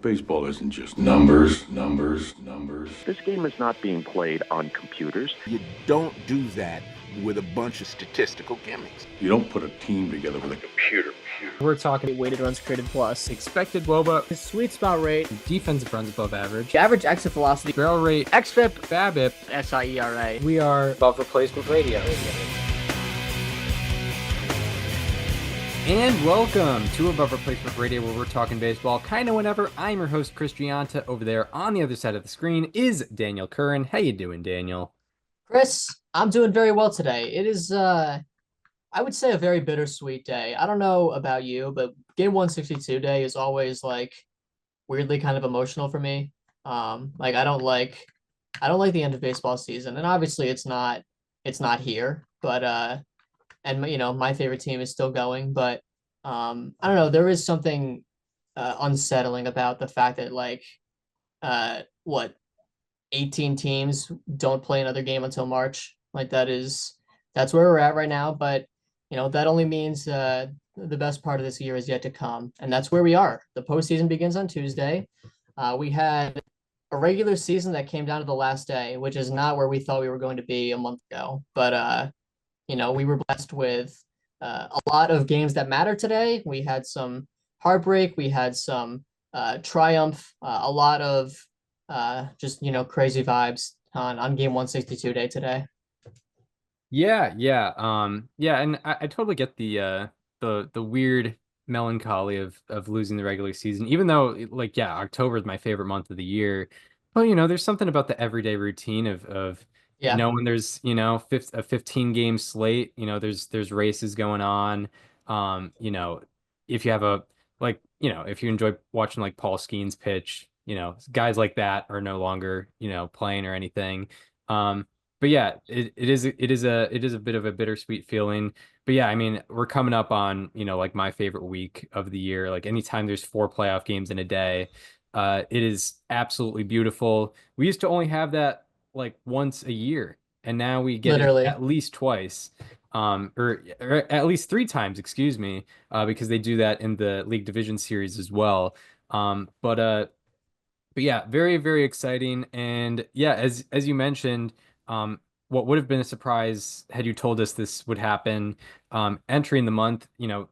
Baseball isn't just numbers, numbers, numbers. This game is not being played on computers. You don't do that with a bunch of statistical gimmicks. You don't put a team together with a computer. We're talking weighted runs created plus, expected WOBA, his sweet spot rate, defensive runs above average, average exit velocity, barrel rate, xFIP, BABIP, SIERA. We are above replacement radio. And welcome to Above Replacement Radio, where we're talking baseball kind of whenever. I'm your host, Chris Gianta. Over there on the other side of the screen is Daniel Curran. How you doing, Daniel? Chris, I'm doing very well today. It is, I would say, a very bittersweet day. I don't know about you, but Game 162 day is always like weirdly kind of emotional for me. I don't like the end of baseball season, and obviously it's not here, but and you know, my favorite team is still going, but I don't know, there is something unsettling about the fact that what 18 teams don't play another game until March. That's where we're at right now, but you know, that only means the best part of this year is yet to come, and that's where we are. The postseason begins on Tuesday. We had a regular season that came down to the last day, which is not where we thought we were going to be a month ago, but you know, we were blessed with a lot of games that matter today. We had some heartbreak, we had some triumph, a lot of just, you know, crazy vibes on Game 162 day today. Yeah, and I totally get the weird melancholy of losing the regular season, even though October is my favorite month of the year. But you know, there's something about the everyday routine of when there's, you know, a 15 game slate, you know, there's races going on. You know, if you have if you enjoy watching like Paul Skeens pitch, you know, guys like that are no longer, you know, playing or anything. But yeah, it is a bit of a bittersweet feeling. But yeah, I mean, we're coming up on, you know, like my favorite week of the year. Like anytime there's 4 playoff games in a day, it is absolutely beautiful. We used to only have that like once a year, and now we get it at least twice, or at least 3 times, excuse me, because they do that in the League Division Series as well. But yeah, very, very exciting. And yeah, as you mentioned, what would have been a surprise had you told us this would happen, entering the month, you know,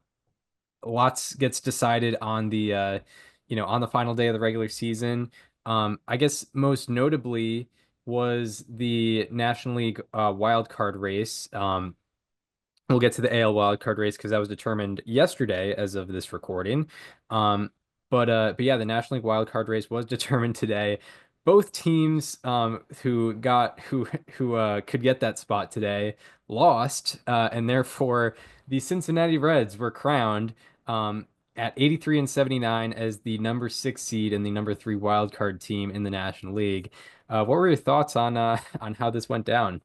lots gets decided on the on the final day of the regular season. I guess most notably was the National League wild card race. We'll get to the AL wild card race because that was determined yesterday as of this recording. But yeah, the National League wild card race was determined today. Both teams who could get that spot today lost, and therefore the Cincinnati Reds were crowned at 83 and 79 as the number 6 seed and the number 3 wild card team in the National League. What were your thoughts on how this went down?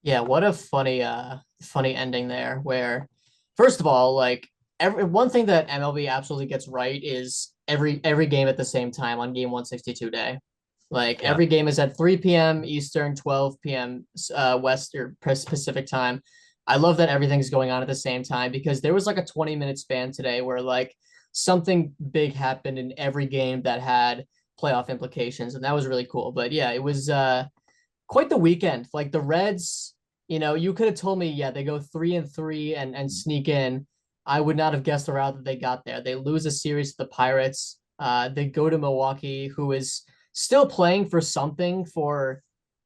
Yeah, what a funny ending there, where first of all, like one thing that MLB absolutely gets right is every game at the same time on Game 162 day. Like every game is at 3 p.m. Eastern, 12 p.m. West or Pacific time. I love that everything's going on at the same time, because there was like a 20-minute span today where like something big happened in every game that had playoff implications, and that was really cool. But yeah, it was quite the weekend. Like the Reds, you know, you could have told me, yeah, they go 3-3 and sneak in. I would not have guessed the route that they got there. They lose a series to the Pirates. They go to Milwaukee, who is still playing for something for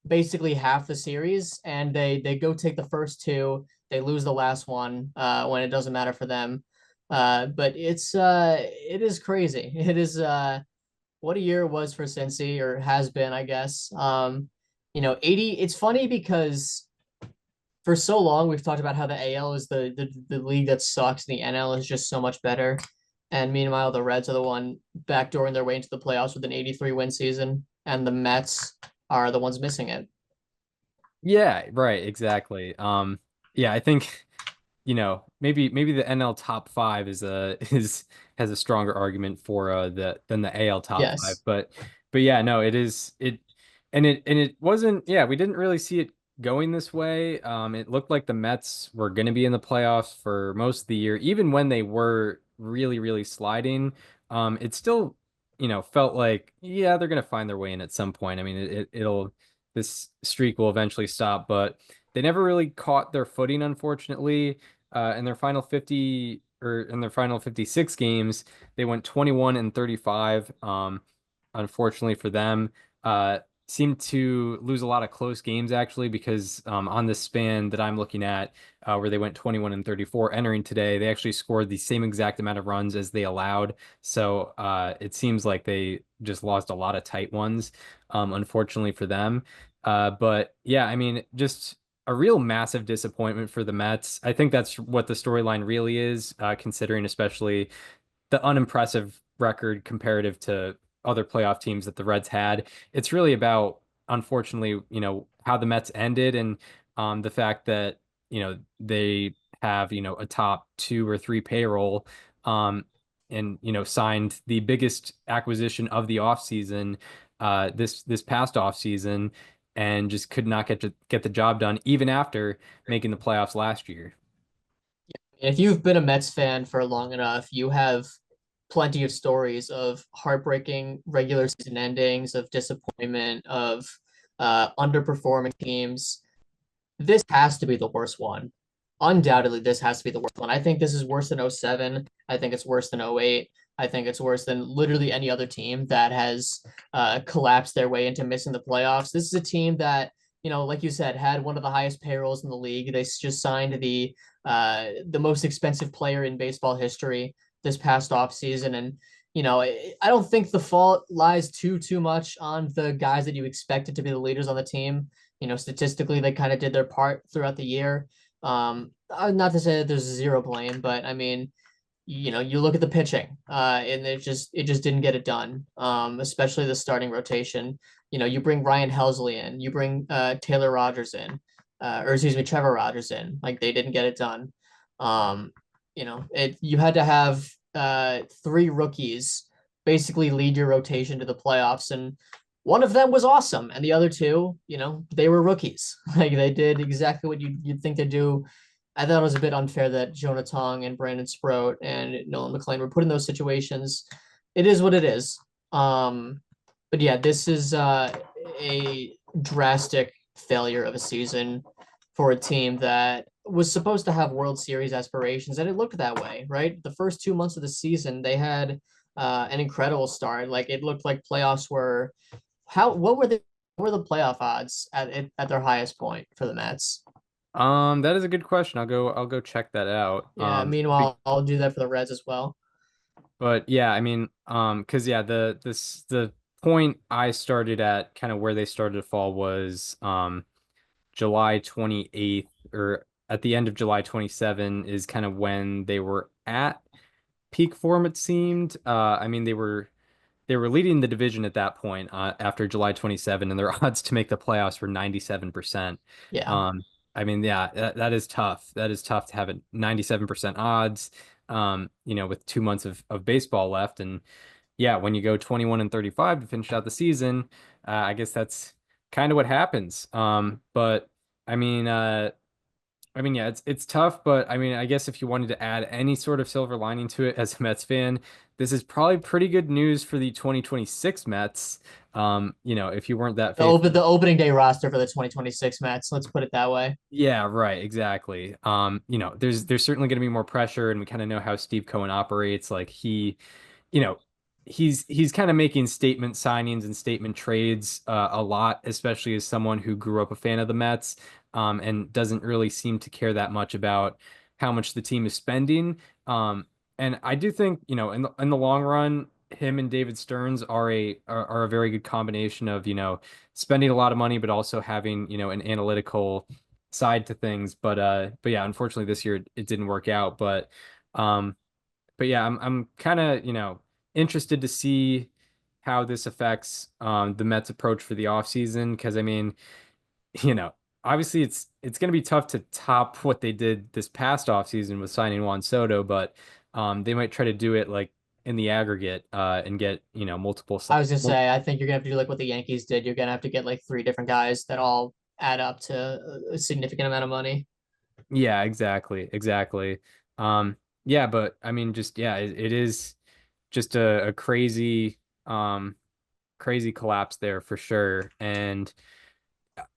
basically half the series, and they go take the first 2. They lose the last one when it doesn't matter for them. But it is crazy. It is what a year it was for Cincy, or has been, I guess. You know, 80. It's funny because for so long we've talked about how the AL is the league that sucks, and the NL is just so much better. And meanwhile, the Reds are the one backdooring their way into the playoffs with an 83 win season, and the Mets are the ones missing it. Yeah, right, exactly. Yeah, I think, you know, maybe the NL top 5 has a stronger argument for than the AL top 5. But yeah, no, it wasn't, yeah, we didn't really see it going this way. It looked like the Mets were going to be in the playoffs for most of the year, even when they were really, really sliding. It still felt like, yeah, they're gonna find their way in at some point. I mean, it'll this streak will eventually stop, but they never really caught their footing, unfortunately. In their final 50 or in their final 56 games, they went 21 and 35. Unfortunately for them, seemed to lose a lot of close games actually because on the span that I'm looking at, where they went 21 and 34 entering today, they actually scored the same exact amount of runs as they allowed. So it seems like they just lost a lot of tight ones, unfortunately for them. But yeah, I mean, just a real massive disappointment for the Mets. I think that's what the storyline really is, considering especially the unimpressive record comparative to other playoff teams that the Reds had. It's really about, unfortunately, how the Mets ended and the fact that, they have, a top two or three payroll, and, signed the biggest acquisition of the offseason, this past offseason, and just could not get the job done even after making the playoffs last year. If you've been a Mets fan for long enough, you have plenty of stories of heartbreaking regular season endings, of disappointment, of underperforming teams. This has to be the worst one. Undoubtedly, this has to be the worst one. I think this is worse than '07. I think it's worse than '08. I think it's worse than literally any other team that has collapsed their way into missing the playoffs. This is a team that, like you said, had one of the highest payrolls in the league. They just signed the most expensive player in baseball history this past offseason. And, I don't think the fault lies too much on the guys that you expected to be the leaders on the team. Statistically, they kind of did their part throughout the year. Not to say that there's zero blame, but I mean, you look at the pitching, and it just didn't get it done. Especially the starting rotation. You bring Ryan Helsley in, you bring Taylor Rogers in, or excuse me, Trevor Rogers in. Like they didn't get it done. Um, you had to have three rookies basically lead your rotation to the playoffs, and one of them was awesome, and the other two, they were rookies. Like they did exactly what you'd think they do. I thought it was a bit unfair that Jonah Tong and Brandon Sproat and Nolan McLean were put in those situations. It is what it is. But yeah, this is a drastic failure of a season for a team that was supposed to have World Series aspirations, and it looked that way, right? The first 2 months of the season, they had an incredible start. Like it looked like playoffs were what were the playoff odds at their highest point for the Mets? That is a good question. I'll go check that out. Yeah, meanwhile, I'll do that for the Reds as well. But yeah, I mean, because yeah, the point I started at, kind of where they started to fall, was July 28th, or at the end of July 27 is kind of when they were at peak form, it seemed. I mean, they were leading the division at that point, after July 27, and their odds to make the playoffs were 97%. Yeah. Um, I mean, yeah, that is tough. That is tough to have a 97% odds, with 2 months of baseball left. And yeah, when you go 21 and 35 to finish out the season, I guess that's kind of what happens. But I mean, yeah, it's tough, but I mean, I guess if you wanted to add any sort of silver lining to it as a Mets fan, this is probably pretty good news for the 2026 Mets. If you weren't that faithful. The opening day roster for the 2026 Mets, let's put it that way. Yeah, right, exactly. There's certainly going to be more pressure, and we kind of know how Steve Cohen operates. Like you know, he's kind of making statement signings and statement trades, a lot, especially as someone who grew up a fan of the Mets, and doesn't really seem to care that much about how much the team is spending. And I do think, in the long run, him and David Stearns are a very good combination of, spending a lot of money, but also having, an analytical side to things. But yeah, unfortunately this year it didn't work out. Um, but yeah, I'm kind of, interested to see how this affects the Mets approach for the offseason, because I mean, you know, obviously it's going to be tough to top what they did this past offseason with signing Juan Soto, but they might try to do it like in the aggregate, and get, multiple I was gonna say, I think you're gonna have to do like what the Yankees did. You're gonna have to get like three different guys that all add up to a significant amount of money. Yeah, exactly, exactly. Yeah, but I mean, just yeah, it is just a crazy crazy collapse there for sure. And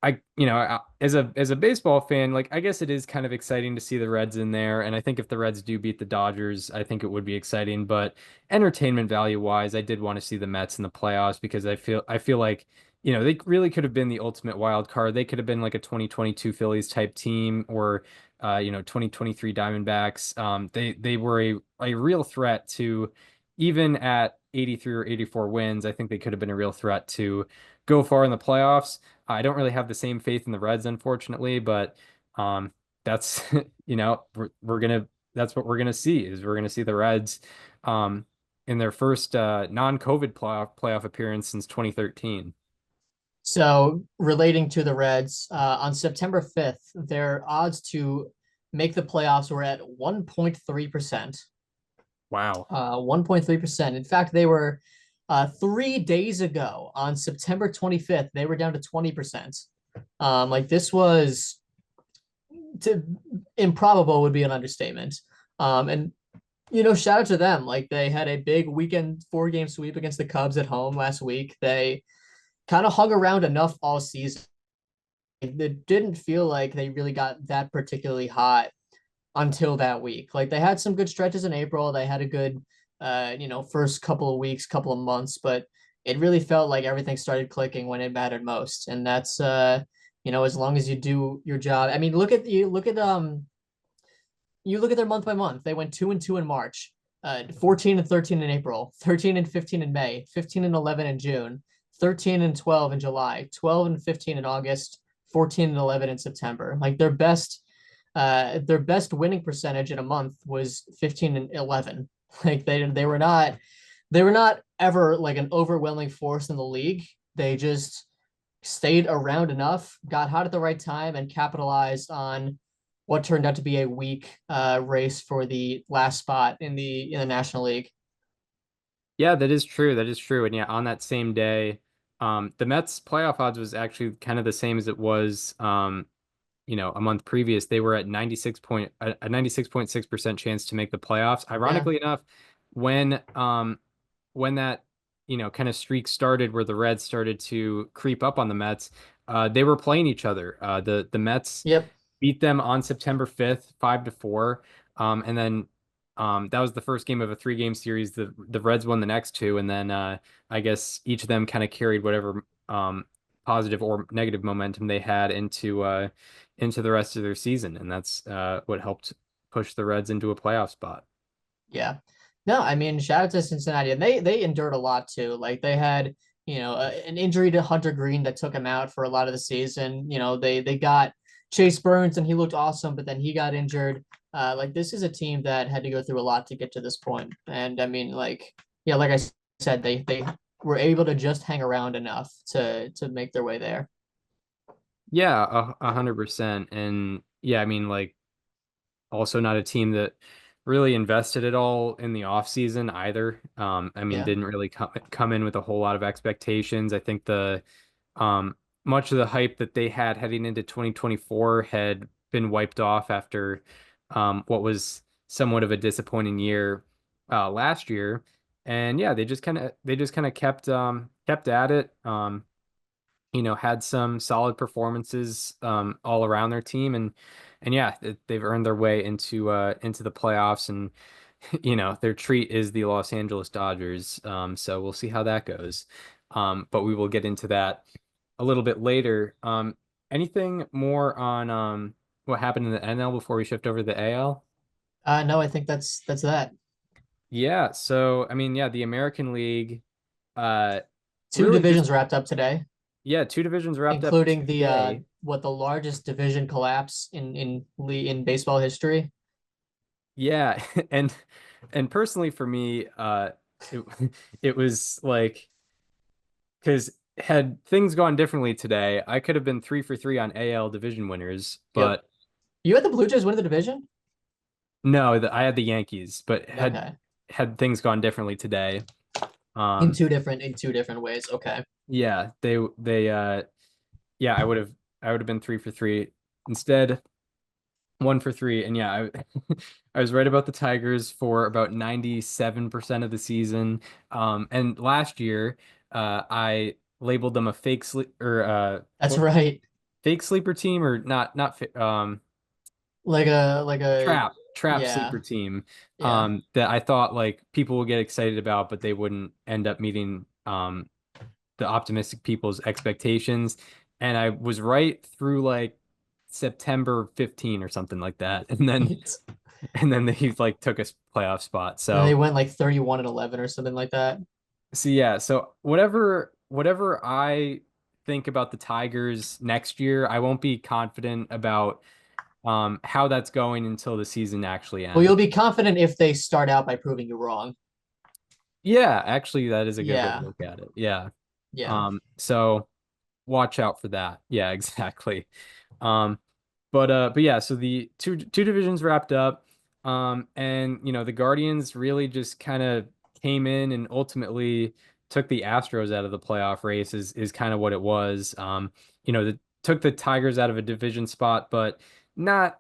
as a baseball fan, like I guess it is kind of exciting to see the Reds in there. And I think if the Reds do beat the Dodgers, I think it would be exciting. But entertainment value wise, I did want to see the Mets in the playoffs because I feel like, they really could have been the ultimate wild card. They could have been like a 2022 Phillies type team or 2023 Diamondbacks. They were a real threat to even at 83 or 84 wins. I think they could have been a real threat to go far in the playoffs. I don't really have the same faith in the Reds, unfortunately, but that's we're gonna that's what we're gonna see is we're gonna see the Reds um, in their first non-COVID playoff appearance since 2013. So relating to the Reds, on September 5th, their odds to make the playoffs were at 1.3%. Wow. 1.3%. In fact, they were 3 days ago on September 25th, they were down to 20%. Like this was to improbable would be an understatement. And shout out to them. Like they had a big weekend 4-game sweep against the Cubs at home last week. They kind of hung around enough all season. It didn't feel like they really got that particularly hot until that week. Like they had some good stretches in April. They had a good first couple of weeks, couple of months, but it really felt like everything started clicking when it mattered most. And that's as long as you do your job. I mean, you look at their month by month. They went 2-2 in March, 14-13 in April, 13-15 in May, 15-11 in June, 13-12 in July, 12-15 in August, 14-11 in September. Like their best winning percentage in a month was 15-11. Like they were not ever like an overwhelming force in the league. They just stayed around enough, got hot at the right time, and capitalized on what turned out to be a weak race for the last spot in the National League. Yeah, that is true. That is true. And yeah, on that same day, the Mets playoff odds was actually kind of the same as it was a month previous. They were at 96.6% chance to make the playoffs. Yeah. Ironically enough, when that kind of streak started where the Reds started to creep up on the Mets, they were playing each other. The Mets Yep. beat them on September 5th, 5-4. And then that was the first game of a 3-game series. The Reds won the next two, and then I guess each of them kind of carried whatever positive or negative momentum they had into the rest of their season, and that's what helped push the Reds into a playoff spot. Yeah. No, I mean, shout out to Cincinnati. And they endured a lot too. Like they had, an injury to Hunter Green that took him out for a lot of the season. They got Chase Burns and he looked awesome, but then he got injured. Like this is a team that had to go through a lot to get to this point. And I mean, like, yeah, like I said, they were able to just hang around enough to make their way there. Yeah, 100%. And yeah, I mean, like, also not a team that really invested at all in the offseason either. I mean, Yeah. didn't really come in with a whole lot of expectations. I think the much of the hype that they had heading into 2024 had been wiped off after what was somewhat of a disappointing year last year. And yeah, they just kind of kept at it. Had some solid performances all around their team, and yeah, they've earned their way into the playoffs, and their treat is the Los Angeles Dodgers. So we'll see how that goes. But we will get into that a little bit later. Anything more on what happened in the NL before we shift over to the AL? No, I think that's that. Yeah, so I mean, yeah, the American League, uh, Two really just divisions wrapped up today, yeah, two divisions wrapped up including today. the largest division collapse in baseball history. Yeah, and personally for me, it it was like because had things gone differently today, I could have been 3 for 3 on AL division winners, Yep. but You had the Blue Jays win the division? no, I had the Yankees, but had Okay. had things gone differently today, In um, two different ways. Okay. yeah, they yeah, I would have been 3 for 3 instead. One for three. And yeah, I was right about the Tigers for about 97% of the season. And last year, I labeled them a fake sleep or That's what right. fake sleeper team or not Like a trap yeah, sleeper team yeah. that I thought like people would get excited about, but they wouldn't end up meeting the optimistic people's expectations. And I was right through like September 15 or something like that. And then they like took a playoff spot. And they So went like 31-11 or something like that. yeah, so whatever I think about the Tigers next year, I won't be confident about how that's going until the season actually Well, you'll ends. be confident if they start out by proving you wrong. Yeah, actually that is a good way to Yeah, look at it. Yeah. yeah, So watch out for that. Yeah, exactly. Um, but yeah, so the two divisions wrapped up. And the Guardians really just kind of came in and ultimately took the Astros out of the playoff race is kind of what it was. Took the Tigers out of a division spot, but not,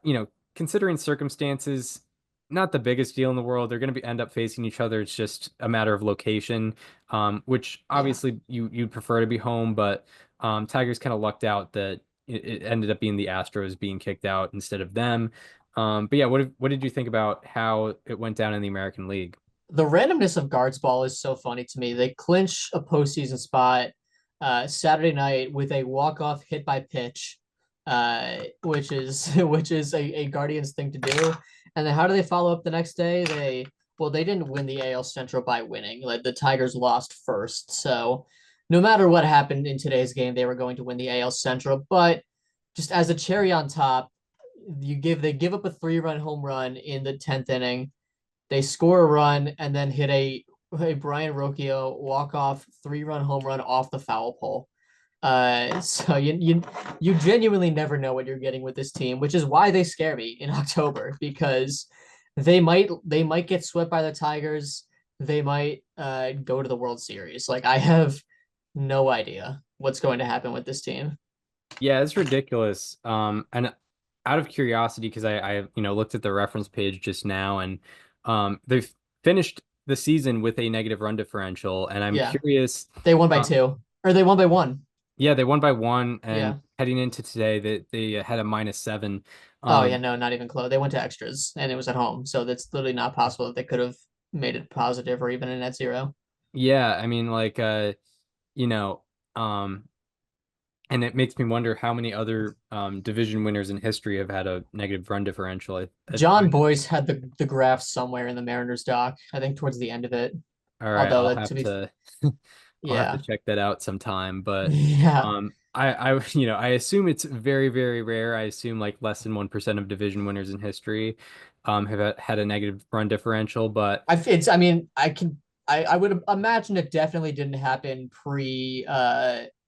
considering circumstances, not the biggest deal in the world. They're going to be end up facing each other. It's just a matter of location, which yeah. obviously you'd prefer to be home, but Tigers kind of lucked out that it ended up being the Astros being kicked out instead of them. But yeah, what did you think about how it went down in the American League? The randomness of guards ball is so funny to me. They clinch a postseason spot Saturday night with a walk-off hit by pitch, which is which is a Guardians thing to do. And then how do they follow up the next day? They didn't win the AL Central by winning. Like the Tigers lost first. So no matter what happened in today's game, they were going to win the AL Central. But just as a cherry on top, they give up a 3-run home run in the 10th inning. They score a run and then hit a Brian Rocchio walk-off 3-run home run off the foul pole. So you genuinely never know what you're getting with this team, which is why they scare me in October because they might get swept by the Tigers. They might go to the World Series. Like I have no idea what's going to happen with this team. Yeah, it's ridiculous. And out of curiosity, because I looked at the reference page just now, and they've finished the season with a negative run differential, and I'm Yeah, curious. they won by Uh, 2, or they won by 1. yeah, they won by one, and Yeah. heading into today, they had a -7. Oh yeah, Um, no, not even close. They went to extras and it was at home, so that's literally not possible that they could have made it positive or even a net zero. yeah, I mean, like, you know, um, and it makes me wonder how many other division winners in history have had a negative run differential. John Boyce had the graph somewhere in the Mariners doc, I think towards the end of it. All right, Although I'll that to have be to I'll have to yeah. check that out sometime. But Yeah. I assume it's very, very rare. I assume like less than 1% of division winners in history have had a negative run differential. But I mean, I would imagine it definitely didn't happen pre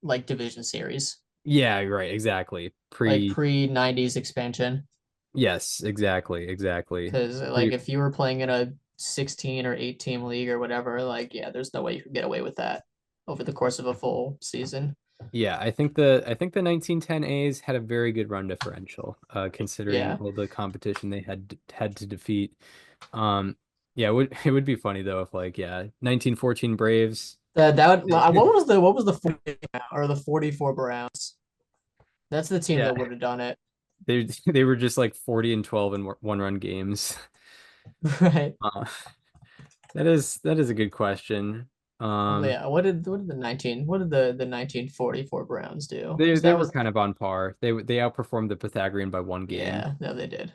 like division series, yeah, right, exactly. like pre 90s expansion. Yes, exactly. Because like Pre if you were playing in a 16 or 8 team league or whatever, like yeah, there's no way you could get away with that over the course of a full season. Yeah, I think the 1910 A's had a very good run differential, considering Yeah. all the competition they had to defeat. Um, yeah, it would be funny though if like 1914 Braves. That would what was the 40 or the 44 Browns? That's the team Yeah, that would have done it. they were just like 40-12 in one run games. Right. Uh, that is a good question. Yeah. What did the 1944 Browns do? They Because they that were was kind of on par. They outperformed the Pythagorean by one game. yeah, no, they did.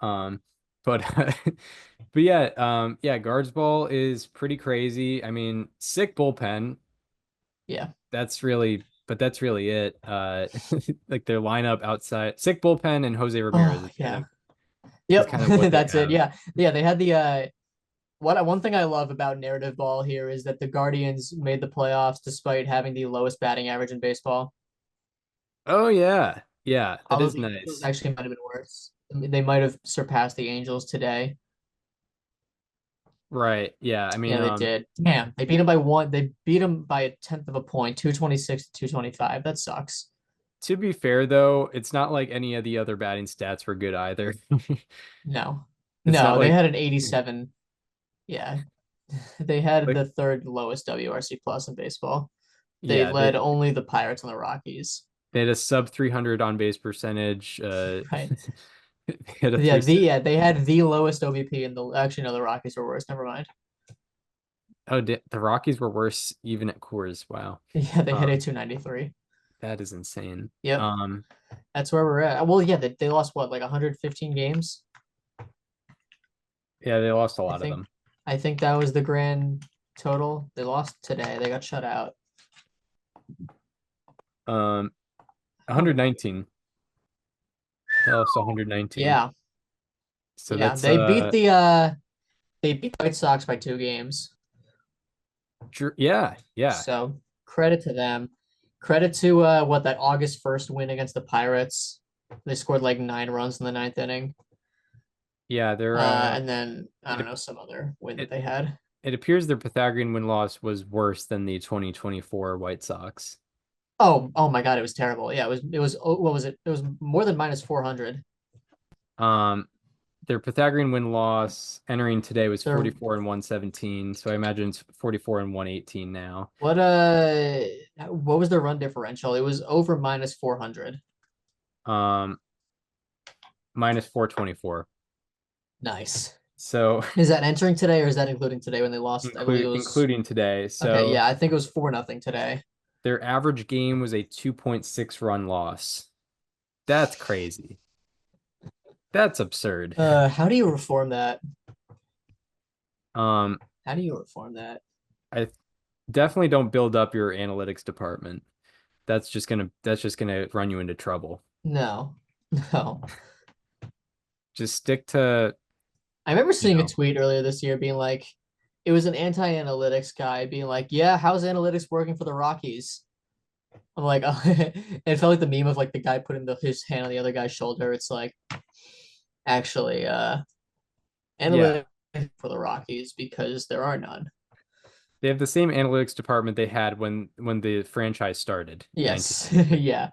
Um, but but yeah, guards ball is pretty crazy. I mean, sick bullpen. Yeah. That's really it. Like their lineup outside, sick bullpen and Jose Ramirez Oh yeah. is Yep. kind of what they That's it. have. Yeah. Yeah. They had the one thing I love about narrative ball here is that the Guardians made the playoffs despite having the lowest batting average in baseball. Oh yeah, that Although is the Angels nice. actually might have been worse. I mean, they might have surpassed the Angels today. Right. Yeah. I mean, Yeah, they did. Damn, they beat them by 1. They beat them by a tenth of a point, 226 to 225. That sucks. To be fair, though, it's not like any of the other batting stats were good either. No. It's not No, they like had an 87. Yeah. They had like the third lowest WRC plus in baseball. They yeah, led only the Pirates and the Rockies. they had a sub 300 on base percentage. Right. They had a Yeah, three. they had the lowest OBP in the actually no, the Rockies were worse. Never mind. Oh, the Rockies were worse even at Coors. Wow. Yeah, they hit a Um, 293. that is insane. Yep. That's where we're at. Well, yeah, they lost what, like 115 games? Yeah, they lost a I lot of think them. I think that was the grand total. They lost today. They got shut out. 119. They lost 119. Yeah. So Yeah. that's They beat the White Sox by 2 games. yeah, yeah. So credit to them. Credit to what that August 1st win against the Pirates. They scored like 9 runs in the ninth inning. Yeah, they're And then I don't it know some other win that it they had. it appears their Pythagorean win-loss was worse than the 2024 White Sox. Oh my God, it was terrible. Yeah, it was what was it? It was more than minus 400. Um, their Pythagorean win-loss entering today was They're 44 and 117, so I imagine it's 44 and 118 now. what was their run differential? It was over minus 400. Um, minus 424. Nice. So Is that entering today or is that including today when they lost? I believe it was including today. okay, So yeah, I think it was 4-0 today. their average game was a 2.6 run loss. That's crazy. That's absurd. How do you reform that? Um, How do you reform that? I definitely don't build up your analytics department. That's just gonna run you into trouble. No. No. Just stick to, I remember you seeing a know, tweet earlier this year being like, it was an anti-analytics guy being like, yeah, how's analytics working for the Rockies? I'm like, oh, it felt like the meme of like the guy putting his hand on the other guy's shoulder. It's like, actually, yeah, analytics for the Rockies because there are none. they have the same analytics department they had when the franchise started in Yes. 1990. Yeah.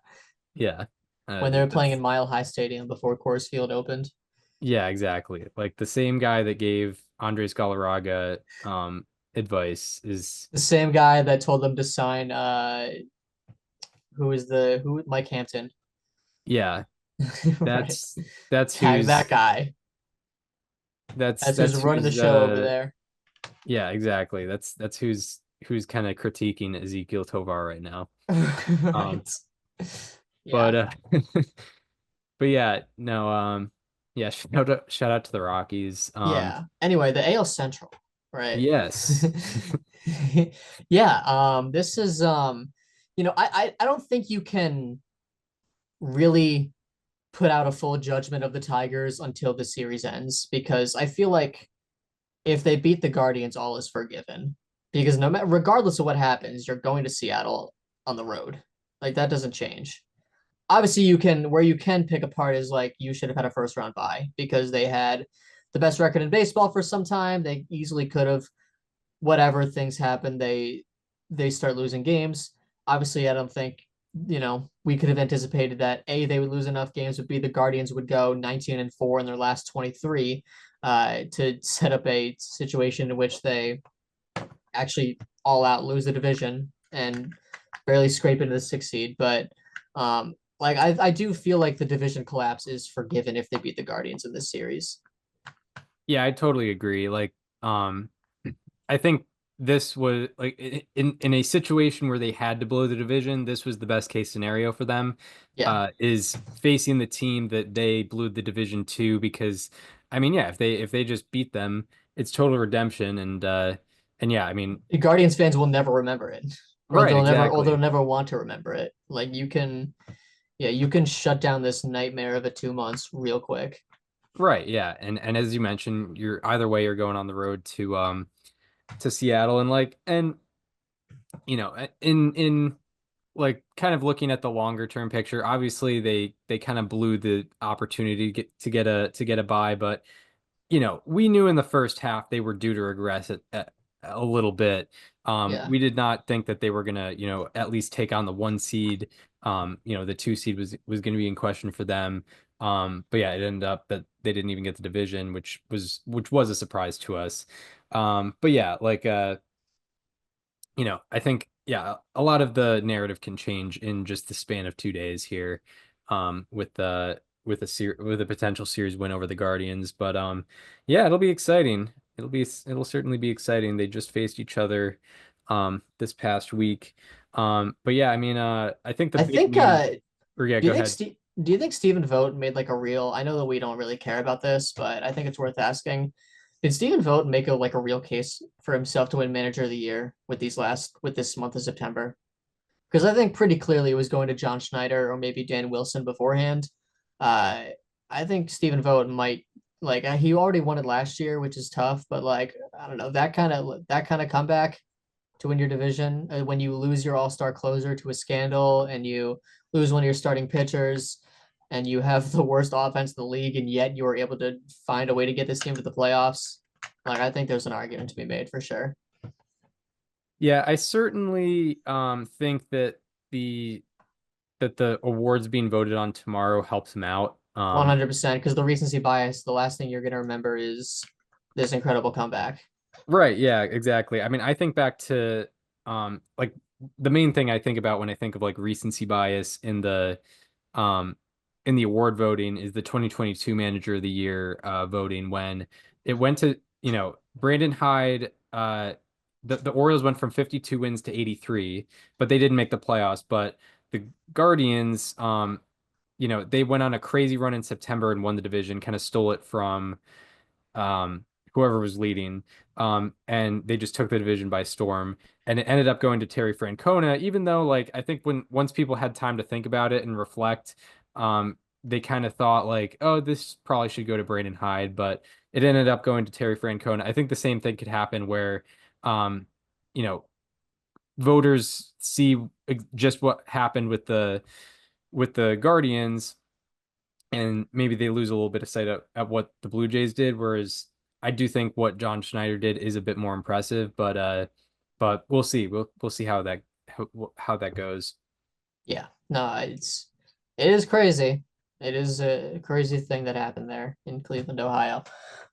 Yeah. When they were playing That's in Mile High Stadium before Coors Field opened. yeah, exactly. Like the same guy that gave Andres Galarraga advice is The same guy that told them to sign who Mike Hampton. yeah, Right. that's that's Tag that who's guy. That's who's that's running the who's show over there. yeah, exactly. That's who's kind of critiquing Ezekiel Tovar right now. Um Right. but Yeah. but yeah, no yeah, shout out to the Rockies. Yeah. Anyway, the AL Central, right? Yes. Yeah. This is I don't think you can really put out a full judgment of the Tigers until the series ends because I feel like if they beat the Guardians, all is forgiven. Because no matter regardless of what happens, you're going to Seattle on the road. Like that doesn't change. Obviously, you can pick apart is like you should have had a first round bye because they had the best record in baseball for some time. They easily could have. Whatever things happen, they start losing games. Obviously, I don't think we could have anticipated that they would lose enough games, would be the Guardians would go 19-4 in their last 23 to set up a situation in which they actually all out lose the division and barely scrape into the 6th seed. But like I do feel like the division collapse is forgiven if they beat the Guardians in this series. Yeah, I totally agree. Like I think this was like in a situation where they had to blow the division, this was the best case scenario for them. Yeah. Is facing the team that they blew the division to because I mean, yeah, if they just beat them, it's total redemption and yeah, I mean, The Guardians fans will never remember it. right, Or they'll exactly. never want to remember it. Like you can shut down this nightmare of a 2 months real quick. Right, yeah. And as you mentioned, you're either way you're going on the road to Seattle and like and you know, in like kind of looking at the longer term picture, obviously they kind of blew the opportunity to get a bye, but you know, we knew in the first half they were due to regress a little bit. Yeah. We did not think that they were gonna, at least take on the one seed. The two seed was gonna be in question for them. But yeah, it ended up that they didn't even get the division, which was a surprise to us. But yeah, like I think yeah, a lot of the narrative can change in just the span of 2 days here, with a potential series win over the Guardians. But yeah, it'll be exciting. It'll certainly be exciting. They just faced each other this past week. But yeah, I mean, I think the I big think news. Or yeah, do you go think ahead. Steve do you think Stephen Vogt made like a real I know that we don't really care about this, but I think it's worth asking. Did Stephen Vogt make a real case for himself to win manager of the year with this month of September? Because I think pretty clearly it was going to John Schneider or maybe Dan Wilson beforehand. Uh, I think Stephen Vogt might he already won it last year, which is tough, but like I don't know that kind of comeback to win your division when you lose your all-star closer to a scandal and you lose one of your starting pitchers and you have the worst offense in the league and yet you were able to find a way to get this team to the playoffs. Like I think there's an argument to be made for sure. Yeah, I certainly think that the awards being voted on tomorrow helps him out. 100% because the recency bias, the last thing you're going to remember is this incredible comeback. Right, yeah, exactly. I mean, I think back to like the main thing I think about when I think of like recency bias um in the award voting is the 2022 Manager of the Year voting when it went to, Brandon Hyde, the Orioles went from 52 wins to 83, but they didn't make the playoffs. But the Guardians, they went on a crazy run in September and won the division, kind of stole it from whoever was leading. And they just took the division by storm. And it ended up going to Terry Francona, even though, like, I think once people had time to think about it and reflect, they kind of thought like, oh, this probably should go to Brandon Hyde, but it ended up going to Terry Francona. I think the same thing could happen where, um, you know, voters see just what happened with the Guardians, and maybe they lose a little bit of sight at what the Blue Jays did. Whereas I do think what John Schneider did is a bit more impressive, but we'll see. We'll see how that goes. Yeah, no, it is crazy. It is a crazy thing that happened there in Cleveland, Ohio.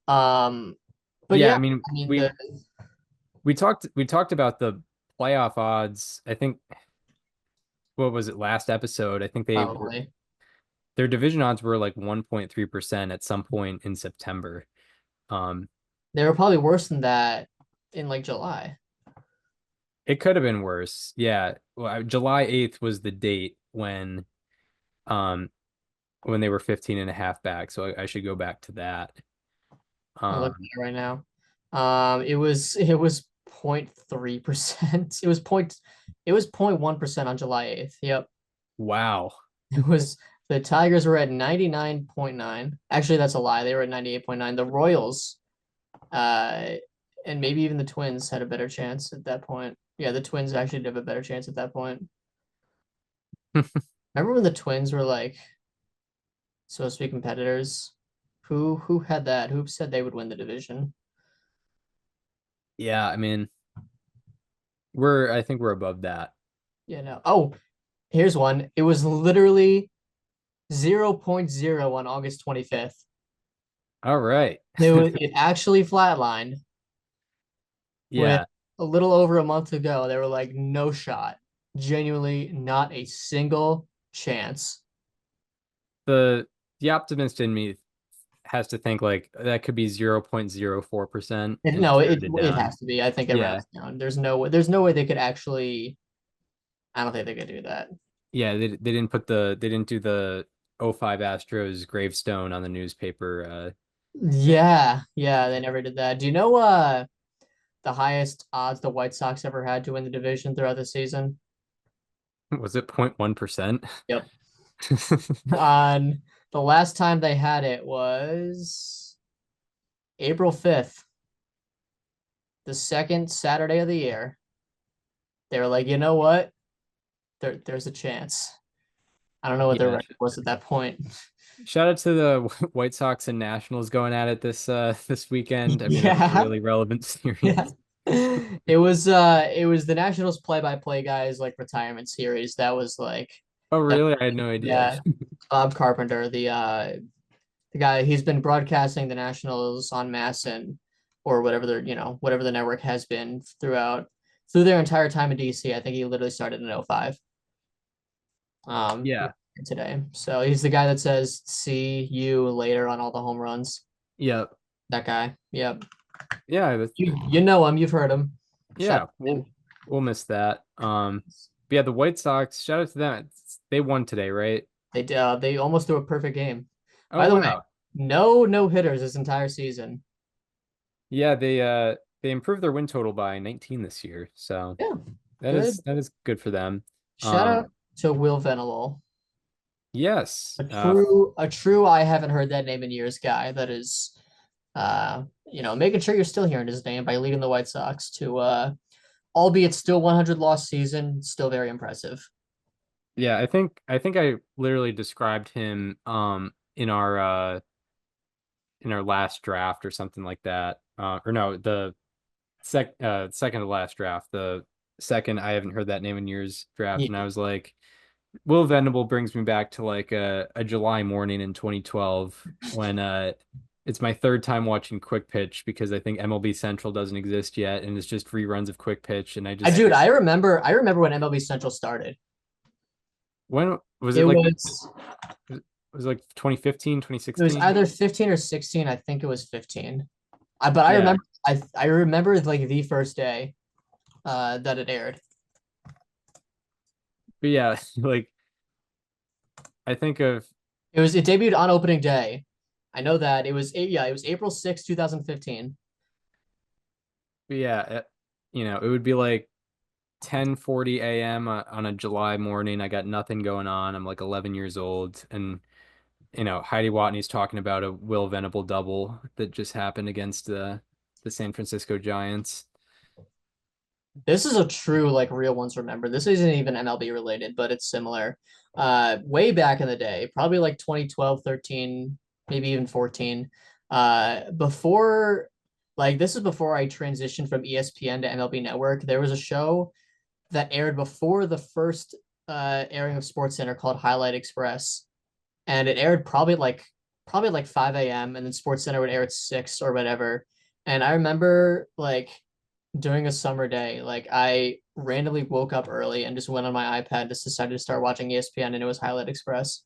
Um, but Yeah, yeah, I mean I mean we the we talked about the playoff odds. I think what was it last episode? I think probably their division odds were like 1.3% at some point in September. Um, they were probably worse than that in like July. it could have been worse. Yeah. Well, July 8th was the date um when they were 15 and a half back. So I should go back to that. I'm looking Um, at it right now. It was 0.3%. It was 0.1% on July 8th. Yep. wow. It was the Tigers were at 99.9. Actually, that's a lie. They were at 98.9. The Royals, uh, and maybe even the Twins had a better chance at that point. Yeah, the Twins actually did have a better chance at that point. Remember when the Twins were like supposed to be competitors? Who had that? Who said they would win the division? Yeah, I mean, I think we're above that. Yeah, no. Oh, here's one. It was literally zero point 0.0 on August 25th. All right. It actually flatlined with Yeah. a little over a month ago. They were like, no shot. Genuinely not a single chance. The the optimist in me has to think like that could be 0.04% and No, it's it rounded it down. has to be. I think it Yeah. rounds down. There's no way they could actually. I don't think they could do that. Yeah, they didn't do the '05 Astros gravestone on the newspaper. Yeah, they never did that. Do you know the highest odds the White Sox ever had to win the division throughout the season? Was it 0.1%? Yep. On the last time they had it was April 5th, the second Saturday of the year. They were like, you know what? There's a chance. I don't know what their Yeah. record was at that point. Shout out to the White Sox and Nationals going at it this weekend. I mean, that was a Yeah, really relevant yeah. series. It was the Nationals play-by-play guys like retirement series. That was like Oh, that really? I had no idea. yeah. Bob Carpenter, the guy, he's been broadcasting the Nationals on mass and or whatever whatever the network has been through their entire time in DC. I think he literally started in '05. Yeah. Today. So he's the guy that says "see you later" on all the home runs. Yep. That guy. Yep. Yeah. You know him. You've heard him. Shout Yeah. out to him. We'll miss that. But yeah, the White Sox, shout out to them. They won today, right? They almost threw a perfect game. Oh, By the way, wow. no hitters this entire season. Yeah, they improved their win total by 19 this year. So Yeah, that good. is that is good for them. Shout out to Will Venable. Yes. A true I haven't heard that name in years guy that is making sure you're still hearing his name by leading the White Sox to albeit still 100 loss season, still very impressive. Yeah, I think I literally described him in our last draft or something like that. Or no, the second to last draft, the second I haven't heard that name in years draft, Yeah. and I was like, Will Venable brings me back to like a July morning in 2012 when it's my third time watching Quick Pitch because I think MLB Central doesn't exist yet and it's just reruns of Quick Pitch and I just Dude, I remember when MLB Central started. when was it It like was was it like 2015, it was 2016? either 15 or 16. I think it was 15. But I Yeah. remember I remember like the first day that it aired. But yeah, like I think of It debuted on opening day. I know that. It was April 6th, 2015. but yeah, it would be like 10:40 a.m. On a July morning. I got nothing going on. I'm like 11 years old and Heidi Watney's talking about a Will Venable double that just happened against the San Francisco Giants. This is a true like real ones remember. This isn't even MLB related, but it's similar. Way back in the day, probably like 2012, 13, maybe even 14. Before like this is before I transitioned from ESPN to MLB Network. There was a show that aired before the first airing of SportsCenter called Highlight Express, and it aired probably like 5 a.m. and then SportsCenter would air at 6 or whatever. And I remember like during a summer day, like I randomly woke up early and just went on my iPad, just decided to start watching ESPN, and it was Highlight Express.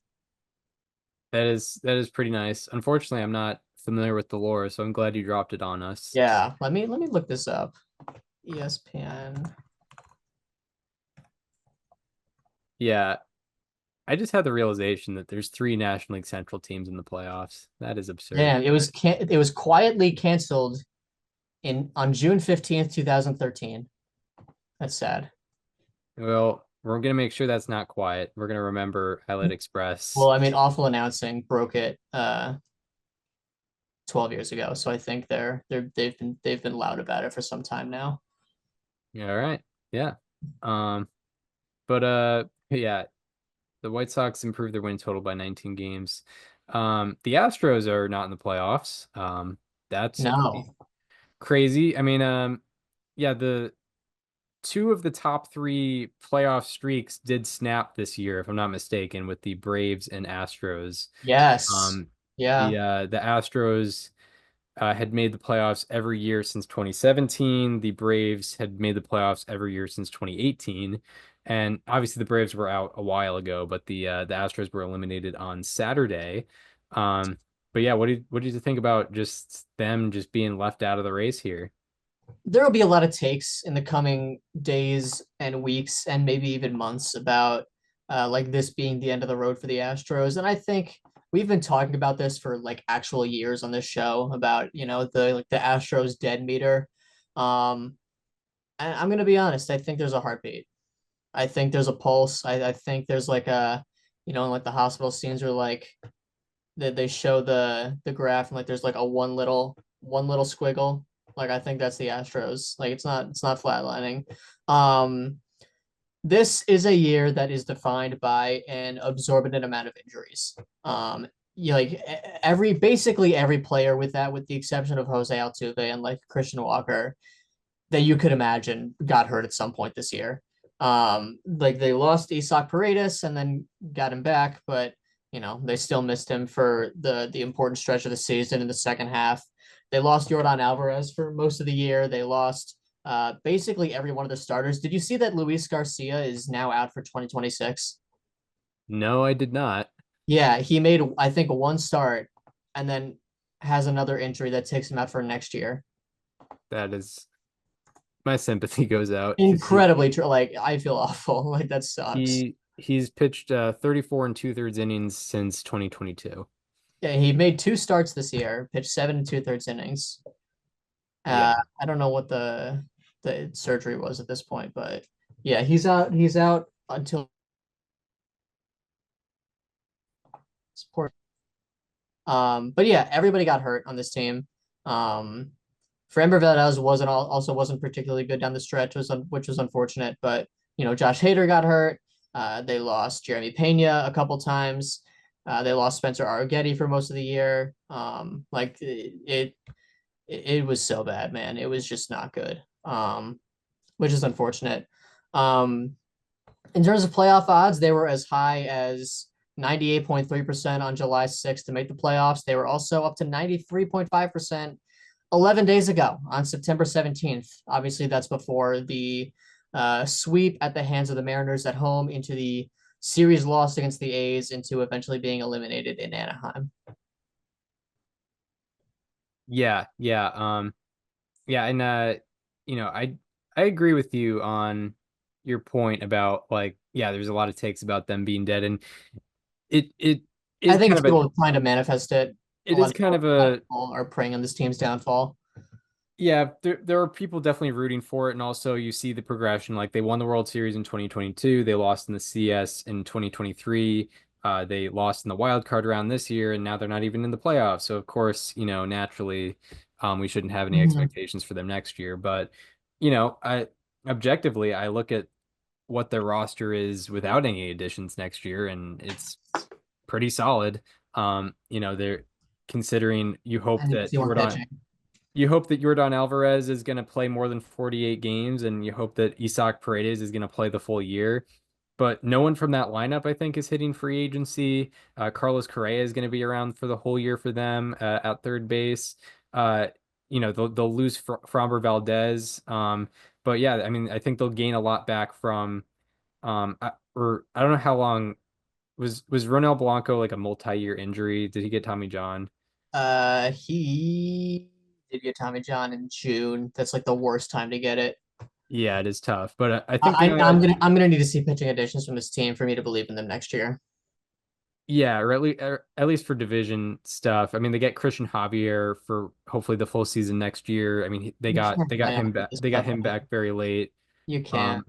That is pretty nice. Unfortunately, I'm not familiar with the lore, so I'm glad you dropped it on us. Yeah, let me look this up. ESPN. Yeah, I just had the realization that there's three National League Central teams in the playoffs. That is absurd. Damn, it was quietly canceled on June 15th, 2013. That's sad. Well, we're gonna make sure that's not quiet. We're gonna remember Highlight Express. Well, I mean, Awful Announcing broke it 12 years ago, so I think they've been loud about it for some time now. Yeah, all right. Yeah. But yeah, the White Sox improved their win total by 19 games. The Astros are not in the playoffs. That's pretty No. crazy. I mean, yeah, the two of the top three playoff streaks did snap this year, if I'm not mistaken, with the Braves and Astros. Yes. Um, Yeah. the Astros had made the playoffs every year since 2017. The Braves had made the playoffs every year since 2018. And obviously the Braves were out a while ago, but the Astros were eliminated on Saturday. But yeah, what did you think about just them just being left out of the race here? There will be a lot of takes in the coming days and weeks and maybe even months about like this being the end of the road for the Astros. And I think we've been talking about this for like actual years on this show about, the Astros dead meter. And I'm gonna be honest, I think there's a heartbeat. I think there's a pulse. I think there's like in like the hospital scenes where like they show the graph and like there's like a one little squiggle. Like I think that's the Astros. Like it's not flatlining. Um, this is a year that is defined by an absorbent amount of injuries. Like basically every player with that, with the exception of Jose Altuve and like Christian Walker, that you could imagine got hurt at some point this year. Like they lost Isak Paredes and then got him back, but they still missed him for the important stretch of the season in the second half. They lost Jordan Alvarez for most of the year. They lost basically every one of the starters. Did you see that Luis Garcia is now out for 2026? No, I did not. Yeah, he made I think one start and then has another injury that takes him out for next year. That is my sympathy goes out because Incredibly true. Like I feel awful. Like that sucks. he's pitched 34 and two-thirds innings since 2022. Yeah, he made two starts this year, pitched 7 and 2/3 innings. Yeah. I don't know what the surgery was at this point, but yeah, he's out. He's out until support. But yeah, everybody got hurt on this team. Framber Valdez also wasn't particularly good down the stretch, which was unfortunate. But Josh Hader got hurt. They lost Jeremy Pena a couple times. They lost Spencer Arrighetti for most of the year. Like it was so bad, man. It was just not good. Which is unfortunate. In terms of playoff odds, they were as high as 98.3% on July 6th to make the playoffs. They were also up to 93.5% 11 days ago on September 17th. Obviously, that's before the sweep at the hands of the Mariners at home into the series loss against the A's into eventually being eliminated in Anaheim. Yeah, yeah. Yeah, and I agree with you on your point about like, yeah, there's a lot of takes about them being dead, and it I is think kind it's of a people trying to manifest it. A it lot is of kind people, of a lot of a people are preying on this team's downfall. yeah, there are people definitely rooting for it, and also you see the progression. Like they won the World Series in 2022, they lost in the CS in 2023, they lost in the wild card round this year, and now they're not even in the playoffs. So of course, naturally, we shouldn't have any Mhm. expectations for them next year. But I objectively, I look at what their roster is without any additions next year, and it's pretty solid. They're considering I need to see more pitching. you hope that Jordan Alvarez is going to play more than 48 games, and you hope that Isak Paredes is going to play the full year. But no one from that lineup, I think, is hitting free agency. Carlos Correa is going to be around for the whole year for them at third base. Uh, they'll lose Framber Valdez. But yeah, I mean, I think they'll gain a lot back from, or I don't know how long was Ronel Blanco like a multi-year injury? Did he get Tommy John? He did get Tommy John in June. That's like the worst time to get it. Yeah, it is tough, but I think they I, only I'm have gonna need to see pitching additions from this team for me to believe in them next year. yeah, or at least for division stuff. I mean, they get Christian Javier for hopefully the full season next year. I mean, they You got can't they got plan him on back. this They got stuff. him back very late. You can't. Um,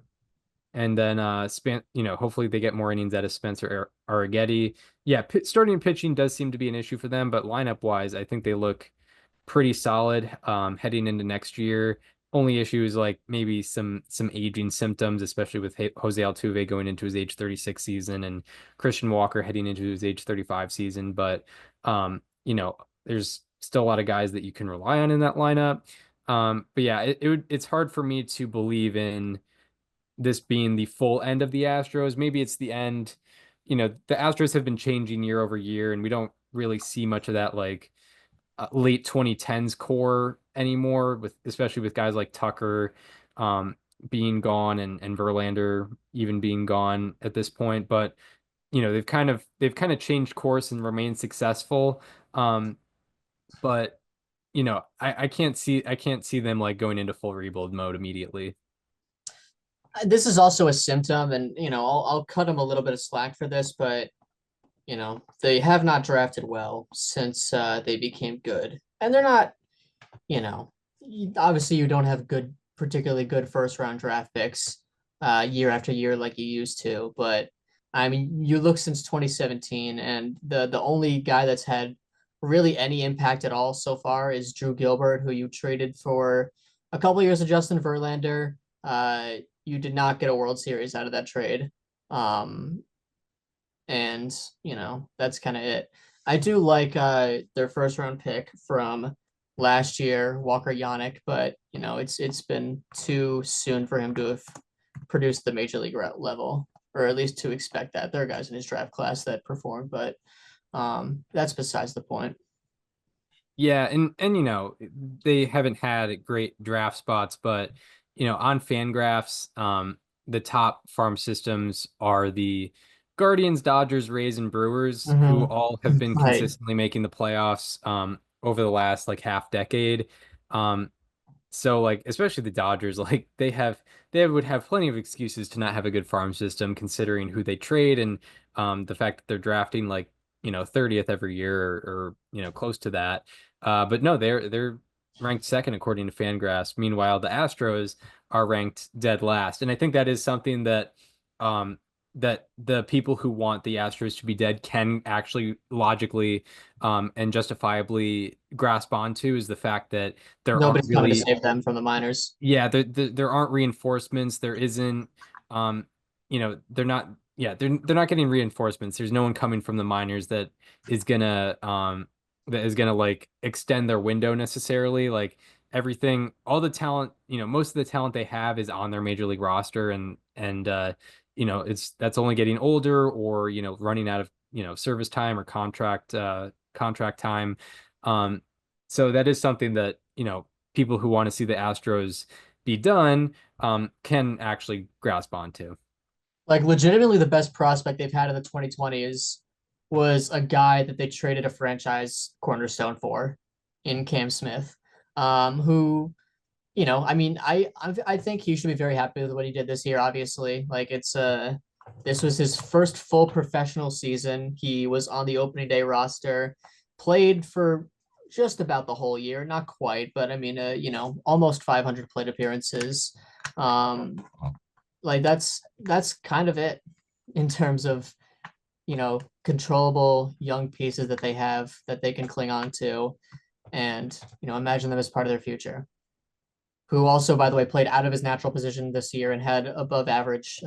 and then hopefully they get more innings out of Spencer Arrighetti. Yeah, starting pitching does seem to be an issue for them, but lineup wise, I think they look pretty solid heading into next year. Only issue is like maybe some aging symptoms, especially with Jose Altuve going into his age 36 season and Christian Walker heading into his age 35 season. But there's still a lot of guys that you can rely on in that lineup. But yeah, it's hard for me to believe in this being the full end of the Astros. Maybe it's the end. The Astros have been changing year over year, and we don't really see much of that like late 2010s core anymore, with especially with guys like Tucker um, being gone and Verlander even being gone at this point. But they've kind of changed course and remained successful. But I can't see them like going into full rebuild mode immediately. This is also a symptom, and I'll cut them a little bit of slack for this, but they have not drafted well since they became good, and they're not. Obviously you don't have particularly good first round draft picks year after year like you used to, but I mean, you look since 2017, and the only guy that's had really any impact at all so far is Drew Gilbert, who you traded for a couple years of Justin Verlander. You did not get a World Series out of that trade. Um, and that's kind of it. I do like their first round pick from last year, Walker Yannick, but it's been too soon for him to have produced the major league level, or at least to expect that. There are guys in his draft class that perform, but that's besides the point. Yeah, and they haven't had great draft spots, but on Fangraphs, the top farm systems are the Guardians, Dodgers, Rays, and Brewers, who Mhm. all have been Right. consistently making the playoffs over the last like half decade. Um, so like especially the Dodgers, like they would have plenty of excuses to not have a good farm system considering who they trade and the fact that they're drafting like 30th every year or close to that. But no, they're ranked second according to Fangraphs. Meanwhile, the Astros are ranked dead last, and I think that is something um that the people who want the Astros to be dead can actually logically and justifiably grasp onto is the fact that there aren't Nobody's coming to really save them from the minors. yeah, there aren't reinforcements. There isn't, they're not. Yeah, they're not getting reinforcements. There's no one coming from the minors is gonna like extend their window necessarily. Like everything, all the talent, most of the talent they have is on their major league roster, and that's only getting older or running out of service time or contract time. Um, so that is something that people who want to see the Astros be done can actually grasp onto. Like legitimately the best prospect they've had in the 2020s was a guy that they traded a franchise cornerstone for in Cam Smith, who, I mean, I think he should be very happy with what he did this year, obviously. Like this was his first full professional season. He was on the opening day roster, played for just about the whole year, not quite, but I mean, almost 500 plate appearances. Um, like that's kind of it in terms of controllable young pieces that they have that they can cling on to and imagine them as part of their future, who also by the way played out of his natural position this year and had above average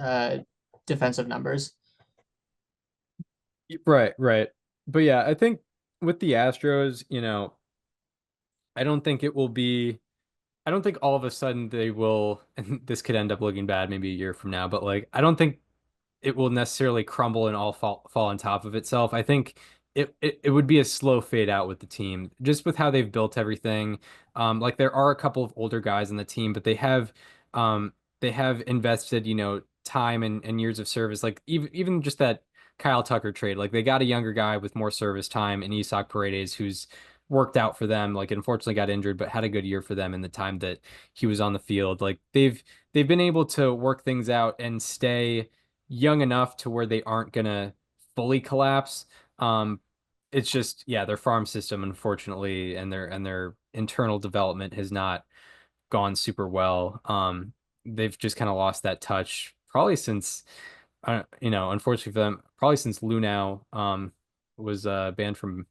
defensive numbers. Right, right. But yeah, I think with the Astros, I don't think it will be I don't think all of a sudden they will, and this could end up looking bad maybe a year from now, but like I don't think it will necessarily crumble and all fall on top of itself. I think it would be a slow fade out with the team, just with how they've built everything. Like there are a couple of older guys on the team, but they have invested, time and years of service. Like even just that Kyle Tucker trade, like they got a younger guy with more service time in Isak Paredes, who's worked out for them. Like unfortunately got injured, but had a good year for them in the time that he was on the field. Like they've been able to work things out and stay young enough to where they aren't gonna fully collapse. It's just yeah, their farm system, unfortunately, and their internal development has not gone super well. They've just kind of lost that touch, probably since unfortunately for them, probably since Lunau was banned from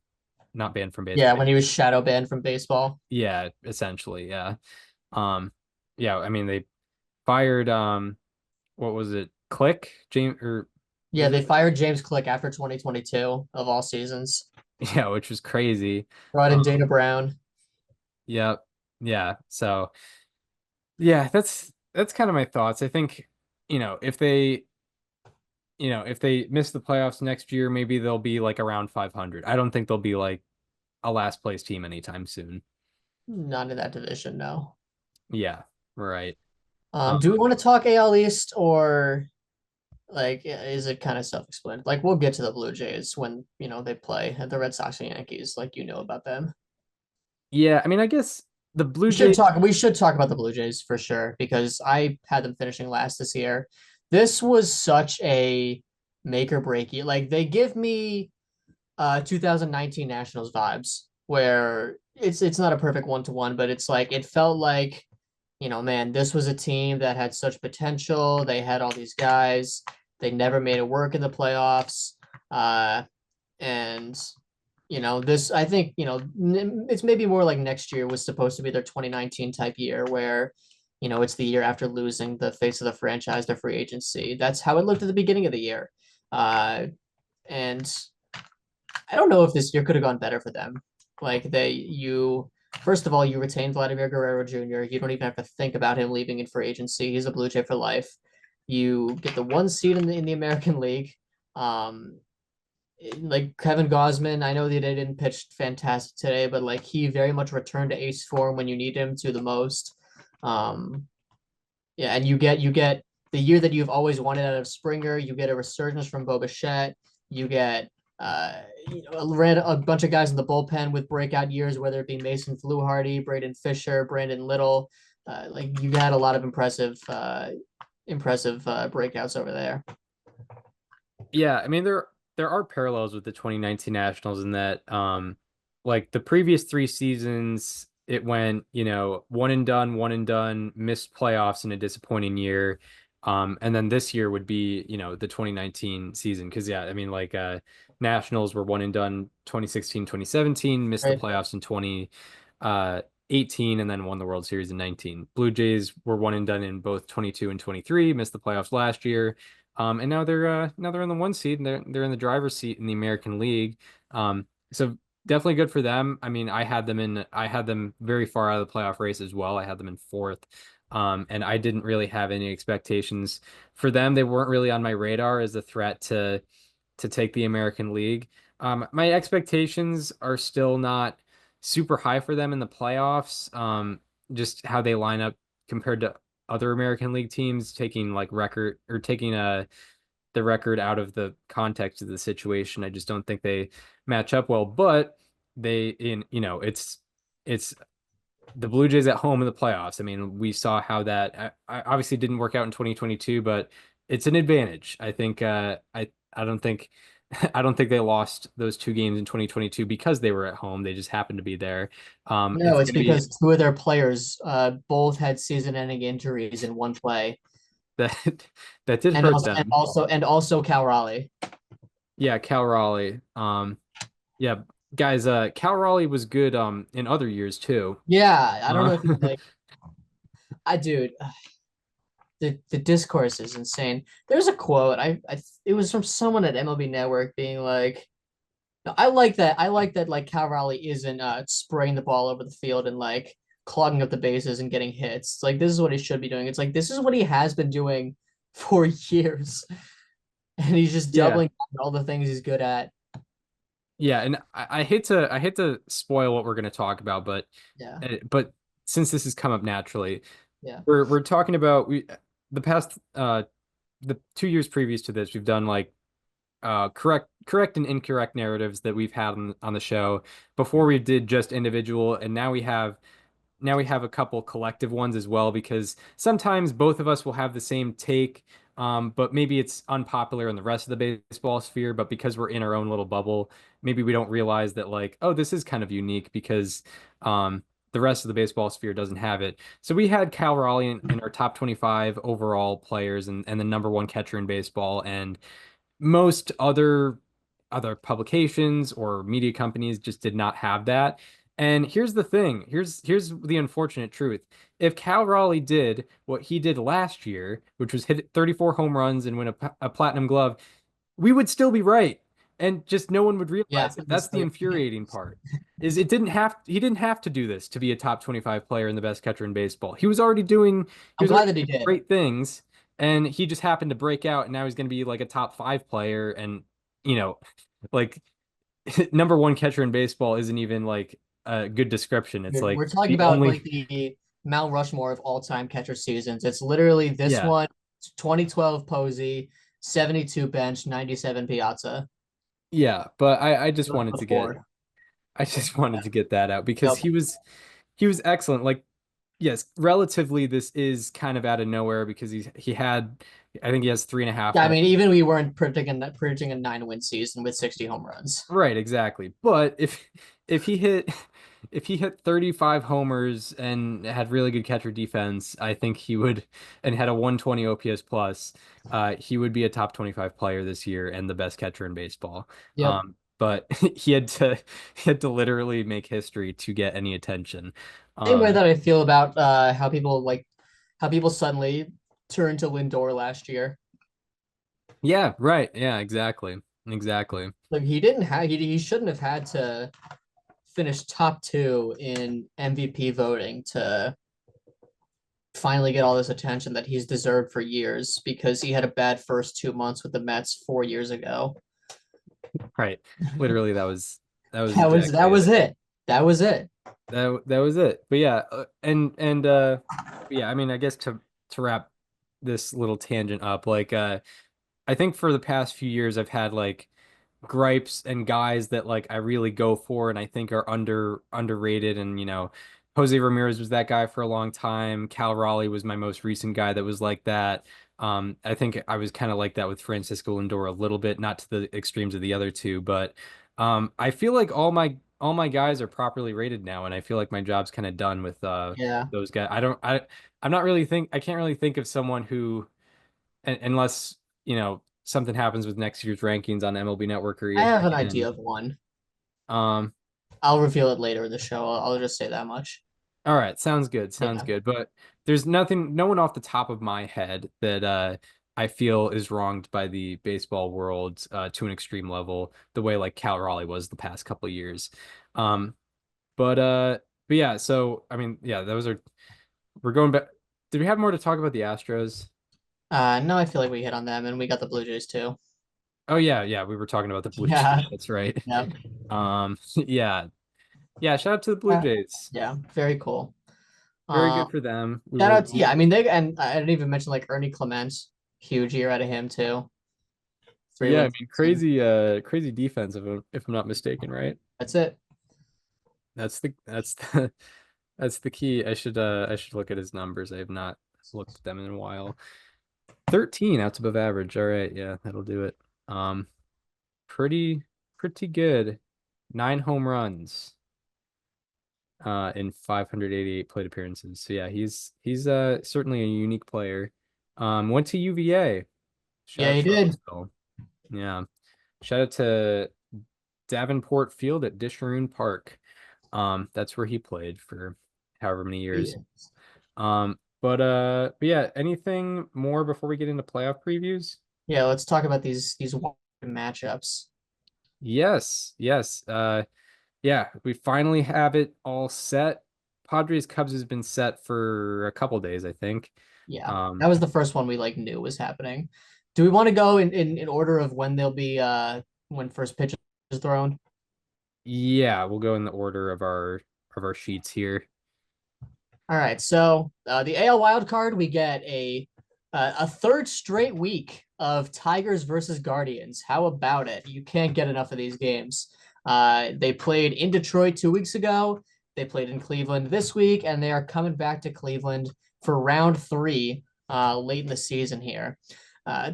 not banned from Yeah, baseball. when he was shadow banned from baseball. Yeah, essentially, yeah. Um, yeah, I mean they fired what was it, Click, James or Yeah, was they it? fired James Click after 2022 of all seasons. Yeah, which was crazy. Brought in Um, Dana Brown. yeah, yeah. So yeah, that's kind of my thoughts. I think, you know, if they, if they miss the playoffs next year, maybe they'll be like around 500. I don't think they'll be like a last place team anytime soon. None in that division, no. Yeah, right. Do we want to talk AL East or like is it kind of self-explanatory? Like we'll get to the Blue Jays when they play at the Red Sox and Yankees, like about them. Yeah, I mean, I guess the Blue We should Jays, talk. We should talk about the Blue Jays for sure because I had them finishing last this year. This was such a make or break year. Like they give me 2019 Nationals vibes where it's not a perfect one-to-one, but it's like it felt like, man, this was a team that had such potential. They had all these guys. They never made it work in the playoffs. And this I think, it's maybe more like next year was supposed to be their 2019 type year where, it's the year after losing the face of the franchise, their free agency. That's how it looked at the beginning of the year. And I don't know if this year could have gone better for them. Like First of all, you retain Vladimir Guerrero Jr. You don't even have to think about him leaving in free agency. He's a Blue Jay for life. You get the 1 seed in the American League. Um, like Kevin Gosman, I know that they didn't pitch fantastic today, but like he very much returned to ace form when you need him to the most. Um, yeah, and you get the year that you've always wanted out of Springer. You get a resurgence from Bo Bichette. You get a bunch of guys in the bullpen with breakout years, whether it be Mason Fluharty, Braden Fisher, Brandon Little. Like you had a lot of impressive breakouts over there. Yeah, I mean there are parallels with the 2019 Nationals in that like the previous 3 seasons it went, one and done, missed playoffs in a disappointing year. And then this year would be, the 2019 season. Cause yeah, I mean like Nationals were one and done 2016, 2017, missed the Right. playoffs in 2018 and then won the World Series in 19. Blue Jays were one and done in both 22 and 23, missed the playoffs last year. And now they're in the 1 seed and they're in the driver's seat in the American League. So definitely good for them. I mean, I had them very far out of the playoff race as well. I had them in fourth. And I didn't really have any expectations for them. They weren't really on my radar as a threat to take the American League. My expectations are still not super high for them in the playoffs. Just how they line up compared to other American League teams, taking like record or taking the record out of the context of the situation. I just don't think they match up well. But it's the Blue Jays at home in the playoffs. I mean, we saw how that I obviously didn't work out in 2022, but it's an advantage. I think I don't think I don't think they lost those 2 games in 2022 because they were at home. They just happened to be there. No, It's it's going to be because two of their players both had season-ending injuries in one play, that that did and hurt also and them. also and also Cal Raleigh. Yeah, Cal Raleigh. Yeah, guys, Cal Raleigh was good in other years too. Yeah, I don't Uh, know if you like. I dude, the discourse is insane. There's a quote. It was from someone at MLB Network being like, "No, I like that. I like that. Like Cal Raleigh isn't spraying the ball over the field and like clogging up the bases and getting hits. It's like this is what he should be doing. It's like this is what he has been doing for years, and he's just yeah. doubling down on all the things he's good at. Yeah, and I hate to spoil what we're going to talk about, Yeah, but since this has come up naturally, yeah, we're talking about the past the 2 years previous to this, we've done like correct and incorrect narratives that we've had on the show. Before we did just individual, and now we have a couple collective ones as well because sometimes both of us will have the same take, but maybe it's unpopular in the rest of the baseball sphere. But because we're in our own little bubble, maybe we don't realize that like, oh, this is kind of unique because the rest of the baseball sphere doesn't have it. So we had Cal Raleigh in our top 25 overall players and the number one catcher in baseball, and most other publications or media companies just did not have that. And here's the thing. Here's the unfortunate truth. If Cal Raleigh did what he did last year, which was hit 34 home runs and win a platinum glove, we would still be right. And just no one would yeah. realize it. That's the infuriating part. Is he didn't have to do this to be a top 25 player and the best catcher in baseball. He I'm was glad already that he doing did. great things and he just happened to break out and now he's going to be like a top 5 player and you know, like number one catcher in baseball isn't even like a good description. It's Dude, like we're talking the about only like the Mount Rushmore of all-time catcher seasons. It's literally this yeah. one, 2012 Posey, 72 bench, 97 Piazza. Yeah, but I just Those are wanted the to get four. I just wanted to get that out because Yep. he was excellent. Like yes, relatively this is kind of out of nowhere because he had I think he has 3.5 Yeah, I more. mean, even we weren't predicting a 9-win season with 60 home runs. Right, exactly. But if he hit if he hit 35 homers and had really good catcher defense, I think he would and had a 120 OPS plus, he would be a top 25 player this year and the best catcher in baseball. Yep. But he had to literally make history to get any attention. Same way Um, that I feel about how people suddenly turned to Lindor last year. yeah, right. Yeah, exactly. Exactly. Like he shouldn't have had to finished top 2 in MVP voting to finally get all this attention that he's deserved for years because he had a bad first 2 months with the Mets 4 years ago. Right. Literally, that was That was exactly it. it. That was it. That was it. But yeah, and yeah, I mean, I guess to wrap this little tangent up, like I think for the past few years I've had like gripes and guys that like I really go for and I think are underrated, and Jose Ramirez was that guy for a long time. Cal Raleigh was my most recent guy that was like that. I think I was kind of like that with Francisco Lindor a little bit, not to the extremes of the other two, but I feel like all my guys are properly rated now, and I feel like my job's kind of done with Yeah. those guys. I'm not really I can't really think of someone who, unless something happens with next year's rankings on MLB Network or I have an ESPN. idea of one. Um, I'll reveal it later in the show. I'll just say that much. all right, sounds good, sounds Yeah. good. But there's no one off the top of my head that I feel is wronged by the baseball world to an extreme level, the way like Cal Raleigh was the past couple of years. Um, but uh, but yeah, so I mean, yeah, we're going back. Did we have more to talk about the Astros? No, I feel like we hit on them and we got the Blue Jays too. Oh yeah, yeah, we were talking about the Blue Yeah. Jays. That's right. Yeah. Yeah, yeah. Shout out to the Blue Jays. Yeah. Very cool. Very Um, good for them. We Shout will. out to, yeah, I mean they, and I didn't even mention like Ernie Clement, huge year out of him too. Three Yeah, I wins. mean, crazy defense if I'm not mistaken, right? That's it. That's the that's the key. I should look at his numbers. I have not looked at them in a while. 13 outs above average. All right, yeah, that'll do it. Um, pretty pretty good. 9 home runs in 588 plate appearances. So yeah, he's certainly a unique player. Went to UVA. Shout Yeah, out he did. Charlottesville. Yeah. Shout out to Davenport Field at Disharoon Park. That's where he played for however many years. But yeah, anything more before we get into playoff previews? Yeah, let's talk about these matchups. Yes, yes. Yeah, we finally have it all set. Padres Cubs has been set for a couple days, I think. Yeah, Um, that was the first one we like knew was happening. Do we want to go in order of when they'll be when first pitch is thrown? yeah, we'll go in the order of our sheets here. All right, so the AL wild card, we get a third straight week of Tigers versus Guardians. How about it? You can't get enough of these games. They played in Detroit 2 weeks ago. They played in Cleveland this week, and they are coming back to Cleveland for round 3 late in the season here.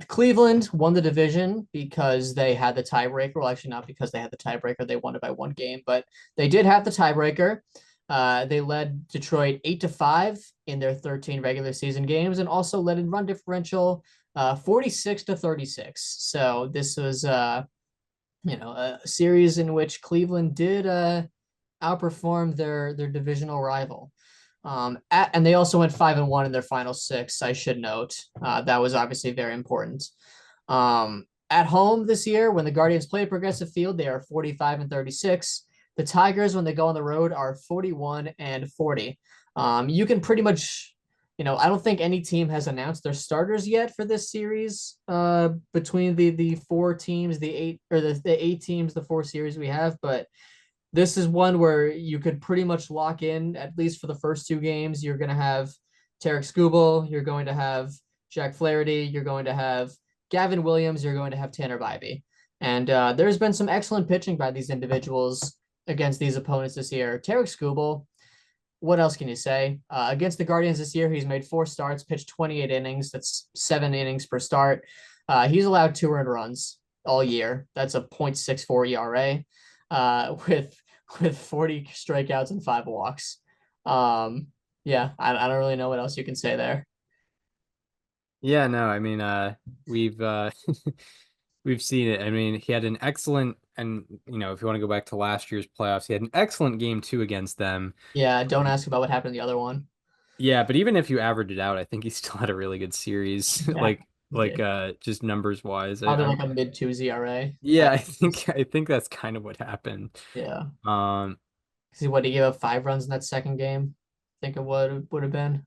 Cleveland won the division because they had the tiebreaker. Well, actually, not because they had the tiebreaker. They won it by 1 game, but they did have the tiebreaker. They led Detroit 8-5 in their 13 regular season games, and also led in run differential 46-36. So this was a series in which Cleveland did outperform their divisional rival. And they also went 5-1 in their final 6. I should note that was obviously very important. At home this year, when the Guardians play Progressive Field, they are 45-36. The Tigers, when they go on the road, are 41-40. You can pretty much, I don't think any team has announced their starters yet for this series. Between the 4 teams, the 8 teams, the 4 series we have, but this is one where you could pretty much lock in, at least for the first 2 games. You're going to have Tarek Skubal, you're going to have Jack Flaherty, you're going to have Gavin Williams, you're going to have Tanner Bybee. And there's been some excellent pitching by these individuals against these opponents this year. Tarek Skubal, what else can you say? Against the Guardians this year, he's made 4 starts, pitched 28 innings. That's 7 innings per start. He's allowed 2 earned runs all year. That's a .64 ERA with 40 strikeouts and 5 walks. Yeah, I don't really know what else you can say there. Yeah, no, I mean, we've we've seen it. I mean, he had an excellent, and if you want to go back to last year's playoffs, he had an excellent game 2 against them. Yeah, don't ask about what happened in the other one. Yeah, but even if you average it out, I think he still had a really good series, Yeah, just numbers wise. probably like a mid 2 ERA. Yeah, I think that's kind of what happened. Yeah. Um, See what he gave up 5 runs in that second game. I think it would have been.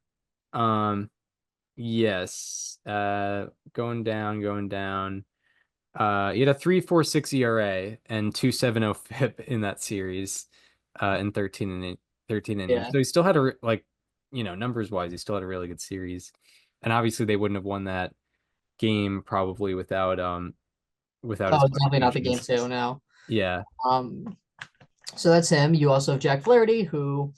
Um, yes. Going down, going down. He had a 3.46 ERA and 2.70 FIP in that series, in 13 innings. Yeah. So he still had numbers wise, he still had a really good series. And obviously they wouldn't have won that game probably without his Oh, definitely not the game contributions. two. No. Yeah. Um, so that's him. You also have Jack Flaherty, who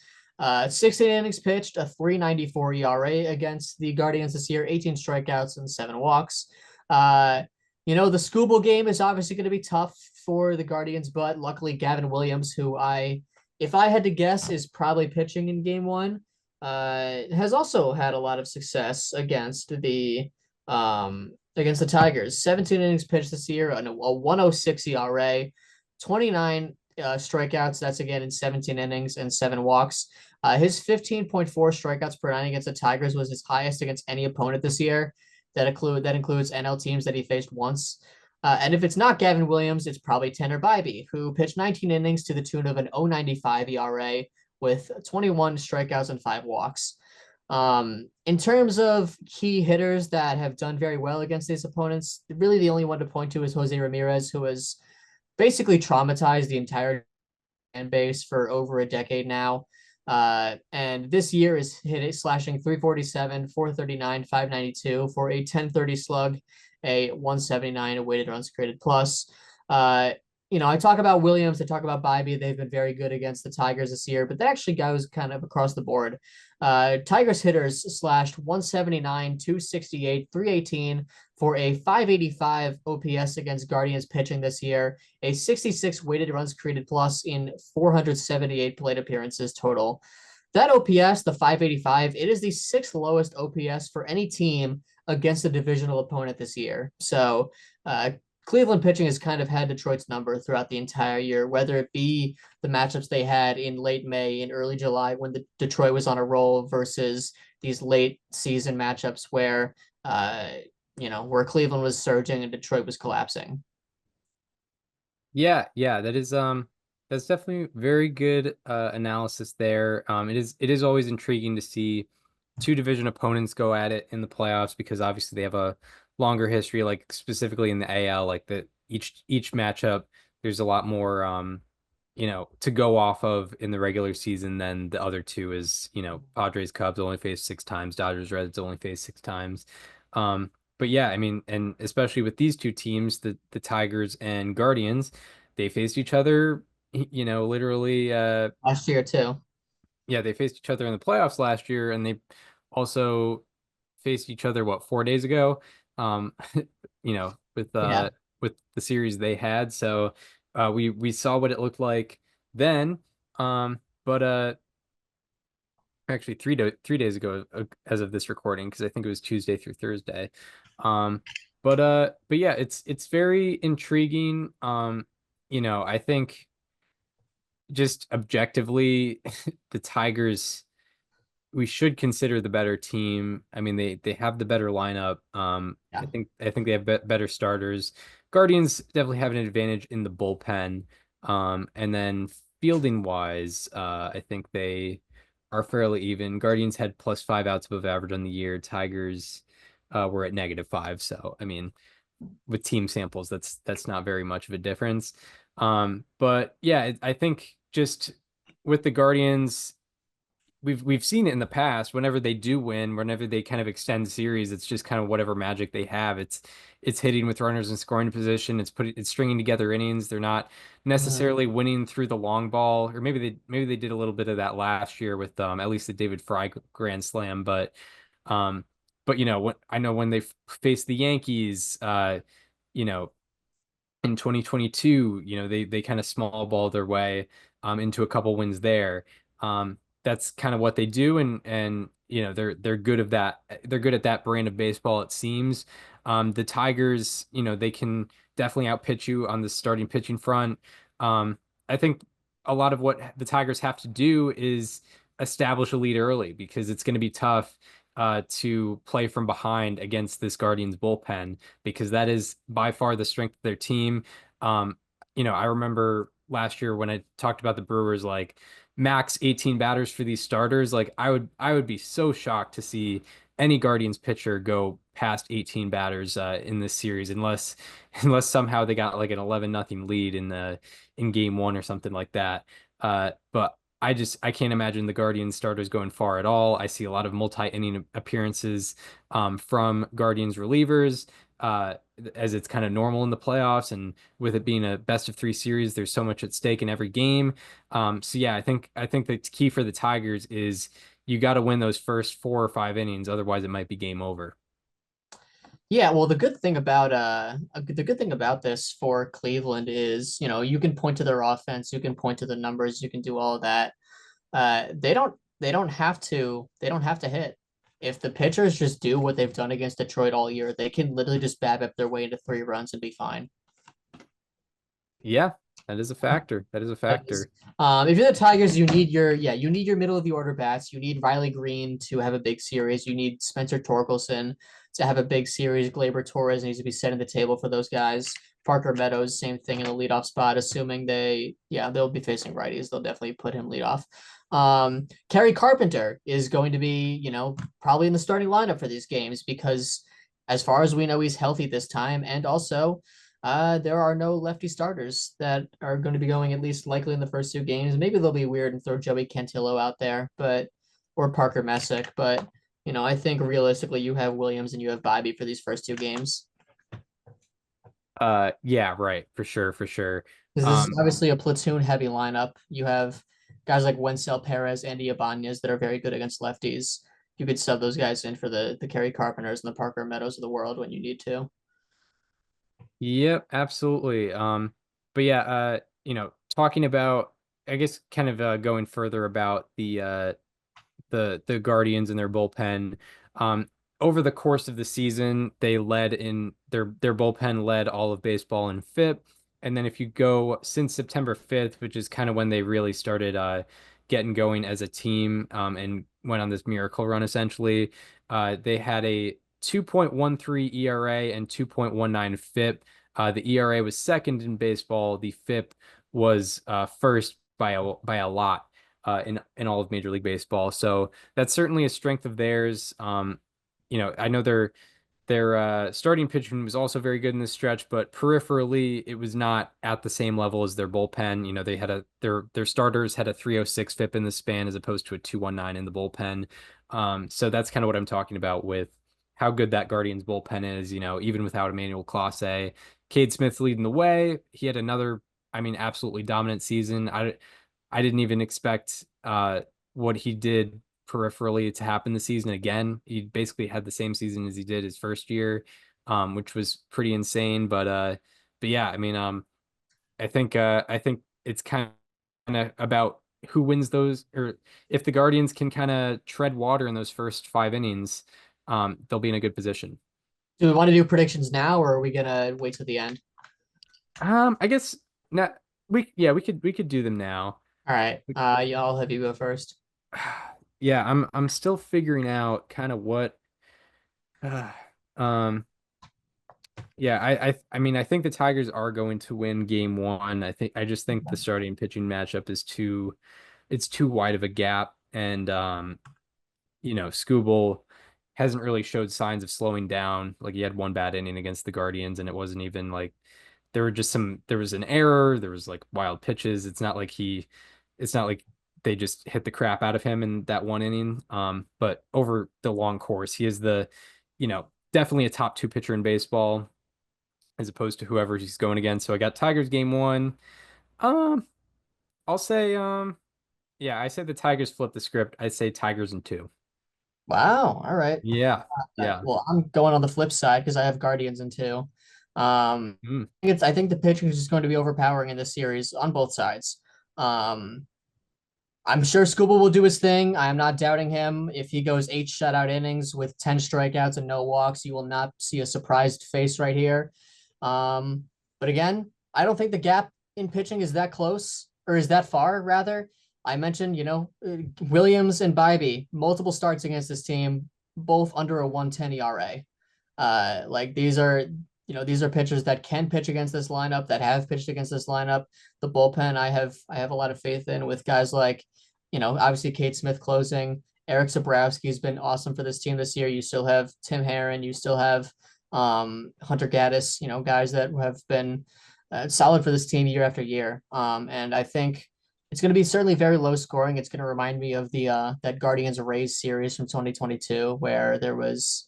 16 innings pitched, a 3.94 ERA against the Guardians this year, 18 strikeouts and 7 walks. Uh, the Scooble game is obviously going to be tough for the Guardians, but luckily Gavin Williams, if I had to guess, is probably pitching in game one, has also had a lot of success against the Tigers. 17 innings pitched this year, a 106 ERA, 29 strikeouts. That's again in 17 innings and 7 walks. His 15.4 strikeouts per inning against the Tigers was his highest against any opponent this year. That includes NL teams that he faced once. And if it's not Gavin Williams, it's probably Tanner Bybee, who pitched 19 innings to the tune of an 0.95 ERA with 21 strikeouts and 5 walks. In terms of key hitters that have done very well against these opponents, really the only one to point to is Jose Ramirez, who has basically traumatized the entire fan base for over a decade now. And this year is slashing 347, 439, 592 for a 1030 slug, a 179 weighted runs created plus. I talk about Williams, I talk about Bybee. They've been very good against the Tigers this year, but that actually goes kind of across the board. Tigers hitters slashed 179, 268, 318 for a 585 OPS against Guardians pitching this year, a 66 weighted runs created plus in 478 plate appearances total. That OPS, the 585, it is the sixth lowest OPS for any team against a divisional opponent this year. So Cleveland pitching has kind of had Detroit's number throughout the entire year, whether it be the matchups they had in late May and early July when Detroit was on a roll versus these late season matchups where Cleveland was surging and Detroit was collapsing. Yeah, that's definitely very good analysis there. It is always intriguing to see two division opponents go at it in the playoffs because obviously they have a longer history, like specifically in the AL, like that each matchup, there's a lot more to go off of in the regular season than the other two is, Padres Cubs only faced 6 times, Dodgers Reds only faced 6 times. But yeah, I mean, and especially with these two teams, the Tigers and Guardians, they faced each other, literally Last year too. yeah, they faced each other in the playoffs last year, and they also faced each other 4 days ago. Um, with Yeah. with the series they had. So we saw what it looked like then. But actually 3 days ago as of this recording, because I think it was Tuesday through Thursday. Um, but yeah, it's very intriguing. I think just objectively, the Tigers, we should consider the better team. I mean, they have the better lineup. Yeah. I think they have better starters. Guardians definitely have an advantage in the bullpen. And then fielding wise, I think they are fairly even. Guardians had +5 outs above average on the year. Tigers were at -5. So I mean, with team samples, that's not very much of a difference. But yeah, I think just with the Guardians, we've seen it in the past. Whenever they do win, whenever they kind of extend series, it's just kind of whatever magic they have. It's hitting with runners in scoring position. It's stringing together innings. They're not necessarily winning through the long ball, or maybe they did a little bit of that last year with at least the David Fry grand slam. Um, I know when they faced the Yankees, you know in 2022, they kind of small ball their way into a couple wins there. That's kind of what they do, and they're good of that. They're good at that brand of baseball, it seems. The Tigers, they can definitely outpitch you on the starting pitching front. I think a lot of what the Tigers have to do is establish a lead early because it's going to be tough to play from behind against this Guardians bullpen because that is by far the strength of their team. I remember last year when I talked about the Brewers, like max 18 batters for these starters. Like I would be so shocked to see any Guardians pitcher go past 18 batters in this series unless unless somehow they got like an 11-0 lead in game one or something like that. But I can't imagine the Guardians starters going far at all. I see a lot of multi-inning appearances from Guardians relievers. As it's kind of normal in the playoffs, and with it being a best of three series, there's so much at stake in every game. So yeah, I think the key for the Tigers is you got to win those first 4 or 5 innings, otherwise it might be game over. Yeah, well, the good thing about this for Cleveland is, you can point to their offense, you can point to the numbers, you can do all of that. They don't have to hit. If the pitchers just do what they've done against Detroit all year, they can literally just BABIP their way into 3 runs and be fine. Yeah, that is a factor. That is a That is- factor. If you're the Tigers, you need your middle of the order bats. You need Riley Green to have a big series. You need Spencer Torkelson to have a big series. Gleyber Torres needs to be setting the table for those guys. Parker Meadows, same thing in the leadoff spot. Assuming they'll be facing righties. They'll definitely put him leadoff. Kerry Carpenter is going to be, probably in the starting lineup for these games because, as far as we know, he's healthy this time, and also there are no lefty starters that are going to be going at least likely in the first 2 games. Maybe they'll be weird and throw Joey Cantillo out there, or Parker Messick. But I think realistically, you have Williams and you have Bobby for these first 2 games. Yeah, right, for sure, for sure. Because this is Um, obviously a platoon heavy lineup. You have guys like Wencel Perez, Andy Ibanez that are very good against lefties. You could sub those guys in for the Kerry Carpenters and the Parker Meadows of the world when you need to. yep, absolutely. But yeah, talking about, I guess, kind of going further about the Guardians and their bullpen. Um, Over the course of the season, they led in their bullpen led all of baseball in FIP. And then if you go since September 5th, which is kind of when they really started getting going as a team, and went on this miracle run essentially, they had a 2.13 ERA and 2.19 FIP. The ERA was second in baseball. The FIP was first by a lot in all of Major League Baseball. So that's certainly a strength of theirs. I know their starting pitching was also very good in this stretch, but peripherally it was not at the same level as their bullpen. They had their starters had a 306 FIP in the span as opposed to a 219 in the bullpen. So that's kind of what I'm talking about with how good that Guardians bullpen is. Even without Emmanuel Clase, Cade Smith leading the way. He had another, I mean, absolutely dominant season. I didn't even expect what he did peripherally to happen this season again. He basically had the same season as he did his first year, which was pretty insane. But yeah, I mean, I think it's kind of about who wins those, or if the Guardians can kind of tread water in those first 5 innings, they'll be in a good position. Do we want to do predictions now, or are we gonna wait till the end? I guess not. We could do them now. All right. Yeah, I'll have you go first. Yeah, I'm still figuring out kind of what um yeah, I mean I think the Tigers are going to win game one. I just think the starting and pitching matchup is too wide of a gap, and Skubal hasn't really showed signs of slowing down. Like he had one bad inning against the Guardians, and it wasn't even like there was an error, there was like wild pitches. It's not like they just hit the crap out of him in that one inning. But over the long course, he is definitely a top 2 pitcher in baseball as opposed to whoever he's going against. So I got Tigers game one. Um, I'll say yeah, I say the Tigers flip the script. I say Tigers in 2. Wow. All right. Yeah. Yeah. Well, I'm going on the flip side because I have Guardians in 2. Mm. I think the pitching is just going to be overpowering in this series on both sides. Um, I'm sure Scuba will do his thing. I am not doubting him. If he goes 8 shutout innings with 10 strikeouts and no walks, you will not see a surprised face right here. Um, but again, I don't think the gap in pitching is that close, or is that far, rather. I mentioned, Williams and Bybee, multiple starts against this team, both under a 110 ERA. Like these are pitchers that can pitch against this lineup, that have pitched against this lineup. The bullpen, I have a lot of faith in with guys like obviously Kate Smith closing. Eric Zabrowski's been awesome for this team this year. You still have Tim Herron. You still have Hunter Gaddis, guys that have been solid for this team year after year. And I think it's going to be certainly very low scoring. It's going to remind me of the that Guardians Rays series from 2022, where there was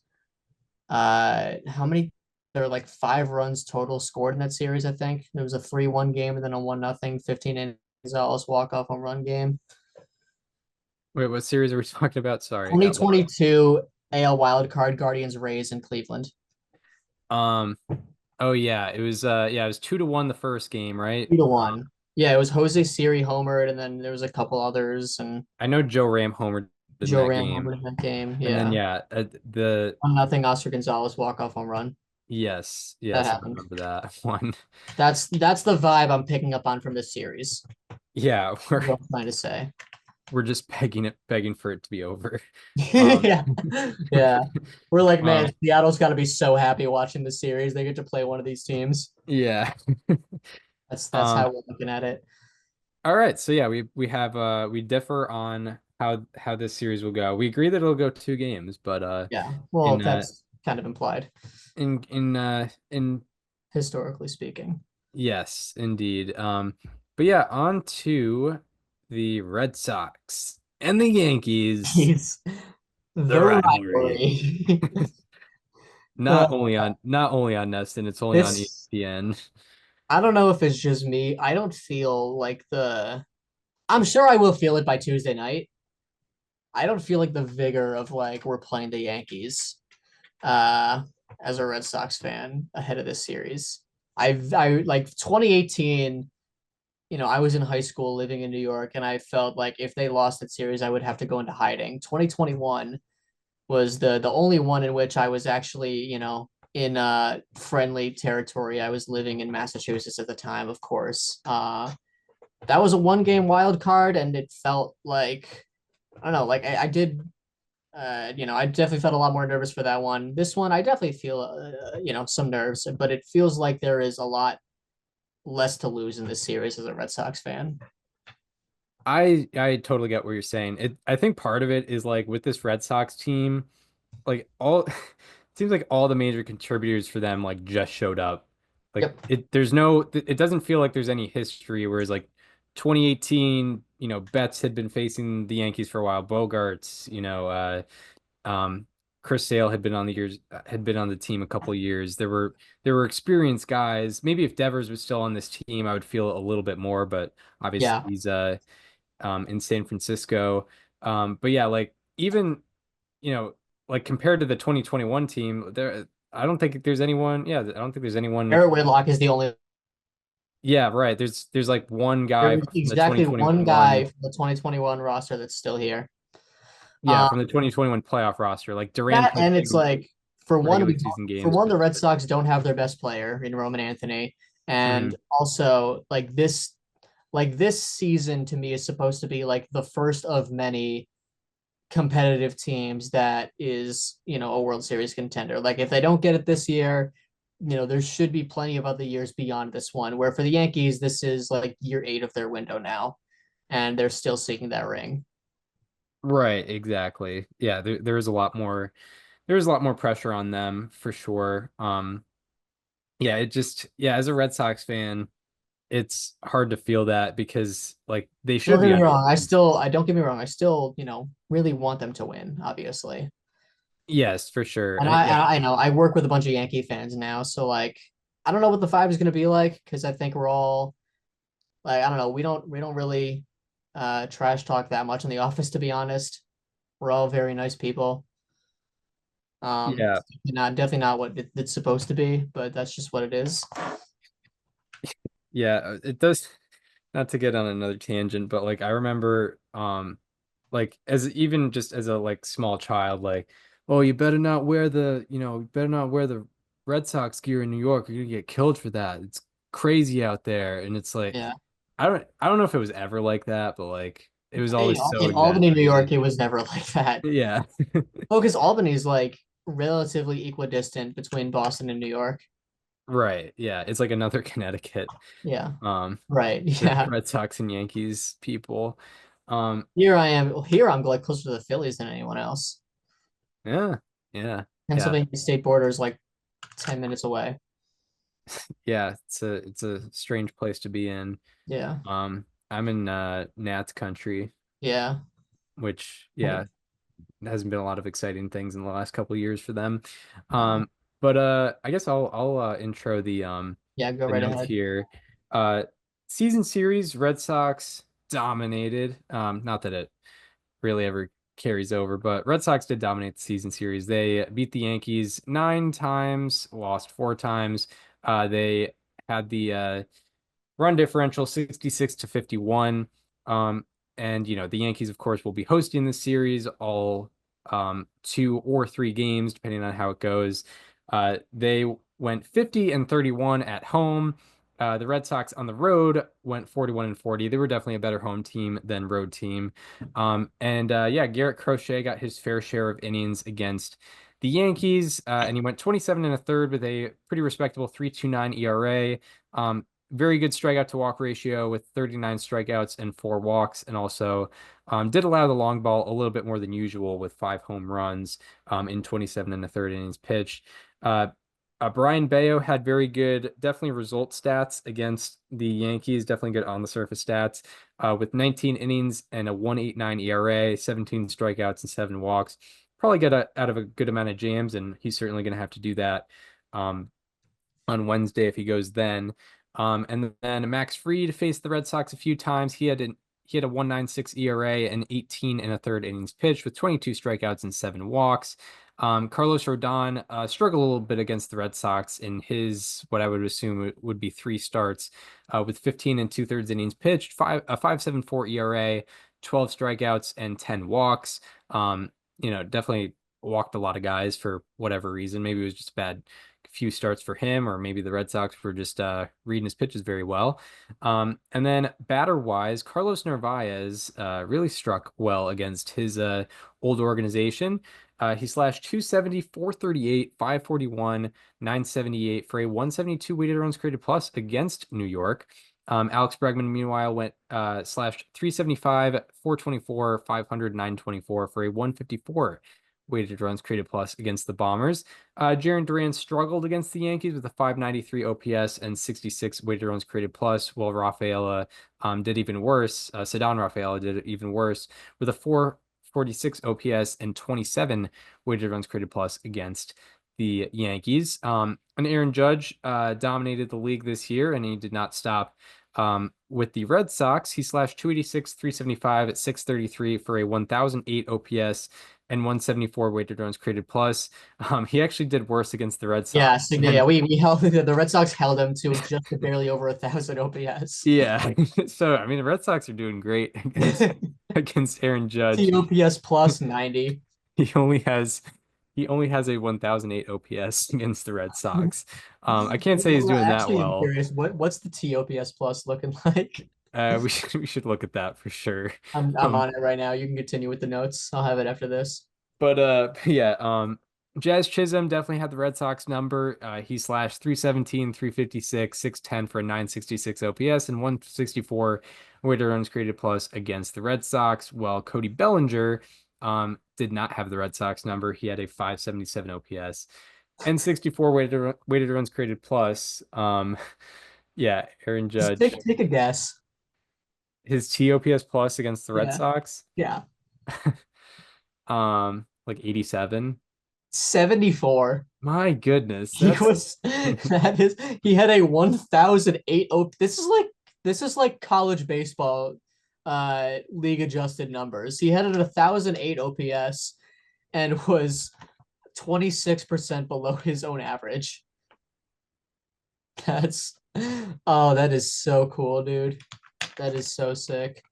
how many? There were like 5 runs total scored in that series. I think there was a 3-1 game and then a 1-0 15 Gonzalez walk-off home run game. Wait, what series are we talking about? Sorry, 2022 AL wildcard Guardians Rays in Cleveland. Oh yeah, it was it was 2-1 the first game, right? 2-1. Yeah, it was Jose Siri homered, and then there was a couple others, and I know Joe Ram homered in Joe that Ram game. homered in that game. And then Yeah, the 1-0 Oscar Gonzalez walk-off home run. yes, That I happened. remember that one. That's the vibe I'm picking up on from this series. Yeah, What I'm trying to say. we're just begging for it to be over. Yeah. Yeah. We're like, man, Um, Seattle's got to be so happy watching the series. They get to play one of these teams. yeah. That's how we're looking at it. All right, so yeah, we have we differ on how this series will go. We agree that it'll go 2 games, but Yeah. Well, in that's kind of implied, in historically speaking. yes, indeed. But yeah, on to the Red Sox and the Yankees. He's The the rivalry. rivalry. Uh, Not only on Neston, it's only on this ESPN. I don't know if it's just me. I don't feel like I'm sure I will feel it by Tuesday night. I don't feel like the vigor of like we're playing the Yankees uh as a Red Sox fan ahead of this series. I like 2018, I was in high school living in New York and I felt like if they lost that series, I would have to go into hiding. 2021 was the only one in which I was actually, in friendly territory. I was living in Massachusetts at the time, of course. That was a 1 game wild card, and it felt like I don't know, like I did. I definitely felt a lot more nervous for that one. This one, I definitely feel, some nerves, but it feels like there is a lot less to lose in this series as a Red Sox fan. I totally get what you're saying. I think part of it is like with this Red Sox team, like all it seems like all the major contributors for them like just showed up. Like Yep. it doesn't feel like there's any history, whereas like 2018, Betts had been facing the Yankees for a while. Bogarts, um Chris Sale had been on the team a couple of years. There were experienced guys. Maybe if Devers was still on this team, I would feel a little bit more, but obviously Yeah. he's in San Francisco. But yeah, like even like compared to the 2021 team, I don't think there's anyone. Yeah, I don't think there's anyone. Garrett Whitlock is the only. Yeah, right. There's like one guy There's from the exactly one 2021. guy from the 2021 roster that's still here. Yeah, Um, from the 2021 playoff roster. Like Duran that played and it's big like for one, regular season for games, one, but the Red Sox don't have their best player in Roman Anthony, and mhm. also like this season to me is supposed to be like the first of many competitive teams that is a World Series contender. Like if they don't get it this year, there should be plenty of other years beyond this one. Where for the Yankees, this is like year 8 of their window now, and they're still seeking that ring. Right, exactly. Yeah, there's a lot more. There's a lot more pressure on them for sure. Yeah, as a Red Sox fan, it's hard to feel that because like they Don't should get be me under. wrong. I don't get me wrong. I still, really want them to win, obviously. Yes, for sure. And Yeah, I know I work with a bunch of Yankee fans now, so like I don't know what the vibe is going to be like because I think we're all like I don't know. We don't really trash talk that much in the office, to be honest. We're all very nice people. yeah, Definitely not what it's supposed to be, but that's just what it is. yeah. It does. Not to get on another tangent, but like I remember, like as even just as a like small child, like, oh, you better not wear the Red Sox gear in New York. You're gonna get killed for that. It's crazy out there, and it's like, Yeah. I don't know if it was ever like that, but like it was In, always so in Albany, New York, exaggerated. it was never like that. Yeah. Oh, because Albany is like relatively equidistant between Boston and New York. Right. Yeah. It's like another Connecticut. Yeah. Um, Right. with Yeah. Red Sox and Yankees people. Here I am. Here I'm like closer to the Phillies than anyone else. Yeah, yeah, yeah, Pennsylvania State border is like 10 minutes away. yeah. It's a strange place to be in. Yeah. I'm in Nats country, Yeah. which Oh, yeah, hasn't been a lot of exciting things in the last couple of years for them. no. But I guess I'll intro Yeah, go the right notes ahead. here. Season series, Red Sox dominated. Not that it really ever carries over, but Red Sox did dominate the season series. They beat the Yankees 9 times, lost 4 times. They had the run differential 66 to 51. Um, and the Yankees, of course, will be hosting the series all 2 or 3 games, depending on how it goes. They went 50 and 31 at home. The Red Sox on the road went 41 and 40. They were definitely a better home team than road team. And yeah, Garrett Crochet got his fair share of innings against the Yankees, and he went 27 and a third with a pretty respectable 3.29 ERA. Very good strikeout to walk ratio with 39 strikeouts and 4 walks, and also did allow the long ball a little bit more than usual with 5 home runs in 27 and a third innings pitched. Brian Bayo had very good, definitely result stats against the Yankees, definitely good on the surface stats with 19 innings and a 1.89 ERA, 17 strikeouts and 7 walks. Probably get out of a good amount of jams, and he's certainly going to have to do that um, on Wednesday if he goes then. And then Max Fried faced the Red Sox a few times. He had a 1.96 ERA and 18 and a third innings pitched with 22 strikeouts and 7 walks. Carlos Rodon struggled a little bit against the Red Sox in his what I would assume would be 3 starts with 15 and 2/3 innings pitched, a 5.74 ERA, 12 strikeouts and 10 walks. Definitely walked a lot of guys for whatever reason. Maybe it was just a bad few starts for him, or maybe the Red Sox were just reading his pitches very well. And then batter wise, Carlos Narvaez really struck well against his old organization. He slashed 270, 438, 541, 978 for a 172 weighted runs created plus against New York. Alex Bregman, meanwhile, went slashed 375, 424, 500, 924 for a 154 weighted runs created plus against the Bombers. Jarren Duran struggled against the Yankees with a 593 OPS and 66 weighted runs created plus, while Rafaela did even worse. Ceddanne Rafaela did even worse with a 446 OPS and 27 weighted runs created plus against the Yankees. And Aaron Judge dominated the league this year, and he did not stop. With the Red Sox, he slashed 286, 375 at 633 for a 1,008 OPS and 174 weighted runs created plus. He actually did worse against the Red Yeah, Sox. yeah, we held the Red Sox held him to just barely over 1,000 OPS. Yeah. So I mean the Red Sox are doing great against Aaron Judge. TOPS plus 90. He only has he only has a 1,008 OPS against the Red Sox. I can't say he's Well, doing that actually, I'm well. curious. What's the TOPS plus looking like? We should look at that for sure. I'm Um, on it right now. You can continue with the notes. I'll have it after this. But yeah, Jazz Chisholm definitely had the Red Sox number. He slashed 317, 356, 610 for a 966 OPS and 164 weighted runs created plus against the Red Sox. While Cody Bellinger did not have the Red Sox number. He had a 577 OPS and 64 weighted runs created plus. Yeah, Aaron Just Judge, take a guess. his TOPS plus against the Red Yeah, Sox, yeah. like 87. 74. My goodness, He that's was that is he had a 1,008 OP. This is like college baseball league adjusted numbers. He had a 1,008 OPS and was 26% below his own average. That's that is so cool, dude. That is so sick.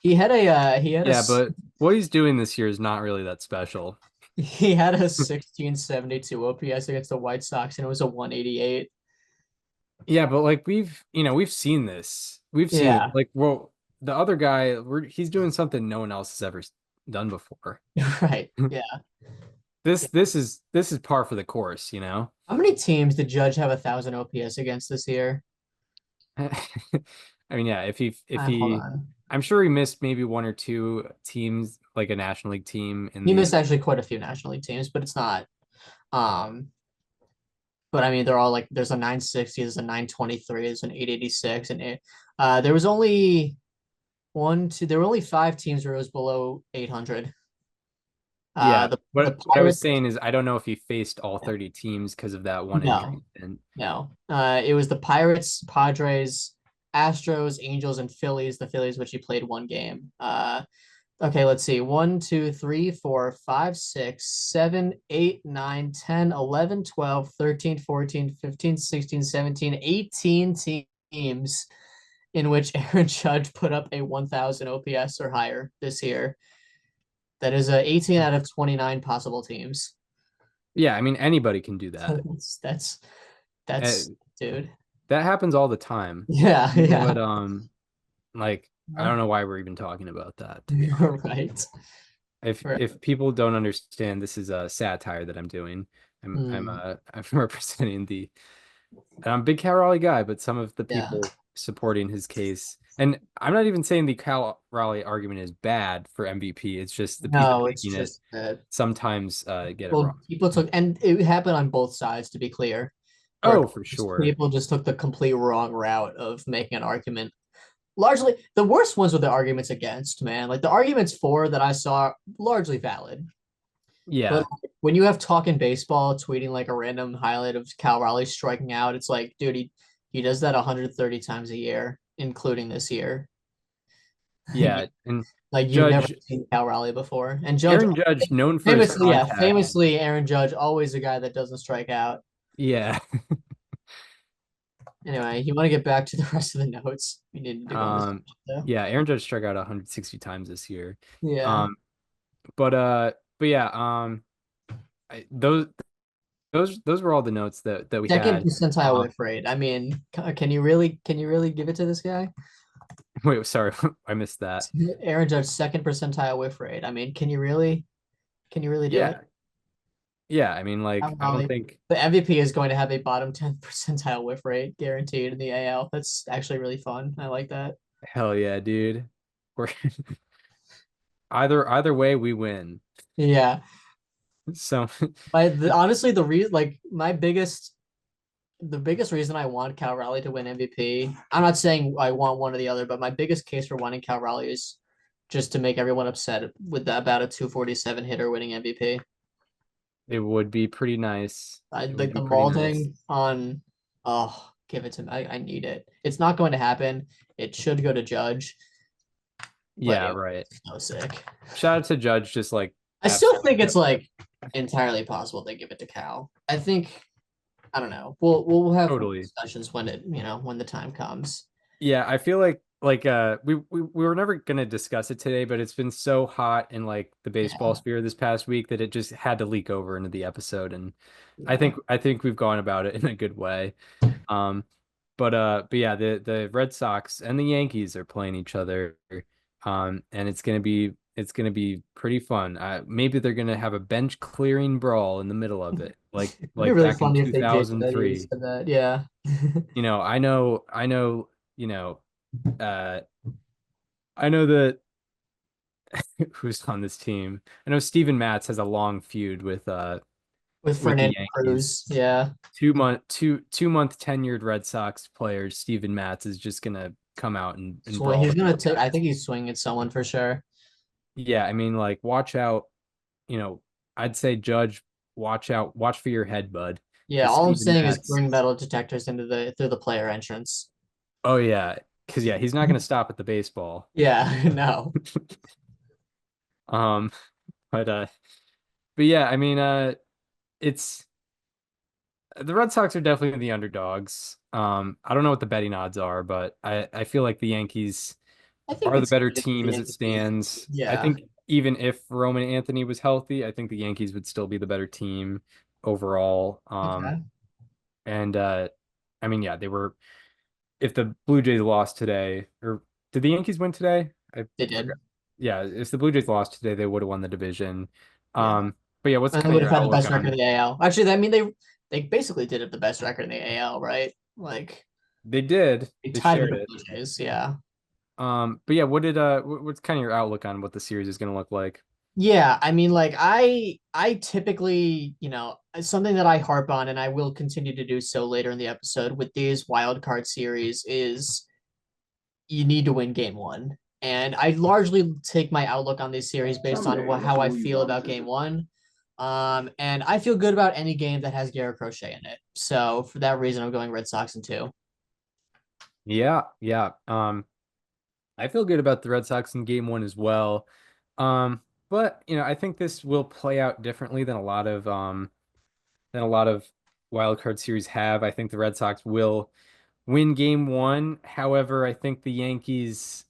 yeah, but what he's doing this year is not really that special. he had a 1672 OPS against the White Sox and it was a 188. Yeah, but like we've seen this. We've seen it. Yeah, Like, well, the other guy, he's doing something no one else has ever done before. right. Yeah. This is par for the course, you know? How many teams did Judge have 1,000 OPS against this year? I mean, yeah, if he Hold he on. I'm sure he missed maybe one or two teams, like a National League team in He the. missed actually quite a few National League teams, but it's not. Um, but I mean, they're all like there's a 960, there's a 923, there's an 886, and there was only there were only five teams where it was below 800. Yeah, The what I was Pirates, saying is I don't know if he faced all 30 teams because of that one no, injury. And no. It was the Pirates, Padres, Astros, Angels, and Phillies. The Phillies, which he played one game. Okay, let's see. 1, 2, 3, 4, 5, 6, 7, 8, 9, 10, 11, 12, 13, 14, 15, 16, 17, 18 teams in which Aaron Judge put up a 1,000 OPS or higher this year. That is a 18 out of 29 possible teams. yeah, I mean anybody can do that. That's Uh, dude. that happens all the time. Yeah, yeah. But like I don't know why we're even talking about that, to be honest. You're right. Right. If people don't understand, this is a satire that I'm doing. Mm, I'm representing the. And I'm a big Cal Raleigh guy, but some of the yeah. people supporting his case, and I'm not even saying the Cal Raleigh argument is bad for MVP. It's just the people No, it's making it just that sometimes get it well, wrong. people took, and it happened on both sides, to be clear, where Oh, for sure. people just took the complete wrong route of making an argument. Largely, the worst ones were the arguments against, man. Like the arguments for that I saw, largely valid. But Yeah. like, when you have talking baseball tweeting like a random highlight of Cal Raleigh striking out, it's like, dude, he does that 130 times a year, including this year. Yeah. And Like you've never Judge, seen Cal Raleigh before. And Judge, Aaron Judge, known for his famously, yeah, contact. famously, Aaron Judge, always a guy that doesn't strike out. Yeah. Anyway, you want to get back to the rest of the notes? We need to go on this. Um, Though. yeah, Aaron Judge struck out 160 times this year. Yeah. Um, but yeah, those were all the notes that we Second had. percentile whiff rate. I mean, can you really give it to this guy? Wait, sorry, I missed that. Aaron Judge, second percentile whiff rate. I mean, can you really do it? Yeah, yeah. I mean, like, I don't Probably. think The MVP is going to have a bottom 10 percentile whiff rate guaranteed in the AL. That's actually really fun. I like that. hell yeah, dude. We're either way we win. Yeah. So Honestly, the biggest reason I want Cal Raleigh to win MVP. I'm not saying I want one or the other, but my biggest case for wanting Cal Raleigh is just to make everyone upset with about a 247 hitter winning MVP. it would be pretty nice. I It would like be the pretty nice. molding on. Oh, give it to me. I need it. It's not going to happen. It should go to Judge, but Yeah, it right. was so sick. Shout out to Judge, just like I still think absolutely. it's like entirely possible they give it to Cal. I think I don't know. We'll have more Totally. discussions when the time comes. Yeah, I feel like we were never gonna discuss it today, but it's been so hot in like the baseball Yeah, sphere this past week that it just had to leak over into the episode, and yeah. I think we've gone about it in a good way. Um, but yeah, the Red Sox and the Yankees are playing each other, and it's gonna be pretty fun. Maybe they're gonna have a bench clearing brawl in the middle of it, It'd be like really back in funny if they did that. You 2003. said that. Yeah. You know, you know, uh, I know that who's on this team. I know Steven Matz has a long feud With with the Fernando Yankees. Cruz. Yeah. 2 month tenured Red Sox player Steven Matz is just gonna come out and Swing. brawl He's with gonna these take. I guys. think he's swinging at someone for sure. Yeah, I mean, like, watch out. You know, I'd say Judge, watch for your head, bud, Yeah. because All I'm Steven saying is Matz. bring metal detectors into the through the player entrance. Oh yeah, because yeah, he's not gonna stop at the baseball. Yeah. No. Um, but yeah, I mean, it's the Red Sox are definitely the underdogs. I don't know what the betting odds are, but I feel like the Yankees I think are the it's better good if team the as it Yankees. stands. I Yeah. think even if Roman Anthony was healthy, I think the Yankees would still be the better team overall. Okay. And I mean, yeah, they were. If the Blue Jays lost today, or did the Yankees win today? I They forgot. did. Yeah, if the Blue Jays lost today, they would have won the division. Yeah. But yeah, what's And they kind of would your have had the outlook best record on? in the AL. Actually, I mean they basically did have the best record in the AL, right? Like They did. they They tied with shared the it. Blue Jays. Yeah. But yeah, what's kind of your outlook on what the series is going to look like? Yeah, I mean, like I typically, something that I harp on, and I will continue to do so later in the episode with these wild card series is you need to win game one. And I largely take my outlook on these series based on how I feel about game one. And I feel good about any game that has Garrett Crochet in it. So for that reason, I'm going Red Sox in two. Yeah, yeah. I feel good about the Red Sox in game one as well. But I think this will play out differently than a lot of wild card series have. I think the Red Sox will win game one. However, I think the Yankees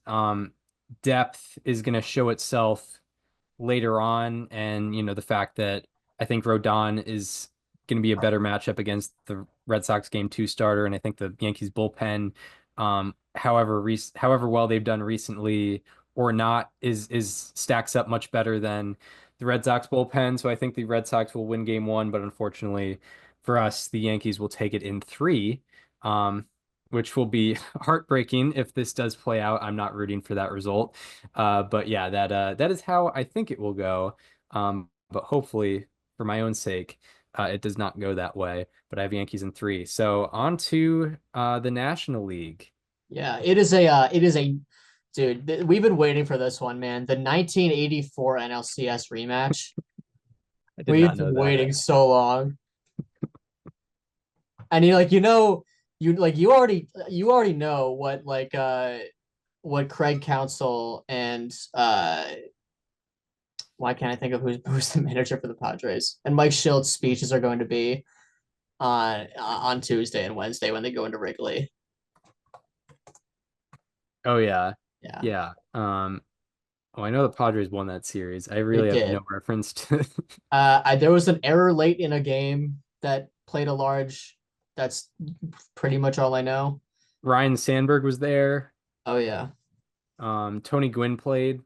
depth is going to show itself later on, and the fact that I think Rodon is going to be a better matchup against the Red Sox game two starter, and I think the Yankees bullpen, however well they've done recently or not, is stacks up much better than the Red Sox bullpen. So I think the Red Sox will win game one, but unfortunately for us, the Yankees will take it in three. Which will be heartbreaking if this does play out. I'm not rooting for that result. But yeah, that is how I think it will go. But hopefully, for my own sake, it does not go that way. But I have Yankees in three. So on to the National League. Yeah, it is a dude. We've been waiting for this one, man. The 1984 NLCS rematch. I did We've not been know that. waiting so long. And you already know what Craig Counsell and why can't I think of who's the manager for the Padres, and Mike Schildt's speeches are going to be on Tuesday and Wednesday when they go into Wrigley. Oh yeah, Yeah, yeah. Oh, I know the Padres won that series. I they really have no did. reference to. There was an error late in a game that played a large. That's pretty much all I know. Ryan Sandberg was there. Oh yeah, Tony Gwynn played.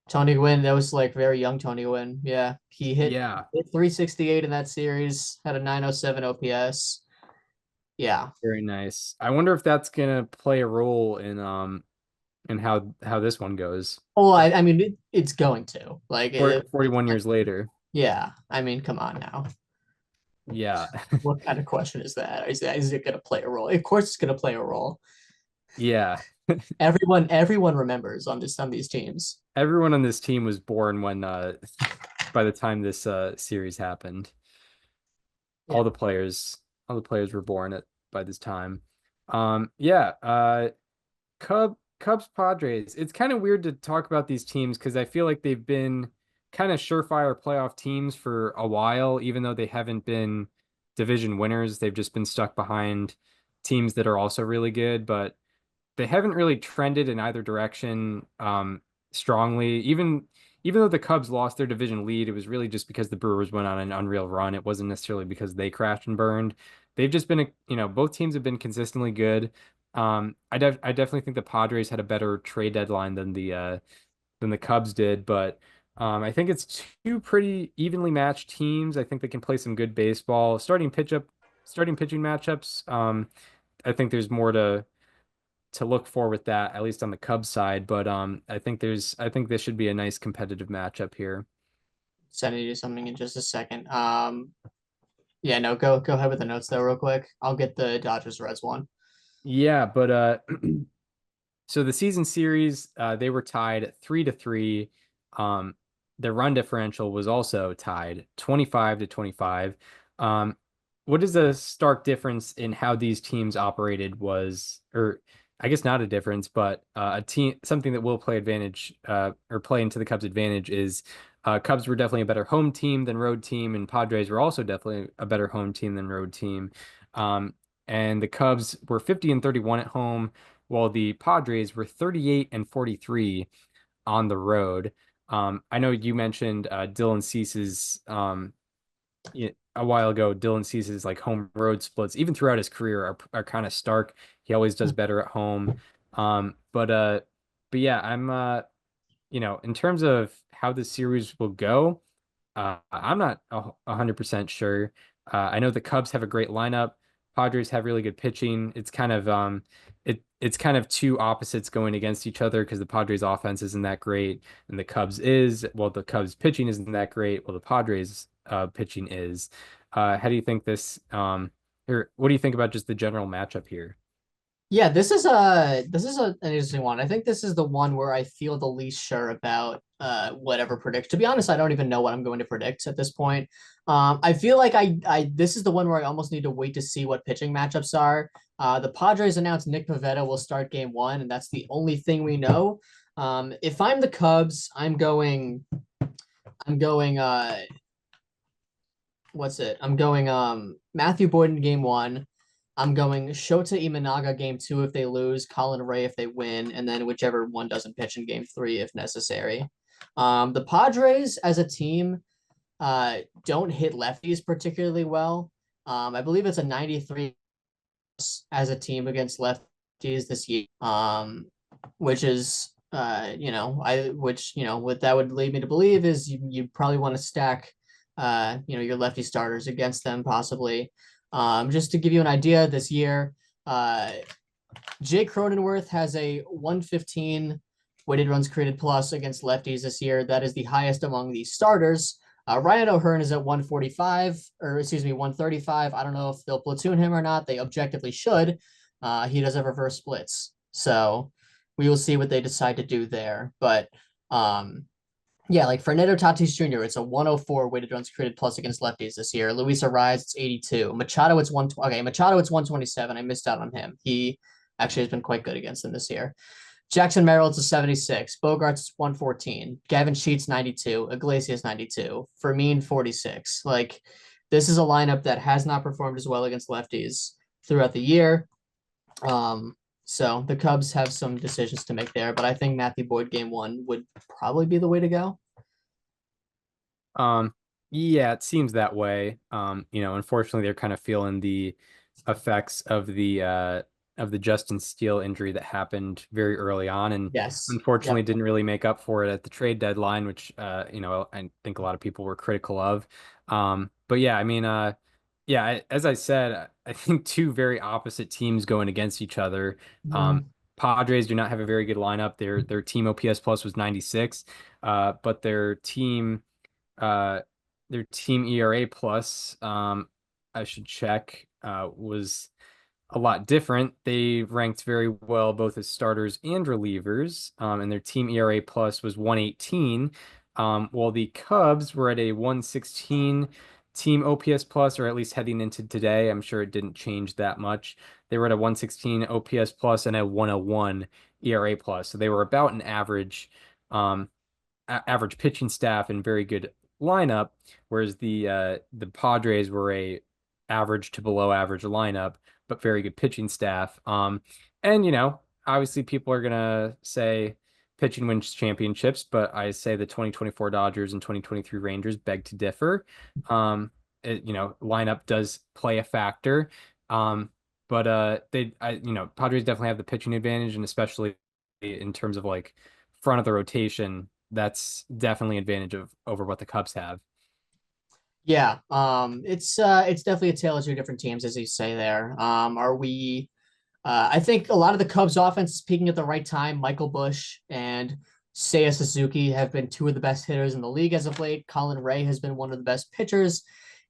Tony Gwynn. That was like very young Tony Gwynn. Yeah, Yeah, hit 368 in that series. Had a 907 OPS. Yeah. very nice. I wonder if that's gonna play a role in how this one goes. Well, I mean, it's going to like it, 41 years later. yeah. I mean, come on now. Yeah. What kind of question is that? Is it going to play a role? Of course, it's going to play a role. Yeah. Everyone remembers on these teams. Everyone on this team was born when by the time this series happened. Yeah. All the players all the players were born at by this time. Yeah, Cubs Padres. It's kind of weird to talk about these teams because I feel like they've been kind of surefire playoff teams for a while, even though they haven't been division winners. They've just been stuck behind teams that are also really good, but they haven't really trended in either direction strongly. Even though the Cubs lost their division lead, it was really just because the Brewers went on an unreal run. It wasn't necessarily because they crashed and burned. They've just been, both teams have been consistently good. I definitely think the Padres had a better trade deadline than the Cubs did, but I think it's two pretty evenly matched teams. I think they can play some good baseball. Starting pitching matchups. I think there's more to look for with that, at least on the Cubs side. But I think this should be a nice competitive matchup here. Sending you something in just a second. Yeah, no, go ahead with the notes though, real quick. I'll get the Dodgers Reds one. Yeah, but so the season series, they were tied 3-3. The run differential was also tied 25-25. Um, what is the stark difference in how these teams operated was, or I guess not a difference, but a team something that will play advantage or play into the Cubs' advantage is Cubs were definitely a better home team than road team, and Padres were also definitely a better home team than road team. Um, and the Cubs were 50-31 at home, while the Padres were 38-43 on the road. I know you mentioned Dylan Cease's a while ago. Dylan Cease's like home road splits, even throughout his career, are kind of stark. He always does better at home. But yeah, I'm in terms of how the series will go, I'm not 100% sure. I know the Cubs have a great lineup. Padres have really good pitching. It's kind of it's kind of two opposites going against each other because the Padres offense isn't that great and the Cubs is. Well, the Cubs pitching isn't that great. Well, the Padres pitching is. How do you think this or what do you think about just the general matchup here? Yeah, this is an interesting one. I think this is the one where I feel the least sure about whatever predict. To be honest, I don't even know what I'm going to predict at this point. I feel like I this is the one where I almost need to wait to see what pitching matchups are. The Padres announced Nick Pivetta will start game one, and that's the only thing we know. If I'm the Cubs, I'm going what's it? I'm going Matthew Boyd in game one. I'm going Shota Imanaga game two if they lose, Colin Ray if they win, and then whichever one doesn't pitch in game three if necessary. The Padres as a team don't hit lefties particularly well. I believe it's a 93 as a team against lefties this year, which is what that would lead me to believe is you probably want to stack your lefty starters against them possibly. Just to give you an idea, this year, Jake Cronenworth has a 115 weighted runs created plus against lefties this year. That is the highest among the starters. Ryan O'Hearn is at 145, or excuse me, 135. I don't know if they'll platoon him or not. They objectively should. He does have reverse splits. So we will see what they decide to do there. But yeah, like Fernando Tatis Jr., it's a 104 weighted runs created plus against lefties this year. Luis Arraez, it's 82. Machado, it's 127. I missed out on him. He actually has been quite good against them this year. Jackson Merrill, it's a 76. Bogarts, it's 114. Gavin Sheets, 92. Iglesias, 92. Fermin, 46. Like, this is a lineup that has not performed as well against lefties throughout the year. So the Cubs have some decisions to make there, but I think Matthew Boyd game one would probably be the way to go. Yeah, it seems that way. Unfortunately, they're kind of feeling the effects of the Justin Steele injury that happened very early on, and Yes. unfortunately Yep. didn't really make up for it at the trade deadline, which I think a lot of people were critical of. But yeah, I mean, as I said, I think two very opposite teams going against each other. Mhm. Padres do not have a very good lineup. Their team OPS plus was 96, but uh their team ERA plus, I should check, was a lot different. They ranked very well both as starters and relievers, and their team ERA plus was 118, while the Cubs were at a 116 team OPS plus, or at least heading into today. I'm sure it didn't change that much. They were at a 116 OPS plus and a 101 ERA plus, so they were about an average pitching staff and very good lineup, whereas the Padres were a average to below average lineup, but very good pitching staff. And obviously people are gonna say pitching wins championships, but I say the 2024 Dodgers and 2023 Rangers beg to differ. Lineup does play a factor. But Padres definitely have the pitching advantage, and especially in terms of like front of the rotation, that's definitely an advantage of over what the Cubs have. Yeah. It's definitely a tale of two different teams, as you say there. I think a lot of the Cubs offense is peaking at the right time. Michael Busch and Seiya Suzuki have been two of the best hitters in the league as of late. Colin Ray has been one of the best pitchers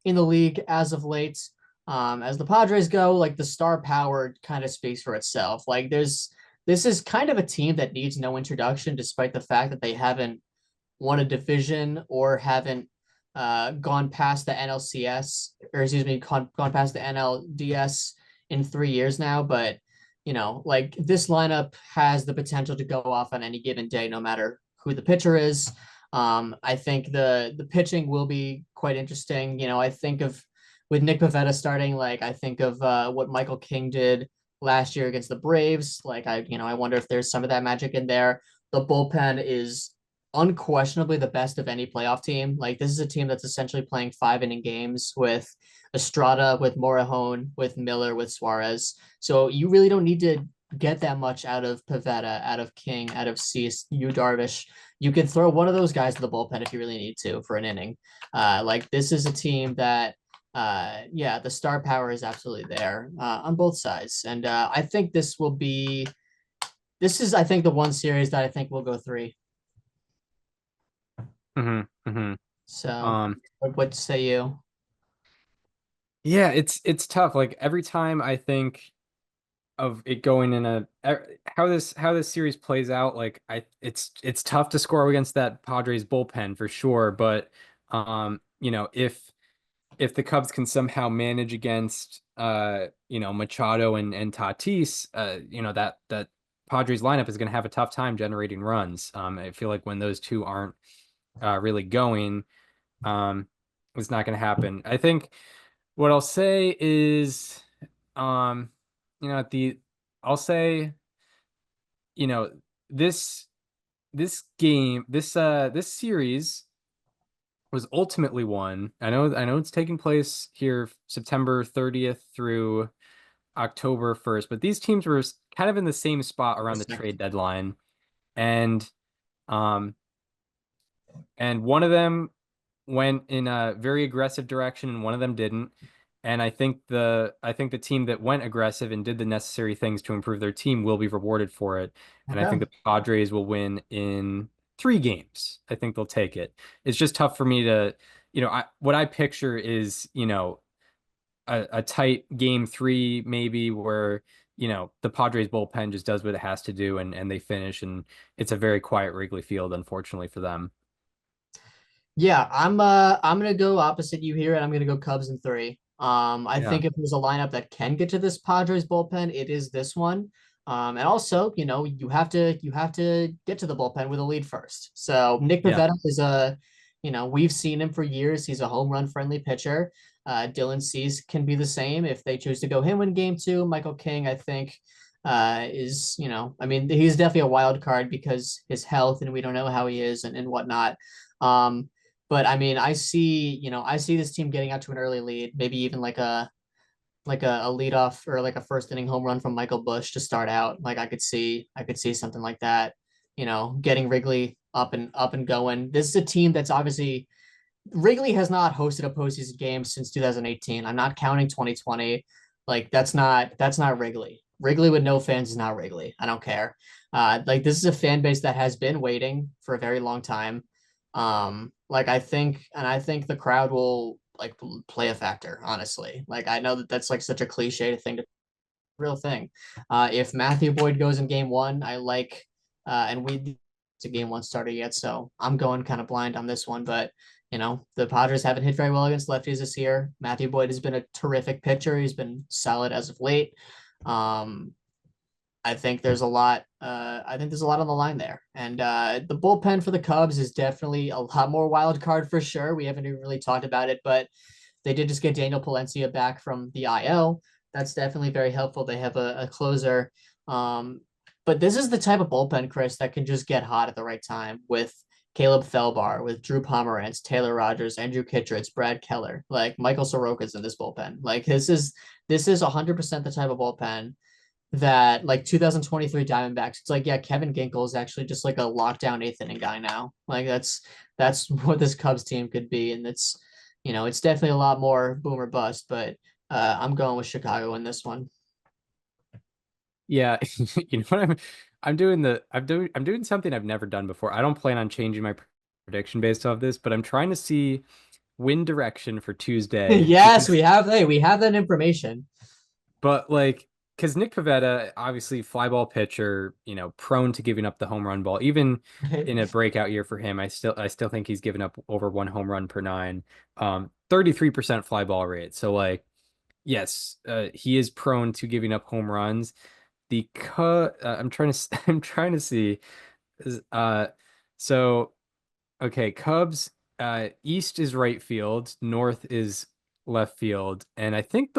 in the league as of late. As the Padres go, like the star power kind of speaks for itself. This is kind of a team that needs no introduction, despite the fact that they haven't won a division or haven't gone past the NLCS, or excuse me, gone past the NLDS in 3 years now. But like this lineup has the potential to go off on any given day, no matter who the pitcher is. I think the pitching will be quite interesting. I think of with Nick Pivetta starting, like I think of what Michael King did last year against the Braves. Like I wonder if there's some of that magic in there. The bullpen is unquestionably the best of any playoff team. Like this is a team that's essentially playing 5 inning games with Estrada, with Morajón, with Miller, with Suarez. So you really don't need to get that much out of Pivetta, out of King, out of Cease, Yu Darvish. You can throw one of those guys to the bullpen if you really need to for an inning. Like this is a team that yeah, the star power is absolutely there on both sides, and I think this is I think the one series that I think will go three. So, Um, what say you? yeah, it's tough. Like every time I think of it going in how this series plays out, like it's tough to score against that Padres bullpen for sure. But if the Cubs can somehow manage against Machado and Tatis, that Padres lineup is going to have a tough time generating runs. I feel like when those two aren't really going, um, it's not going to happen. I think what I'll say is, um, at the I'll say, you know, this this series was ultimately won. I know it's taking place here September 30th through October 1st, but these teams were kind of in the same spot around the trade deadline. And um and one of them went in a very aggressive direction and one of them didn't. And I think the team that went aggressive and did the necessary things to improve their team will be rewarded for it. And I think Okay. the Padres will win in 3 games. I think they'll take it. It's just tough for me to, what I picture is, a tight game 3 maybe where, the Padres bullpen just does what it has to do and they finish and it's a very quiet Wrigley Field, unfortunately for them. Yeah, I'm gonna go opposite you here, and I'm gonna go Cubs in three. I Yeah. think if there's a lineup that can get to this Padres bullpen, it is this one. And also, you have to get to the bullpen with a lead first. So Nick Yeah. Pivetta is we've seen him for years. He's a home run friendly pitcher. Dylan Cease can be the same if they choose to go him in game 2. Michael King, I think, is, I mean, he's definitely a wild card because his health and we don't know how he is and whatnot. Um, but I mean, I see this team getting out to an early lead, maybe even like a leadoff or like a first inning home run from Michael Bush to start out. Like I could see something like that. Getting Wrigley up and going. This is a team that's obviously Wrigley has not hosted a postseason game since 2018. I'm not counting 2020. Like that's not Wrigley. Wrigley with no fans is not Wrigley. I don't care. Like this is a fan base that has been waiting for a very long time. I think the crowd will like play a factor. Honestly, like I know that that's like such a cliche thing to real thing. If Matthew Boyd goes in game 1, I like, and we it's a game 1 starter yet, so I'm going kind of blind on this one. But the Padres haven't hit very well against lefties this year. Matthew Boyd has been a terrific pitcher. He's been solid as of late. Um, I think there's a lot. I think there's a lot on the line there, and the bullpen for the Cubs is definitely a lot more wild card for sure. We haven't even really talked about it, but they did just get Daniel Palencia back from the IL. That's definitely very helpful. They have a closer. Um, but this is the type of bullpen, Chris, that can just get hot at the right time with Caleb Felbar, with Drew Pomerantz, Taylor Rogers, Andrew Kittredge, Brad Keller, like Michael Soroka's in this bullpen. Like this is 100% the type of bullpen that like 2023 Diamondbacks. It's like, yeah, Kevin Ginkel is actually just like a lockdown eighth inning guy now. Like that's what this Cubs team could be, and it's definitely a lot more boom or bust. But I'm going with Chicago in this one. Yeah, you know what I'm doing something I've never done before. I don't plan on changing my prediction based off this, but I'm trying to see wind direction for Tuesday Yes, because we have that information. but like because Nick Pivetta, obviously fly ball pitcher, prone to giving up the home run ball. Even in a breakout year for him, I still think he's given up over 1 home run per 9. 33% fly ball rate. So like yes, he is prone to giving up home runs. I'm trying to I'm trying to see is so okay, Cubs east is right field, north is left field, and I think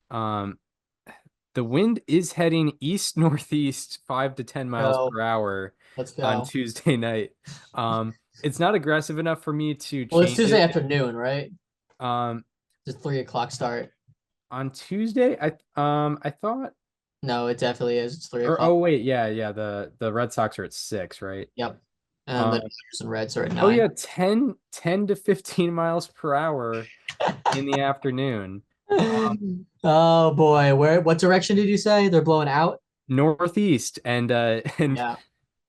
um the wind is heading east northeast 5 to 10 miles Go, per hour let's on go. Tuesday night. It's not aggressive enough for me to Well, it's change Tuesday it. afternoon, right? Um It's 3 o'clock start. on Tuesday I thought No, it definitely is. It's three or o'clock. oh wait, yeah, the Red Sox are at 6, right? Yep. And the Dodgers and Reds are at 9. Oh yeah, 10 to 15 miles per hour in the afternoon. Oh boy, what direction did you say they're blowing out? Northeast and Yeah.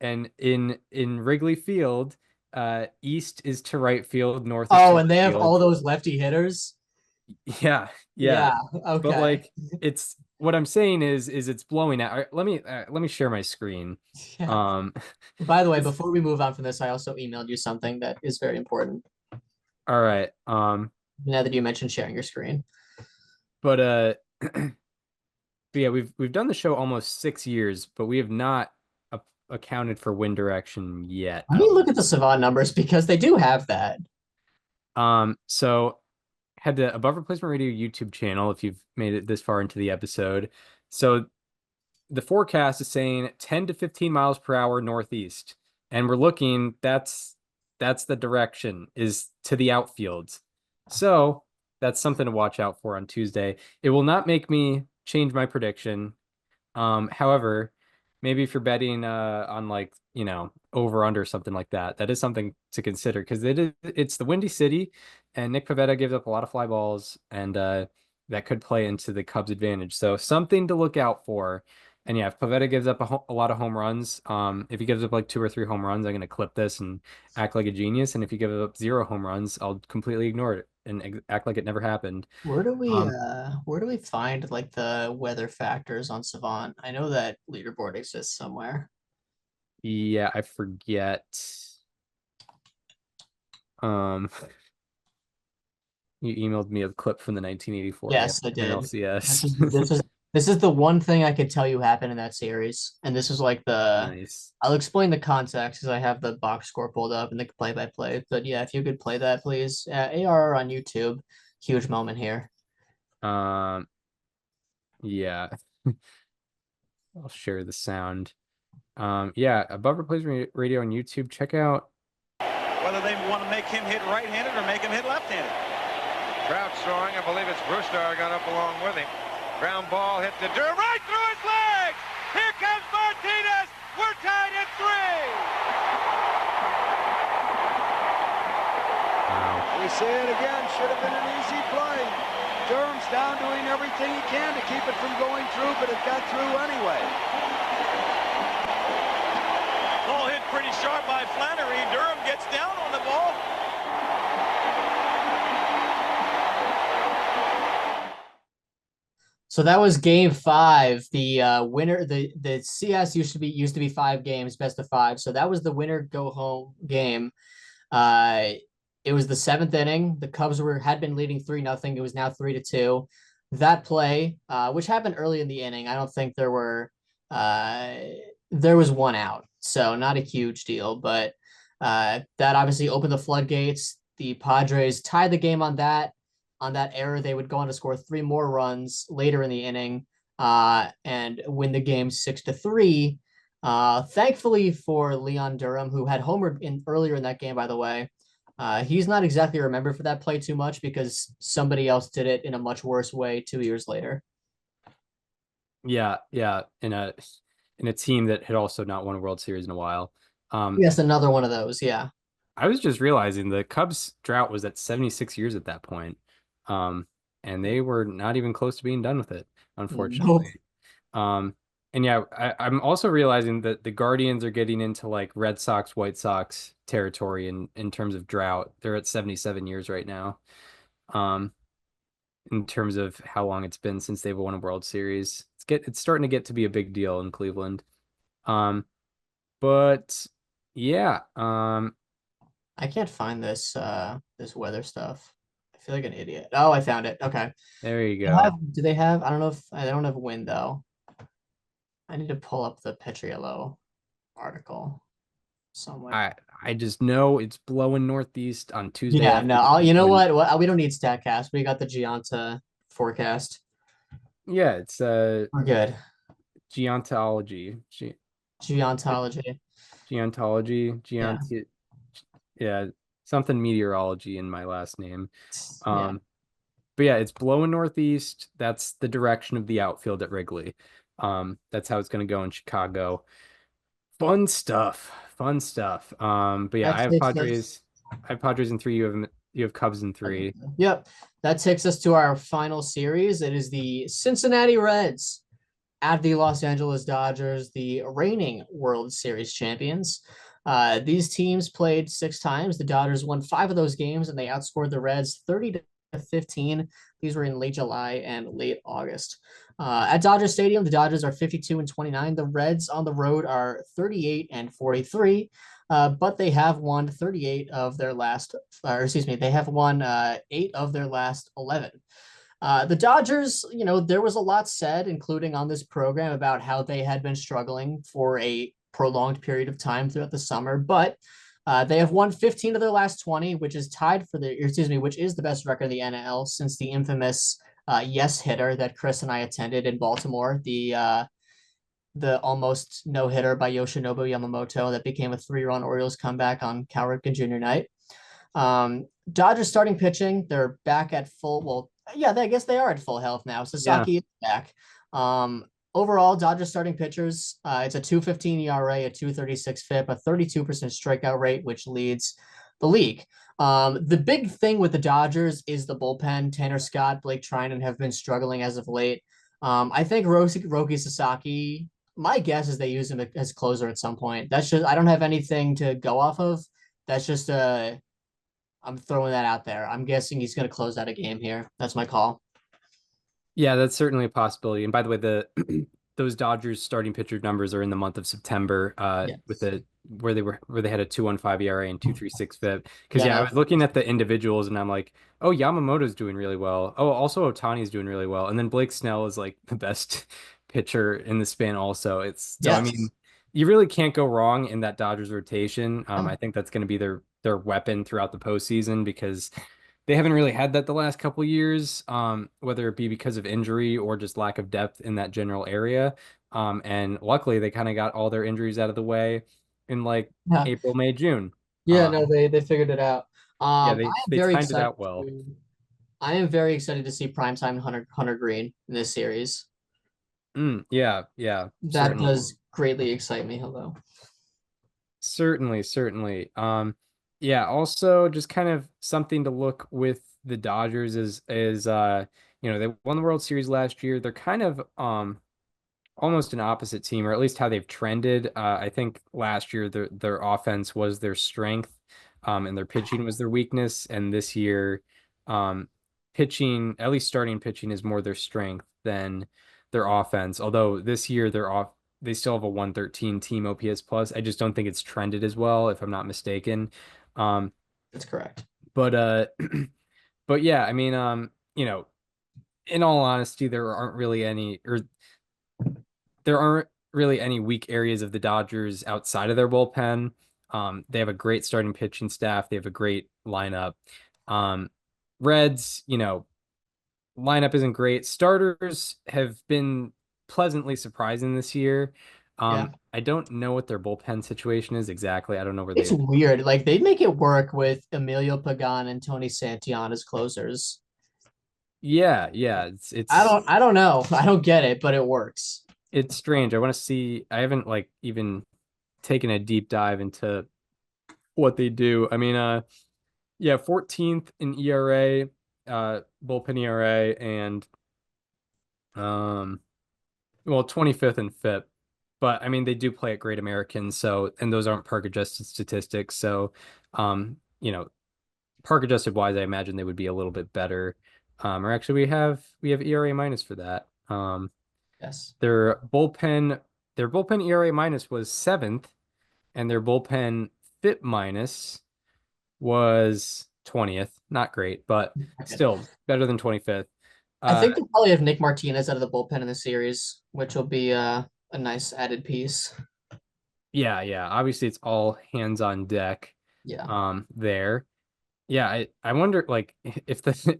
and in Wrigley Field, east is to right field, north is to Oh, left and they have all field. those lefty hitters. Yeah, yeah. Yeah. But Okay. like it's what I'm saying is it's blowing out. All right, let me share my screen. Yeah. Um By the way, it's before we move on from this, I also emailed you something that is very important. all right. Now that you mentioned sharing your screen. But but yeah, we've done the show almost 6 years, but we have not accounted for wind direction yet, Let I me don't look at believe. the Savant numbers because they do have that. So had the Above Replacement Radio YouTube channel if you've made it this far into the episode. So the forecast is saying 10 to 15 miles per hour northeast. And we're looking, that's the direction is to the outfields. So that's something to watch out for on Tuesday. It will not make me change my prediction. However, maybe if you're betting on like, over under something like that, that is something to consider because it's the Windy City and Nick Pivetta gives up a lot of fly balls and that could play into the Cubs' advantage. So something to look out for. And yeah, if Pivetta gives up a lot of home runs, if he gives up like 2 or 3 home runs, I'm going to clip this and act like a genius. And if he gives up 0 home runs, I'll completely ignore it and act like it never happened. Um, Where do we find like the weather factors on Savant? I know that leaderboard exists somewhere. yeah, I forget. Um, you emailed me a clip from the 1984 Yes, I did. This NLCS. is this is this is the one thing I could tell you happened in that series. And this is like the Nice. I'll explain the context because I have the box score pulled up and the play by play. But yeah, if you could play that, please. ARR on YouTube. Huge moment here. Um, yeah, I'll share the sound. Yeah, Above Replacement Radio on YouTube. Check out. Whether they want to make him hit right-handed or make him hit left-handed. Trout throwing. I believe it's Brewstar got up along with him. Ground ball hit the dirt right through his legs. Here comes Martinez. We're tied at 3. Wow. We say it again, should have been an easy play. Durham's down doing everything he can to keep it from going through, but it got through anyway. Ball hit pretty sharp by Flannery. Durham gets down on the ball. So that was game 5. The winner, the CS used to be 5 games, best of 5. So that was the winner go home game. It was the 7th inning. The Cubs had been leading 3-0. It was now 3-2. That play, which happened early in the inning, I don't think there was one out, so not a huge deal. But that obviously opened the floodgates. The Padres tied the game on that error. They would go on to score 3 more runs later in the inning and win the game 6-3. Thankfully for Leon Durham, who had homered earlier in that game, by the way. He's not exactly remembered for that play too much because somebody else did it in a much worse way 2 years later. Yeah, yeah, in a team that had also not won a World Series in a while. Yes, another one of those. Yeah. I was just realizing the Cubs drought was at 76 years at that point. And they were not even close to being done with it, unfortunately. And yeah, I'm also realizing that the Guardians are getting into like Red Sox, White Sox territory in terms of drought. They're at 77 years right now. In terms of how long it's been since they've won a World Series. It's starting to get to be a big deal in Cleveland. But yeah, I can't find this weather stuff. I feel like an idiot. Oh, I found it. Okay. there you go. Do they have? I don't know if I don't have wind though. I need to pull up the Petriello article somewhere. I just know it's blowing northeast on Tuesday Yeah, no. afternoon. You know what? We don't need Statcast. We got the Gianta forecast. Yeah, it's We're good. geontology. Geontology. Geontology. Yeah. Yeah, something meteorology in my last name. Yeah. But yeah, it's blowing northeast. That's the direction of the outfield at Wrigley. That's how it's going to go in Chicago. Fun stuff. Fun stuff. But yeah, That I have takes us. Padres. I have Padres in three. You have Cubs in three. Yep. That takes us to our final series. It is the Cincinnati Reds at the Los Angeles Dodgers, the reigning World Series champions. These teams played 6 times. The Dodgers won 5 of those games, and they outscored the Reds 30-15. These were in late July and late August. At Dodger Stadium, the Dodgers are 52-29. The Reds on the road are 38-43. But they have won 38 of their last, or excuse me, they have won 8 of their last 11. The Dodgers, there was a lot said, including on this program, about how they had been struggling for a prolonged period of time throughout the summer, but they have won 15 of their last 20, which is which is the best record in the NL since the infamous yes hitter that Chris and I attended in Baltimore, the almost no hitter by Yoshinobu Yamamoto that became a 3-run Orioles comeback on Cal Ripken Jr. night. Dodgers starting pitching, they're back at full. Well, yeah, I guess they are at full health now. Sasaki is back. Overall, Dodgers starting pitchers, it's a 2.15 ERA, a 2.36 FIP, a 32% strikeout rate, which leads the league. The big thing with the Dodgers is the bullpen. Tanner Scott, Blake Trinan have been struggling as of late. I think Roki Sasaki, my guess is they use him as closer at some point. That's just, I don't have anything to go off of. That's just I'm throwing that out there. I'm guessing he's going to close out a game here. That's my call. Yeah, that's certainly a possibility. And by the way, the those Dodgers starting pitcher numbers are in the month of September, Yes. with where they had a 2.15 ERA and 2.36 FIP. Because Yeah, I no. was looking at the individuals and I'm like, oh, Yamamoto's doing really well. Oh, also Otani's doing really well. And then Blake Snell is like the best pitcher in the span also. I Yes. mean, you really can't go wrong in that Dodgers rotation. No. I think that's going to be their weapon throughout the postseason because they haven't really had that the last couple years, whether it be because of injury or just lack of depth in that general area. And luckily, they kind of got all their injuries out of the way in like Yeah. April, May, June. Yeah, no, they figured it out. Yeah, I am they very timed it excited out well. I am very excited to see primetime Hunter Green in this series. Yeah, yeah, That certainly, does greatly excite me. Hello. certainly. Yeah. Also, just kind of something to look with the Dodgers is they won the World Series last year. They're kind of almost an opposite team, or at least how they've trended. I think last year their offense was their strength, and their pitching was their weakness. And this year, pitching, at least starting pitching, is more their strength than their offense. Although this year they still have a 113 team OPS plus. I just don't think it's trended as well, if I'm not mistaken. Um, That's correct. but but yeah, I mean, in all honesty, there aren't really any weak areas of the Dodgers outside of their bullpen. They have a great starting pitching staff. They have a great lineup. Reds, lineup isn't great. Starters have been pleasantly surprising this year. Yeah. I don't know what their bullpen situation is exactly. I don't know where It's they. weird. Like they make it work with Emilio Pagan and Tony Santillan as closers. Yeah, yeah. I don't know. I don't get it, but it works. It's strange. I want to see. I haven't like even taken a deep dive into what they do. I mean, yeah, 14th in ERA, bullpen ERA, and um, well, 25th in FIP. But I mean, they do play at Great American, and those aren't park adjusted statistics. So, um, you know, park adjusted wise, I imagine they would be a little bit better. Or actually, we have ERA minus for that. Yes. Their bullpen ERA minus was 7th, and their bullpen FIP minus was 20th. Not great, but still better than 25th. I think they'll probably have Nick Martinez out of the bullpen in the series, which will be a nice added piece. Yeah, yeah. Obviously, it's all hands on deck. Yeah. There. Yeah, I wonder like if the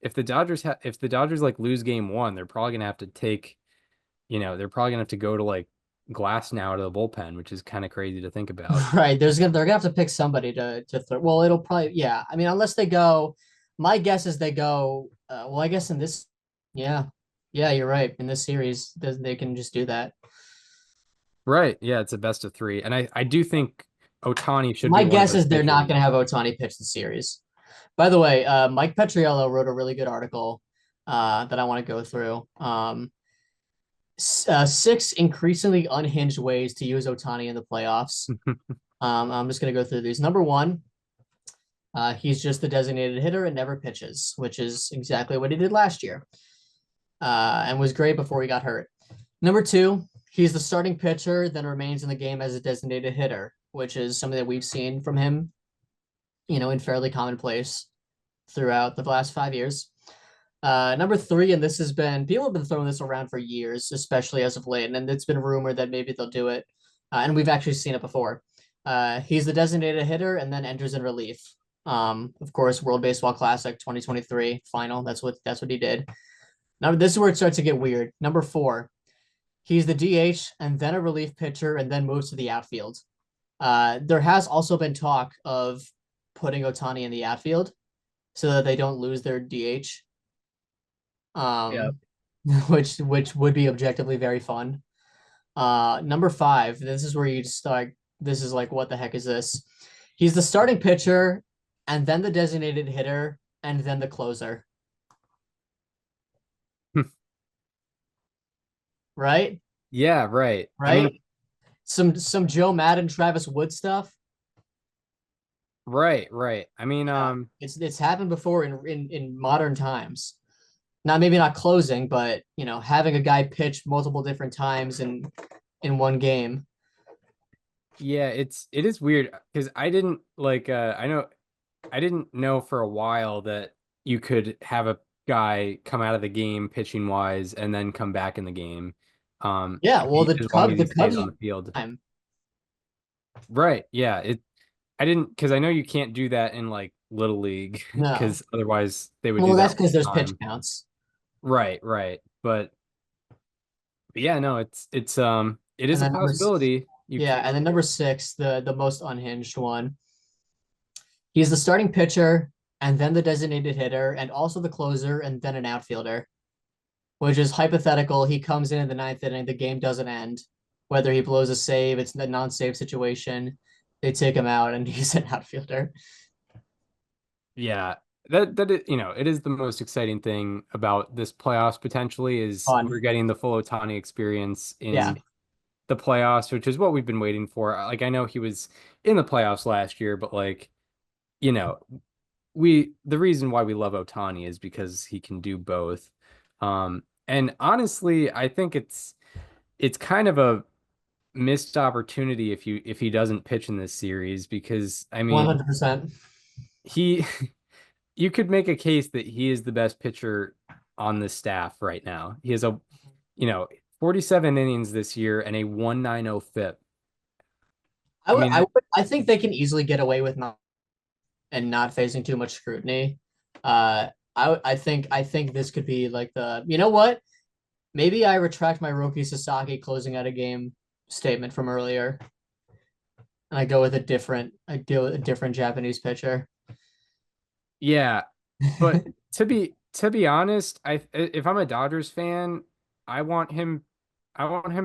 if the Dodgers like lose game one, they're probably gonna have to they're probably gonna have to go to like Glass now out of the bullpen, which is kind of crazy to think about. Right. They're gonna have to pick somebody to throw. Well, it'll probably, yeah. I mean, unless they go, my guess is they go. Well, I guess in this, yeah, yeah, you're right. In this series, they can just do that. Right. Yeah, it's a best of three. And I do think Otani should My be one of guess those is they're not pitchers. going to have Otani pitch the series. By the way, Mike Petriello wrote a really good article that I want to go through. Six increasingly unhinged ways to use Otani in the playoffs. I'm just going to go through these. Number one, he's just the designated hitter and never pitches, which is exactly what he did last year and was great before he got hurt. Number two, he's the starting pitcher, then remains in the game as a designated hitter, which is something that we've seen from him, in fairly commonplace throughout the last 5 years. Number three, and this has been, people have been throwing this around for years, especially as of late, and it's been rumored that maybe they'll do it. And we've actually seen it before. He's the designated hitter and then enters in relief. Of course, World Baseball Classic 2023 final. That's what he did. Now, this is where it starts to get weird. Number four, he's the DH and then a relief pitcher and then moves to the outfield. There has also been talk of putting Otani in the outfield so that they don't lose their DH. Which would be objectively very fun. Number five, this is where you start. This is like, what the heck is this? He's the starting pitcher and then the designated hitter and then the closer. Right? Yeah, right. Right? I mean, some Joe Madden, Travis Wood stuff. right. I mean, It's happened before in modern times. Maybe not closing, but having a guy pitch multiple different times in one game. yeah, it is weird because I didn't I didn't know for a while that you could have a guy come out of the game pitching wise and then come back in the game. Yeah, well, the as long as he Cubs stays on the field. time. Right. Yeah. I didn't, because I know you can't do that in like Little League No. because otherwise they would Well, do that's that because there's all the pitch time. counts. Right. But yeah, no, it is And a then number possibility. and then number six, the most unhinged one. He's the starting pitcher and then the designated hitter and also the closer and then an outfielder, which is hypothetical. He comes in the ninth inning, the game doesn't end. Whether he blows a save, it's a non-save situation. They take him out and he's an outfielder. Yeah. That is, it is the most exciting thing about this playoffs potentially is Fun. we're getting the full Otani experience in Yeah. the playoffs, which is what we've been waiting for. Like, I know he was in the playoffs last year, but like, the reason why we love Otani is because he can do both. And honestly, I think it's kind of a missed opportunity if he doesn't pitch in this series because I mean 100%. you could make a case that he is the best pitcher on the staff right now. He has 47 innings this year and a 1.90 FIP. I think they can easily get away with not facing too much scrutiny. I think this could be like what? Maybe I retract my Roki Sasaki closing out a game statement from earlier. And I go with a different Japanese pitcher. Yeah. But to be honest, if I'm a Dodgers fan, I want him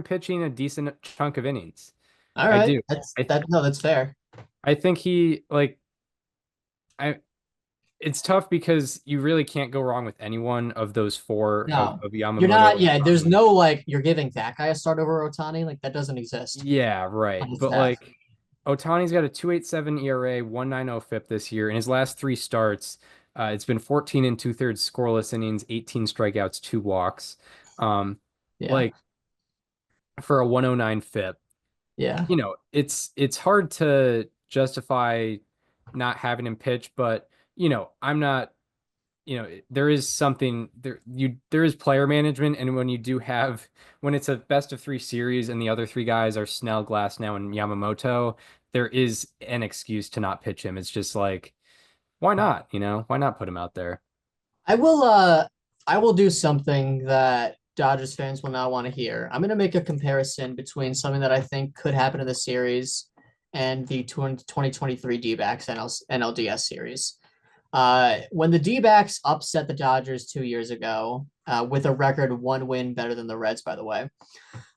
pitching a decent chunk of innings. All right. I do. That's fair. I think it's tough because you really can't go wrong with any one of those four of Yamamoto. You're not, there's no you're giving that guy a start over Otani. Like, that doesn't exist. Yeah, right. But like Otani's got a 2.87 ERA, 1.90 FIP this year. In his last three starts, it's been 14 and 2/3 scoreless innings, 18 strikeouts, 2 walks. Like for a 109 FIP. Yeah. It's hard to justify not having him pitch, but I'm not, there is something there is player management. And when it's a best of 3 series and the other 3 guys are Snell, Glasnow, and Yamamoto, there is an excuse to not pitch him. It's just like, why not? Why not put him out there? I will do something that Dodgers fans will not want to hear. I'm going to make a comparison between something that I think could happen in the series and the 2023 D-backs NLDS series. When the D-backs upset the Dodgers 2 years ago, with a record 1 win better than the Reds, by the way,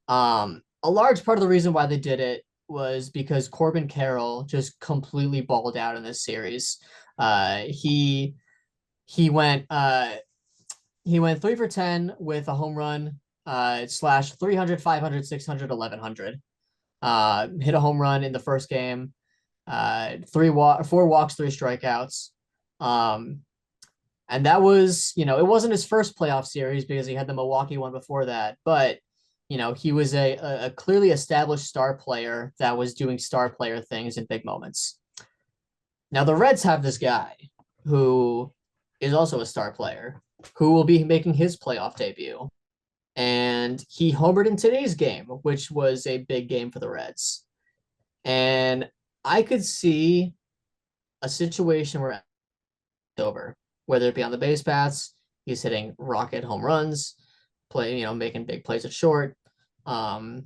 a a large part of the reason why they did it was because Corbin Carroll just completely balled out in this series. He went he went 3 for 10 with a home run, slash 300, 500, 600, 1100. Hit a home run in the first game, 4 walks, 3 strikeouts. And that was, it wasn't his first playoff series because he had the Milwaukee one before that, but he was a clearly established star player that was doing star player things in big moments. Now the Reds have this guy who is also a star player who will be making his playoff debut. And he homered in today's game, which was a big game for the Reds. And I could see a situation where it's over, whether it be on the base paths, he's hitting rocket home runs, making big plays at short. I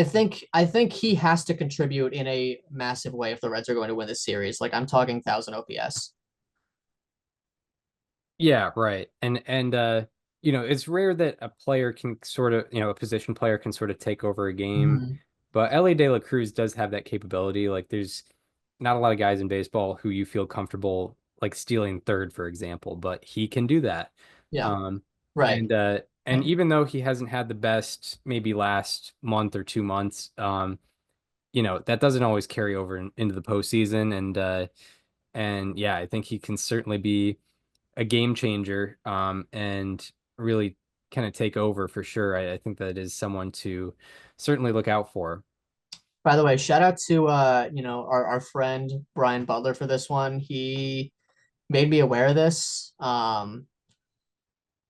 think he has to contribute in a massive way if the Reds are going to win this series. Like I'm talking 1,000 OPS. Yeah, right. And it's rare that a player can sort of, a position player can sort of take over a game. But Ellie De La Cruz does have that capability. Like there's not a lot of guys in baseball who you feel comfortable like stealing third, for example, but he can do that. Yeah. Right. And even though he hasn't had the best maybe last month or 2 months, that doesn't always carry over into the postseason. And yeah, I think he can certainly be a game changer, and really kind of take over for sure. I think that is someone to certainly look out for. By the way, shout out to our friend Brian Butler for this one. He made me aware of this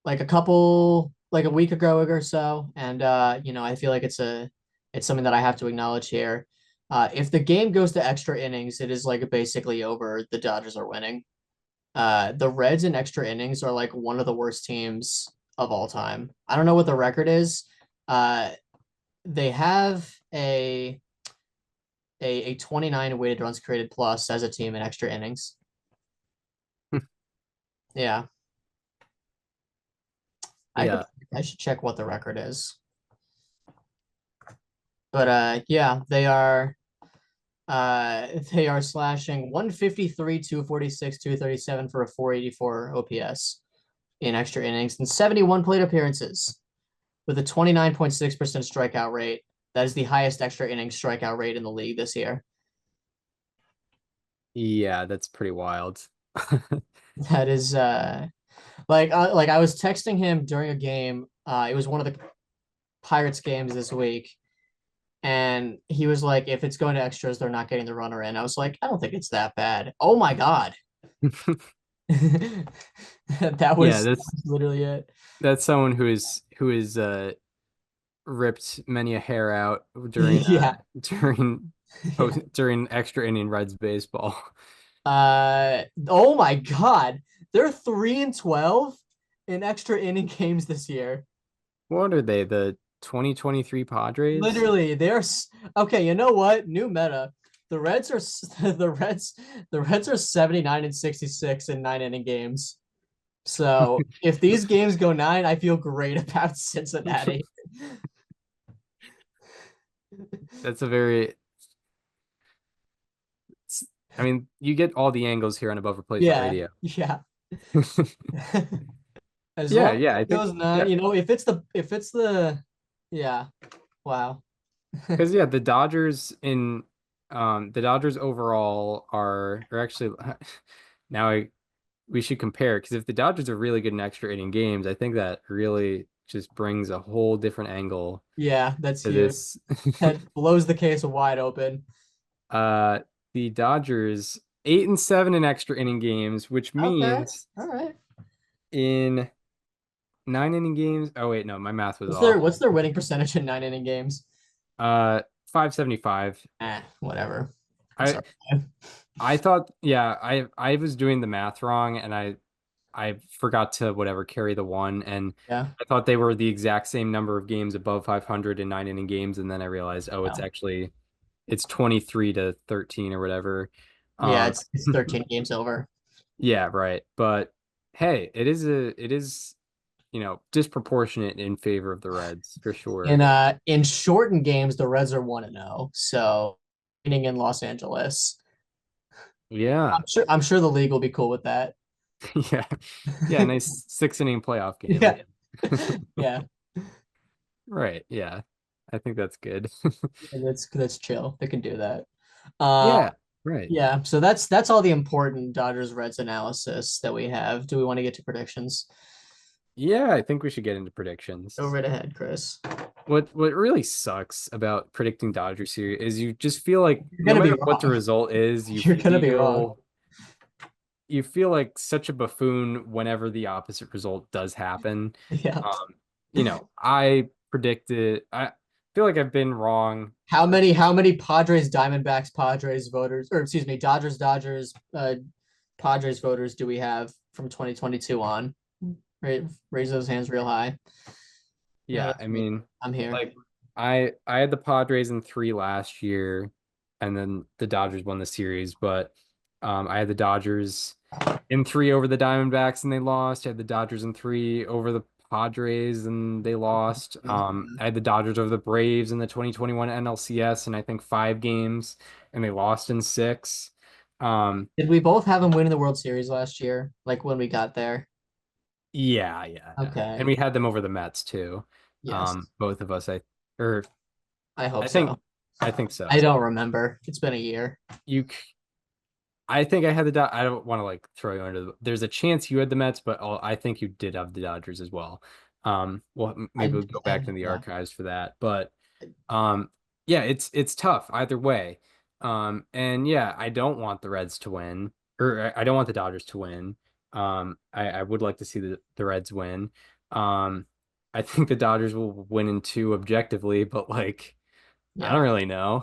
like a week ago or so, and I feel like it's something that I have to acknowledge here. If the game goes to extra innings, it is like basically over. The Dodgers are winning. The Reds in extra innings are like one of the worst teams of all time. I don't know what the record is. They have a 29 weighted runs created plus as a team in extra innings. Yeah. Yeah. I should check what the record is. But yeah, they are slashing 153, 246, 237 for a 484 OPS in extra innings and 71 plate appearances with a 29.6% strikeout rate. That is the highest extra innings strikeout rate in the league this year. Yeah, that's pretty wild. That is like I was texting him during a game. It was one of the Pirates games this week. And he was like, if it's going to extras, they're not getting the runner in. I was like, I don't think it's that bad. Oh my God. That was that's literally it. That's someone who is ripped many a hair out during during extra inning Reds baseball. Oh my God. They're 3-12 in extra inning games this year. What are they? The 2023 Padres? Literally, they're okay. You know what? New meta. The Reds are 79 and 66 in 9-inning games. So if these games go 9, I feel great about Cincinnati. That's a very. I mean, you get all the angles here on Above Replacement Radio. Yeah. Yeah. I think those 9. If it's the yeah. Wow. Because the Dodgers overall are actually now we should compare, because if the Dodgers are really good in extra inning games, I think that really just brings a whole different angle. Yeah, that's to huge. This. That blows the case wide open. The Dodgers 8-7 in extra inning games, which means all right. In 9-inning games. Oh wait, no, my math was off. What's their winning percentage in 9-inning games? 575. Whatever. I thought, I was doing the math wrong, and I forgot to carry the 1, and I thought they were the exact same number of games above 500 in 9-inning games, and then I realized, it's 23-13 or whatever. Yeah, it's 13 games over. Yeah, right. But hey, it is disproportionate in favor of the Reds for sure. In shortened games, the Reds are 1-0. So winning in Los Angeles. Yeah. I'm sure the league will be cool with that. Yeah. Yeah, nice 6-inning playoff game. Yeah. Yeah. Right. Yeah. I think that's good. And that's chill. They can do that. Yeah. Right. Yeah, so that's all the important Dodgers Reds analysis that we have. Do we want to get to predictions? Yeah, I think we should get into predictions. Go right ahead, Chris. What really sucks about predicting Dodger series is you just feel like You're no gonna be matter what the wrong. result is, You're gonna be wrong. You feel like such a buffoon whenever the opposite result does happen. Yeah. I predicted. I feel like I've been wrong. How many Padres, Diamondbacks, Padres voters, or excuse me, Dodgers, Padres voters do we have from 2022 on? Right, raise those hands real high. Yeah, I mean, I'm here. like I had the Padres in 3 last year, and then the Dodgers won the series, but I had the Dodgers in 3 over the Diamondbacks and they lost. I had the Dodgers in 3 over the Padres and they lost. I had the Dodgers over the Braves in the 2021 NLCS and I think 5 games and they lost in 6. Did we both have them winning the World Series last year? Like when we got there? Yeah. Okay. And we had them over the Mets too. Yes. Both of us, I hope think so. I think so. I don't remember. It's been a year. I think I had the I don't want to like throw you under there's a chance you had the Mets, but I think you did have the Dodgers as well. Well, maybe we'll go back to the archives for that, but yeah, it's tough either way. And yeah, I don't want the Reds to win, or I don't want the Dodgers to win. I would like to see the Reds win. I think the Dodgers will win in 2 objectively, but like I don't really know.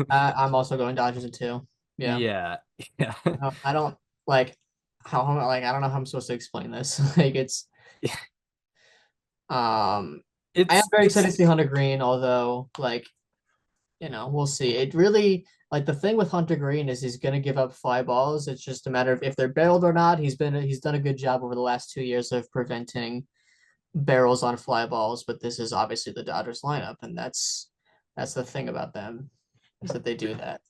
I'm also going Dodgers in 2. Yeah. Yeah. I don't like I don't know how I'm supposed to explain this. Like I am very excited to see Hunter Green, although we'll see. It really like the thing with Hunter Green is he's gonna give up fly balls. It's just a matter of if they're barreled or not. He's done a good job over the last 2 years of preventing barrels on fly balls, but this is obviously the Dodgers lineup, and that's the thing about them is that they do that.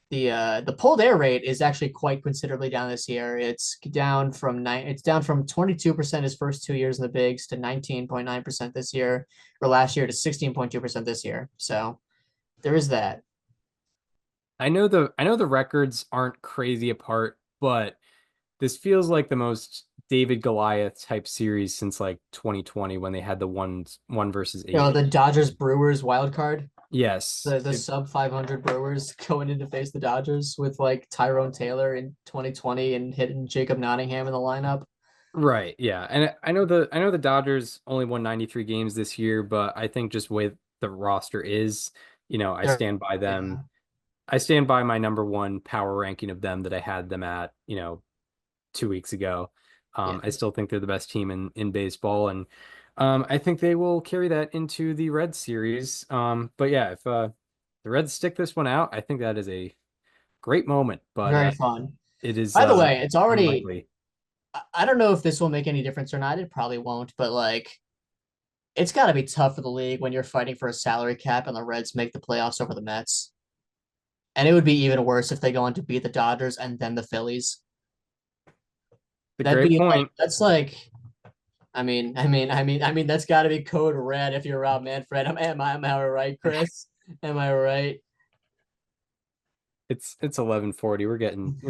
The pulled air rate is actually quite considerably down this year. It's down from 22% his first 2 years in the bigs to 19.9% this year, or last year to 16.2% this year. So there is that. I know the records aren't crazy apart, but this feels like the most David Goliath type series since like 2020 when they had the 1-versus-8. The Dodgers Brewers wild card. Yes. The sub 500 Brewers going in to face the Dodgers with like Tyrone Taylor in 2020 and hitting Jacob Nottingham in the lineup. Right. Yeah. And I know the Dodgers only won 93 games this year, but I think just with the roster is, I stand by them. Yeah. I stand by my number 1 power ranking of them that I had them at, 2 weeks ago. I still think they're the best team in baseball, and I think they will carry that into the Reds series. But yeah, if the Reds stick this one out, I think that is a great moment. But very fun. It is. By the way, it's already. Unlikely. I don't know if this will make any difference or not. It probably won't, but it's got to be tough for the league when you're fighting for a salary cap and the Reds make the playoffs over the Mets. And it would be even worse if they go on to beat the Dodgers and then the Phillies. Great point. That's I mean, that's got to be code red if you're Rob Manfred. Am I right, Chris? Am I right? It's 11:40. We're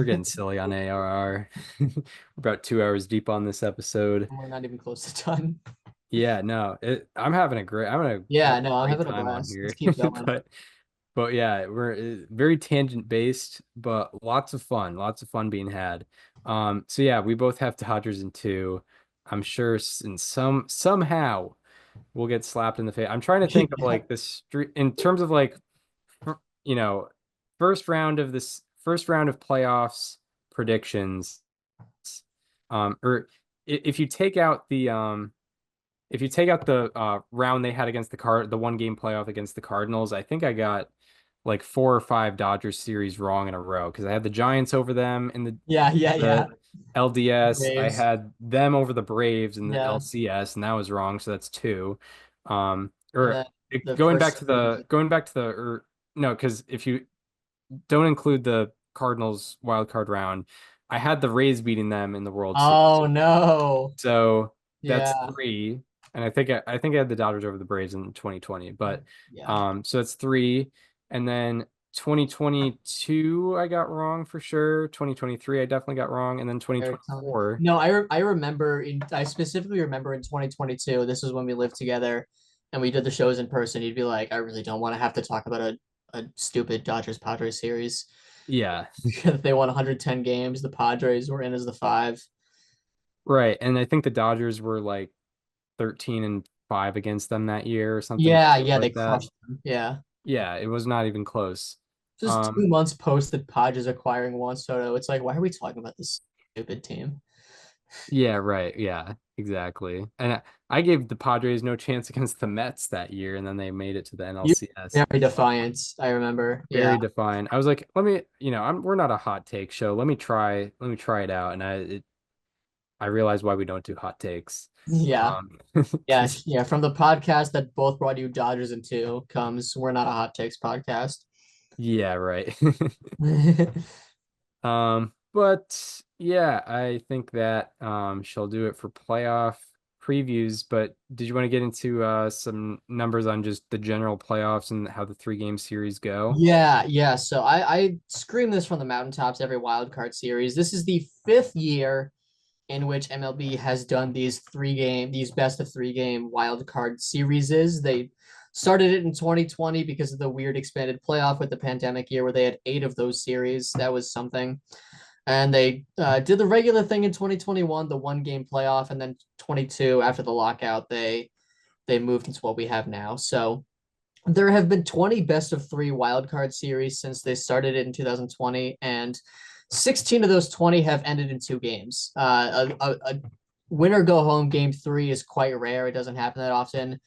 getting silly on ARR. We're about 2 hours deep on this episode. We're not even close to done. Yeah, no, I'm having a great I'm having a blast here. Let's keep going. But yeah, we're very tangent based, but lots of fun being had. So yeah, we both have Dodgers in 2. I'm sure in somehow we'll get slapped in the face. I'm trying to think of like this in terms of like, first round of playoffs predictions. Or if you take out the round they had against the 1-game playoff against the Cardinals, I think I got like 4 or 5 Dodgers series wrong in a row because I had the Giants over them in Yeah. the LDS. I Braves. had them over the Braves in the Yeah. LCS, and that was wrong. So that's 2. And Or then the going back first to series. or no, because if you don't include the Cardinals wild card round, I had the Rays beating them in the World Series. Oh no. So Yeah. that's 3. And I think I had the Dodgers over the Braves in 2020. But Yeah. so that's 3. And then 2022 I got wrong for sure. 2023 I definitely got wrong. And then Eric Thomas. 2024. No, I remember I specifically remember in 2022, this was when we lived together and we did the shows in person. You'd be like, I really don't want to have to talk about a stupid Dodgers Padres series. Yeah. They won 110 games. The Padres were in as the 5. Right. And I think the Dodgers were like 13-5 against them that year or something Yeah, they like that. crushed them. Yeah. Yeah, it was not even close. Just 2 months post the Padres acquiring Juan Soto. It's like, why are we talking about this stupid team? Yeah, right. Yeah, exactly. And I gave the Padres no chance against the Mets that year, and then they made it to the You NLCS. very defiant, I remember. Yeah. Very defined. I was like, let me, we're not a hot take show. Let me try it out. And I realized why we don't do hot takes. Yeah. Um, Yeah. Yeah. From the podcast that both brought you Dodgers and 2 comes, we're not a hot takes podcast. yeah, right. But yeah, I think that shall do it for playoff previews. But did you want to get into some numbers on just the general playoffs and how the 3-game series go? Yeah. So I scream this from the mountaintops every wild card series. This is the 5th year in which MLB has done these best of 3-game wild card series. They started it in 2020 because of the weird expanded playoff with the pandemic year where they had 8 of those series. That was something. And they did the regular thing in 2021, the 1-game playoff, and then 22 after the lockout, they moved into what we have now. So there have been 20 best of 3 wildcard series since they started it in 2020, and 16 of those 20 have ended in 2 games. A winner go home game 3 is quite rare. It doesn't happen that often.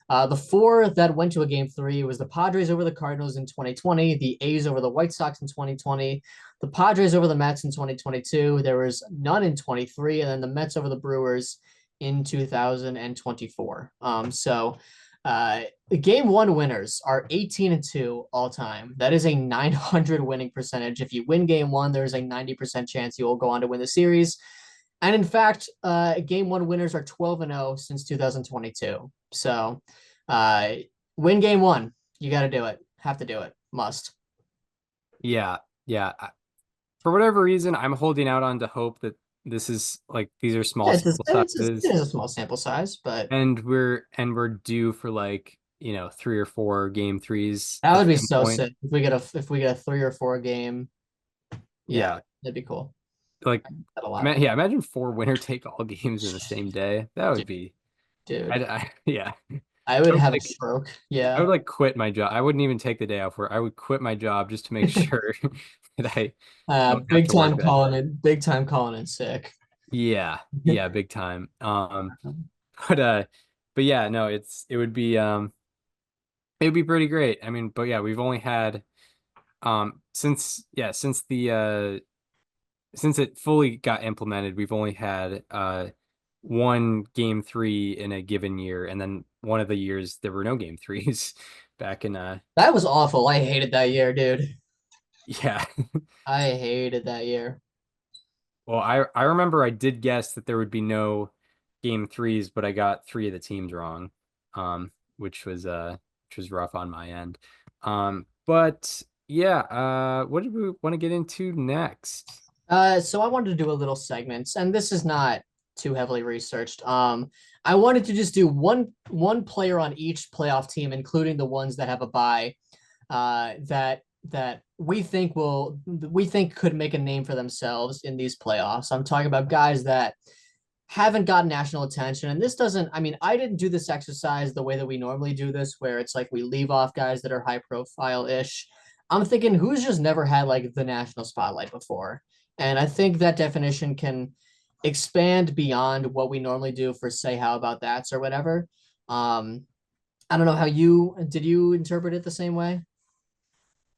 The 4 that went to a game 3 was the Padres over the Cardinals in 2020, the A's over the White Sox in 2020, the Padres over the Mets in 2022. There was none in 23, and then the Mets over the Brewers in 2024. The game 1 winners are 18-2 all time. That is a 900 winning percentage. If you win game 1, there's a 90% chance you will go on to win the series. And in fact, game 1 winners are 12-0 since 2022. So win game 1. You got to do it. Have to do it. Must. Yeah, yeah. For whatever reason, I'm holding out on to hope that this is like these are small sample sizes, it is a small sample size, but and we're due for like 3 or 4 game 3s that at would be some so point. sick if we get a 3 or 4 game. Yeah, that'd be cool. Like, a lot. imagine 4 winner take all games in the same day. That would be, dude. Yeah. I would have a stroke. Yeah. I would like quit my job. I wouldn't even take the day off work. I would quit my job just to make sure that I don't have to work that day. Big time calling it sick. Yeah, big time. But yeah, no, it would be pretty great. I mean, but yeah, we've only had since it fully got implemented, we've only had 1 game 3 in a given year, and then one of the years there were no game 3s back in That was awful. I hated that year, dude. Yeah. I hated that year. Well, I remember I did guess that there would be no game 3s, but I got 3 of the teams wrong, which was rough on my end. But yeah, what did we want to get into next? So I wanted to do a little segment, and this is not too heavily researched. I wanted to just do one player on each playoff team, including the ones that have a bye, that we think could make a name for themselves in these playoffs. I'm talking about guys that haven't gotten national attention. And this doesn't, I mean, I didn't do this exercise the way that we normally do this, where it's like we leave off guys that are high profile-ish. I'm thinking who's just never had like the national spotlight before. And I think that definition can expand beyond what we normally do for say how about that's or whatever. I don't know how did you interpret it the same way?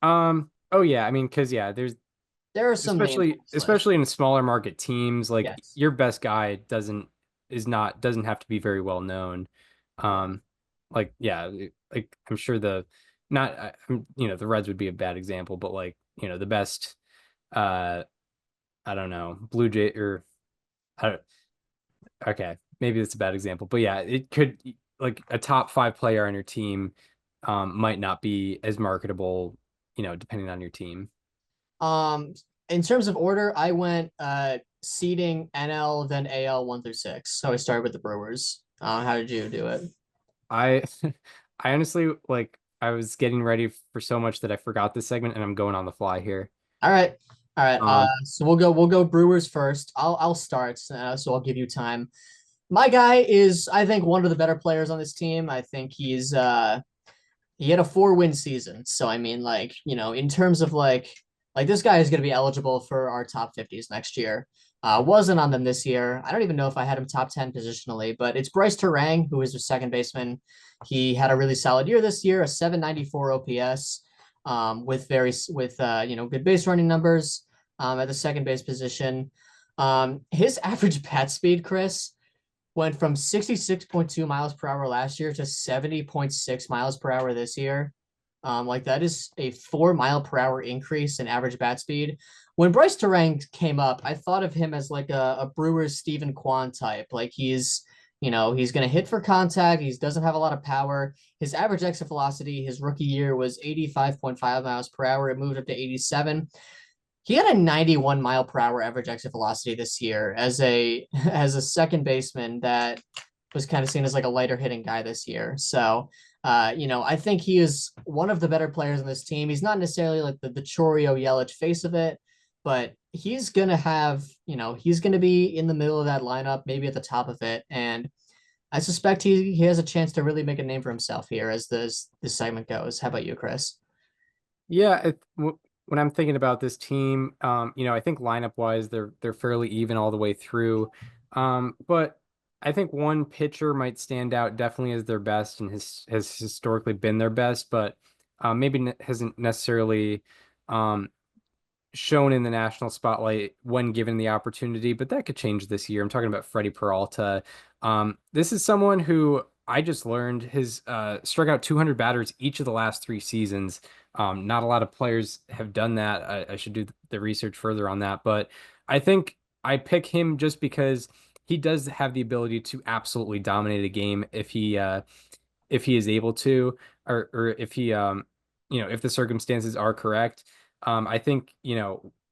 Oh yeah, I mean, because yeah, there's There are some names on this list. especially in smaller market teams, like Yes. your best guy doesn't have to be very well known. Um, like yeah, like I'm sure the not the Reds would be a bad example, but like the best uh I don't know Blue Jay or I don't, okay, maybe that's a bad example, but yeah, it could like a top five player on your team might not be as marketable, depending on your team. Um, in terms of order, I went seeding NL, then AL 1 through 6. So I started with the Brewers. How did you do it? I I honestly like I was getting ready for so much that I forgot this segment and I'm going on the fly here. All right. All right. Um So we'll go Brewers first. I'll start, so I'll give you time. My guy is, I think, one of the better players on this team. I think he had a 4-win season. So I mean, like, in terms of like this guy is going to be eligible for our top 50s next year. Wasn't on them this year. I don't even know if I had him top 10 positionally, but it's Bryce Terang, who is the second baseman. He had a really solid year this year, a 794 OPS, with good base running numbers at the second base position. His average bat speed, Chris, went from 66.2 miles per hour last year to 70.6 miles per hour this year. Like that is a 4 mile per hour increase in average bat speed. When Bryce Terang came up, I thought of him as like a Brewers Stephen Kwan type. Like he's going to hit for contact. He doesn't have a lot of power. His average exit velocity his rookie year was 85.5 miles per hour. It moved up to 87. He had a 91 mile per hour average exit velocity this year as a as a second baseman that was kind of seen as like a lighter hitting guy this year. So I think he is one of the better players on this team. He's not necessarily like the Chorio Yelich face of it, but he's gonna he's gonna be in the middle of that lineup, maybe at the top of it. And I suspect he has a chance to really make a name for himself here as this segment goes. How about you, Chris? yeah, when I'm thinking about this team, I think lineup wise they're fairly even all the way through. But I think one pitcher might stand out definitely as their best and has historically been their best, but maybe hasn't necessarily um shown in the national spotlight when given the opportunity, but that could change this year. I'm talking about Freddie Peralta. This is someone who I just learned has struck out 200 batters each of the last 3 seasons. Not a lot of players have done that. I should do the research further on that, but I think I pick him just because he does have the ability to absolutely dominate a game if he is able to, or if he if the circumstances are correct. I think,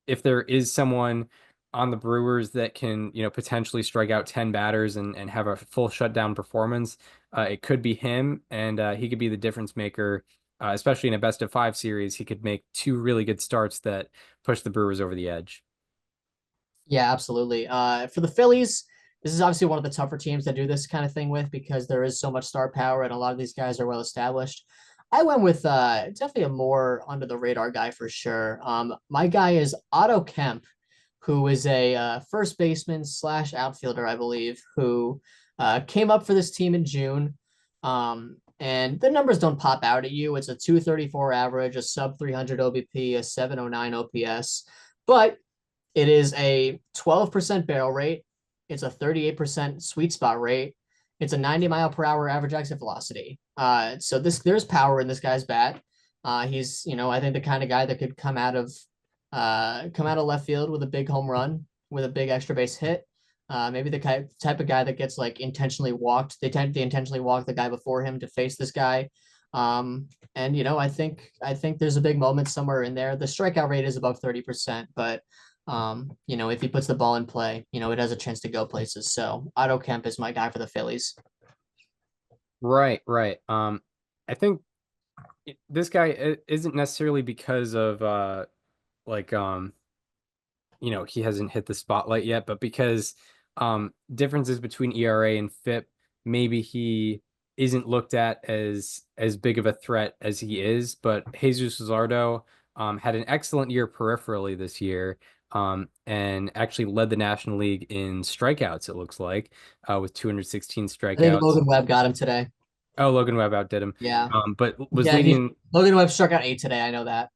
if there is someone on the Brewers that can, potentially strike out 10 batters and have a full shutdown performance, it could be him, and he could be the difference maker, especially in a best of 5 series. He could make 2 really good starts that push the Brewers over the edge. Yeah, absolutely. For the Phillies, this is obviously one of the tougher teams to do this kind of thing with because there is so much star power and a lot of these guys are well established. I went with definitely a more under the radar guy for sure. My guy is Otto Kemp, who is a first baseman slash outfielder, I believe, who came up for this team in June. And the numbers don't pop out at you. It's a 234 average, a sub 300 OBP, a 709 OPS, but it is a 12% barrel rate. It's a 38% sweet spot rate. It's a 90 mile per hour average exit velocity. So there's power in this guy's bat. He's, I think the kind of guy that could come out of left field with a big home run, with a big extra base hit. Maybe the type of guy that gets like intentionally walked. They intentionally walk the guy before him to face this guy. And I think there's a big moment somewhere in there. The strikeout rate is above 30%, but if he puts the ball in play, it has a chance to go places. So Otto Kemp is my guy for the Phillies. Right, right. I think this guy isn't necessarily because of like he hasn't hit the spotlight yet, but because differences between ERA and FIP, maybe he isn't looked at as big of a threat as he is. But Jesus Luzardo had an excellent year peripherally this year, and actually led the National League in strikeouts, it looks like, with 216 I think strikeouts. Logan Webb got him today. Oh, Logan Webb outdid him. Yeah. But was Yeah, leading. Logan Webb struck out 8 today. I know that.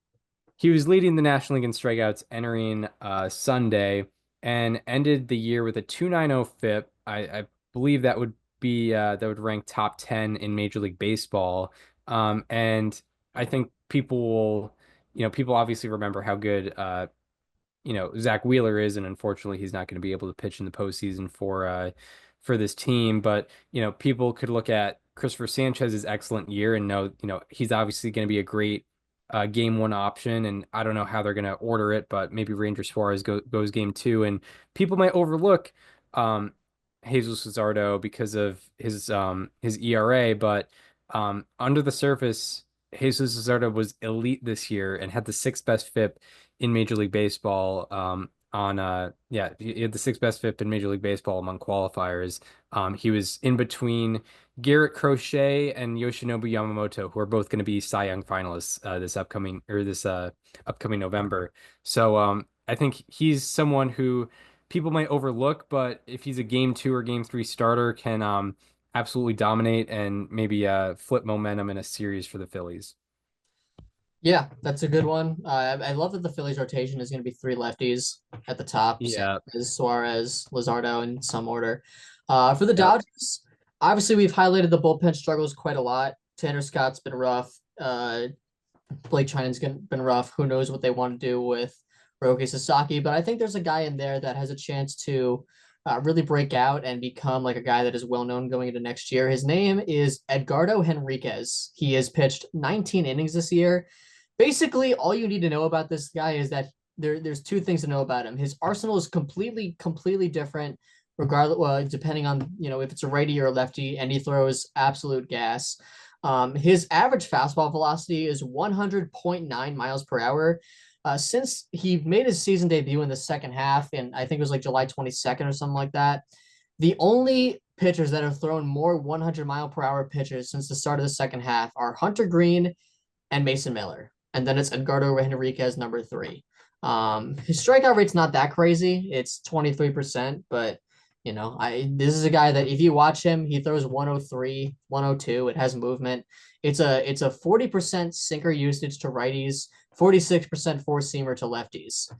he was leading the National League in strikeouts entering Sunday and ended the year with a 2.90 FIP. I believe that would be that would rank top 10 in Major League Baseball. And I think people will, people obviously remember how good Zach Wheeler is, and unfortunately he's not going to be able to pitch in the postseason for this team. But people could look at Christopher Sanchez's excellent year and know he's obviously going to be a great game one option. And I don't know how they're going to order it, but maybe Ranger Suarez goes game two, and people might overlook um, Jesus Luzardo because of his ERA, but under the surface, Jesus Luzardo was elite this year and had the sixth best FIP in Major League Baseball. He had the sixth best FIP in Major League Baseball among qualifiers. He was in between Garrett Crochet and Yoshinobu Yamamoto, who are both going to be Cy Young finalists this upcoming November. So I think he's someone who people might overlook, but if he's a game two or game three starter, can absolutely dominate and maybe flip momentum in a series for the Phillies. Yeah, that's a good one. I love that the Phillies rotation is going to be three lefties at the top. Yeah. Sanchez, Suarez, Luzardo in some order. For the Yep. Dodgers, obviously we've highlighted the bullpen struggles quite a lot. Tanner Scott's been rough. Blake Treinen's been rough. Who knows what they want to do with Roki Sasaki? But I think there's a guy in there that has a chance to really break out and become like a guy that is well known going into next year. His name is Edgardo Henriquez. He has pitched 19 innings this year. Basically, all you need to know about this guy is that there's two things to know about him. His arsenal is completely different, regardless, depending on if it's a righty or a lefty, and he throws absolute gas. His average fastball velocity is 100.9 miles per hour. Since he made his season debut in the second half, and I think it was like July 22nd or something like that, the only pitchers that have thrown more 100-mile-per-hour pitches since the start of the second half are Hunter Green and Mason Miller. And then it's Edgardo Henriquez, number 3. His strikeout rate's not that crazy. It's 23%, but this is a guy that if you watch him, he throws 103, 102. It has movement. It's a 40% sinker usage to righties, 46% four-seamer to lefties.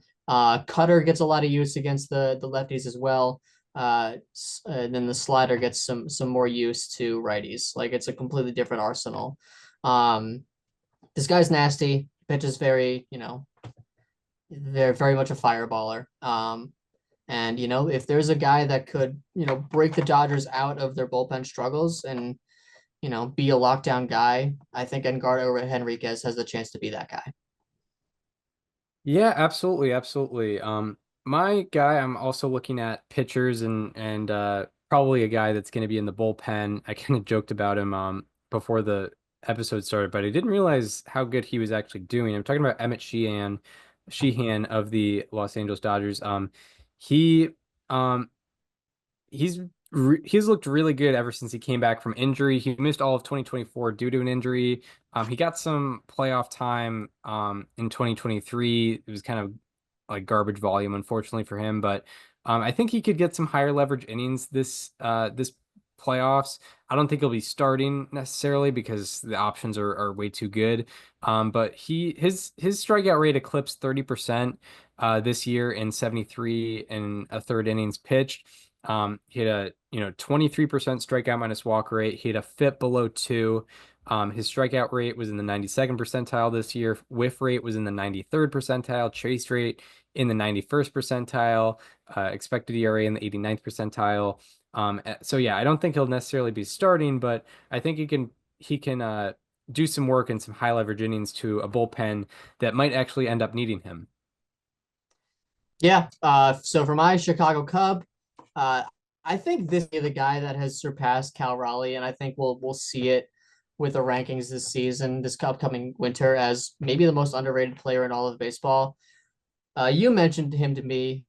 Cutter gets a lot of use against the lefties as well. And then the slider gets some more use to righties. Like, it's a completely different arsenal. This guy's nasty. Pitches very much a fireballer. And if there's a guy that could break the Dodgers out of their bullpen struggles and be a lockdown guy, I think Edgardo Henriquez has the chance to be that guy. Yeah, absolutely. My guy, I'm also looking at pitchers and probably a guy that's going to be in the bullpen. I kind of joked about him before the episode started, but I didn't realize how good he was actually doing. I'm talking about Emmett Sheehan of the Los Angeles Dodgers. He he's looked really good ever since he came back from injury. He missed all of 2024 due to an injury. He got some playoff time in 2023. It was kind of like garbage volume, unfortunately for him, but I think he could get some higher leverage innings this playoffs. I don't think he'll be starting necessarily because the options are way too good. But his strikeout rate eclipsed 30% this year in 73 and a third innings pitched. He had a 23% strikeout minus walk rate. He had a FIP below 2. His strikeout rate was in the 92nd percentile this year. Whiff rate was in the 93rd percentile. Chase rate in the 91st percentile. Expected ERA in the 89th percentile. So yeah, I don't think he'll necessarily be starting, but I think he can do some work in some high leverage innings to a bullpen that might actually end up needing him. Yeah. So for my Chicago Cub, I think this is the guy that has surpassed Cal Raleigh, and I think we'll see it with the rankings this season, this upcoming winter, as maybe the most underrated player in all of baseball. You mentioned him to me,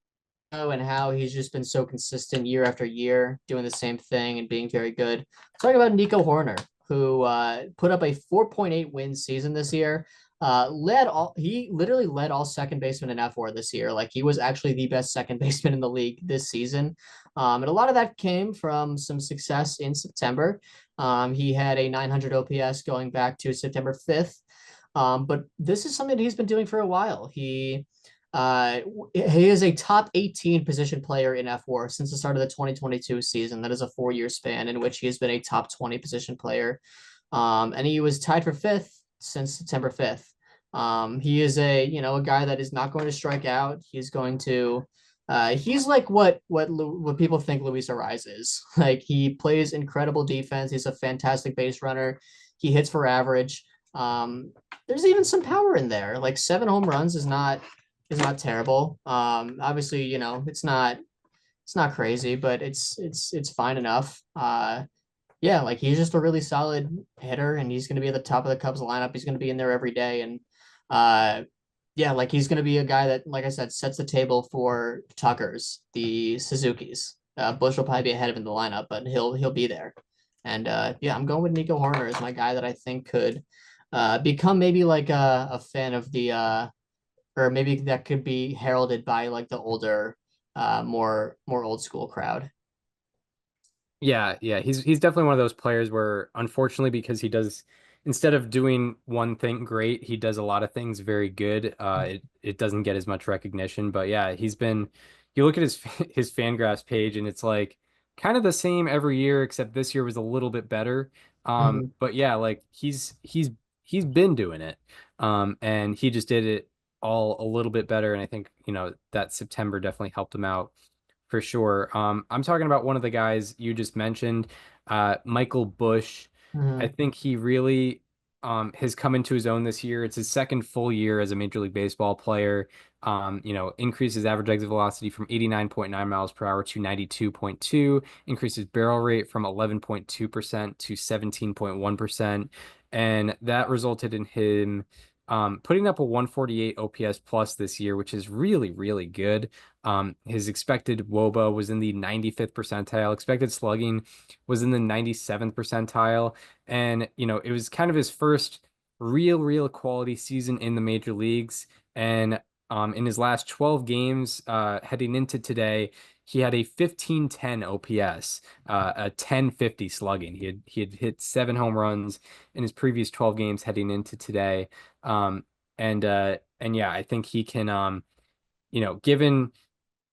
and how he's just been so consistent year after year, doing the same thing and being very good. Talking about Nico Horner, who put up a 4.8 win season this year. He literally led all second basemen in FWAR this year. Like, he was actually the best second baseman in the league this season. And a lot of that came from some success in September. He had a 900 OPS going back to September 5th. But this is something that he's been doing for a while. He is a top 18 position player in F4 since the start of the 2022 season. That is a 4-year span in which he has been a top 20 position player. And he was tied for 5th since September 5th. He is a guy that is not going to strike out. He's going to he's like what people think Luis Ariz is. Like, he plays incredible defense. He's a fantastic base runner. He hits for average. There's even some power in there. Like, 7 home runs is not terrible. Obviously, it's not crazy, but it's fine enough. Yeah, like, he's just a really solid hitter, and he's going to be at the top of the Cubs lineup. He's going to be in there every day, and yeah, like, he's going to be a guy that, like I said, sets the table for Tuckers, the Suzuki's. Bush will probably be ahead of him in the lineup, but he'll be there. And yeah, I'm going with Nico Horner as my guy that I think could become maybe like a fan of the or maybe that could be heralded by like the older, more old school crowd. Yeah, yeah, he's definitely one of those players where, unfortunately, because he does, instead of doing one thing great, he does a lot of things very good. It doesn't get as much recognition, but yeah, he's been. You look at his Fangraphs page, and it's like kind of the same every year, except this year was a little bit better. Mhm. But yeah, like he's been doing it, and he just did it all a little bit better, and I think that September definitely helped him out for sure. I'm talking about one of the guys you just mentioned, Michael Bush. I Mhm. think he really has come into his own this year. It's his second full year as a Major League Baseball player. Increases average exit velocity from 89.9 miles per hour to 92.2, increases barrel rate from 11.2% to 17.1%. And that resulted in him putting up a 148 OPS plus this year, which is really, really good. His expected WOBA was in the 95th percentile. Expected slugging was in the 97th percentile. And, it was kind of his first real quality season in the major leagues. And in his last 12 games, heading into today, he had a 1510 OPS, a 1050 slugging. He had hit 7 home runs in his previous 12 games heading into today. And yeah, I think he can, given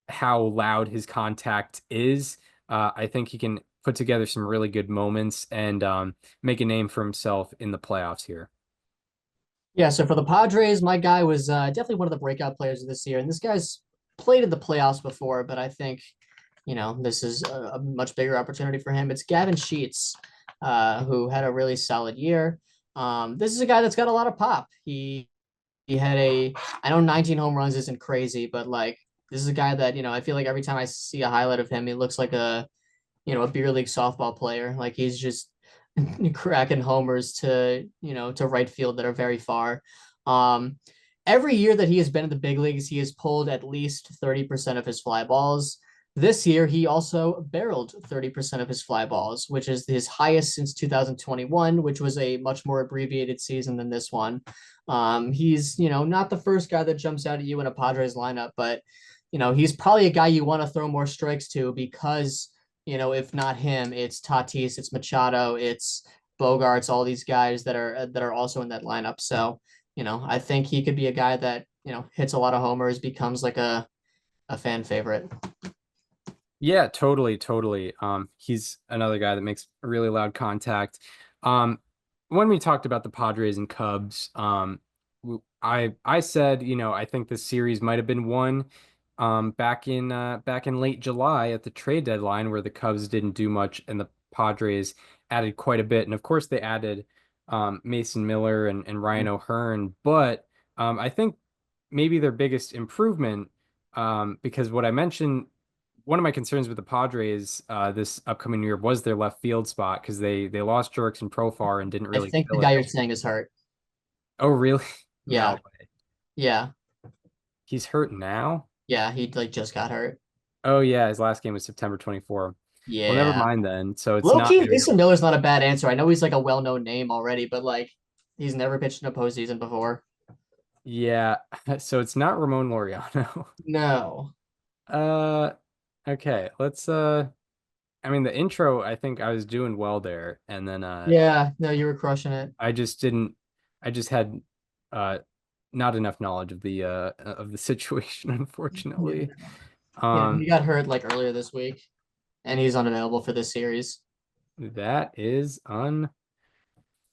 how loud his contact is, I think he can put together some really good moments and make a name for himself in the playoffs here. Yeah, so for the Padres, my guy was definitely one of the breakout players of this year, and this guy's played in the playoffs before, but I think this is a much bigger opportunity for him. It's Gavin Sheets, who had a really solid year. This is a guy that's got a lot of pop. He had I know 19 home runs isn't crazy, but like, this is a guy that, I feel like every time I see a highlight of him, he looks like a beer league softball player. Like, he's just cracking homers to right field that are very far. Um, every year that he has been in the big leagues, he has pulled at least 30% of his fly balls. This year, he also barreled 30% of his fly balls, which is his highest since 2021, which was a much more abbreviated season than this one. He's, not the first guy that jumps out at you in a Padres lineup, but, he's probably a guy you want to throw more strikes to because, if not him, it's Tatis, it's Machado, it's Bogarts, all these guys that are also in that lineup. So, I think he could be a guy that, hits a lot of homers, becomes like a fan favorite. Yeah, totally, totally. He's another guy that makes really loud contact. Um, when we talked about the Padres and Cubs, I said, I think this series might have been won back in late July at the trade deadline, where the Cubs didn't do much and the Padres added quite a bit. And of course they added Mason Miller and Ryan O'Hearn, but I think maybe their biggest improvement, because what I mentioned, one of my concerns with the Padres this upcoming year was their left field spot, because they lost Jerks and Profar and didn't I really think the fill guy it. you're saying is hurt. Oh, really? Yeah. No way. Yeah. He's hurt now? Yeah. He like just got hurt. Oh yeah, his last game was September 24th. Well, never Yeah. mind then. So it's Low not key, maybe. Mason Miller's not a bad answer. I know he's like a well-known name already, but like, he's never pitched in a postseason before. Yeah, so it's not Ramon Laureano. No. Uh, okay, let's I mean the intro, I think I was doing well there, and then Yeah. No, you were crushing it. I just didn't I just had not enough knowledge of the situation, unfortunately. He got hurt like earlier this week, and he's unavailable for this series. That is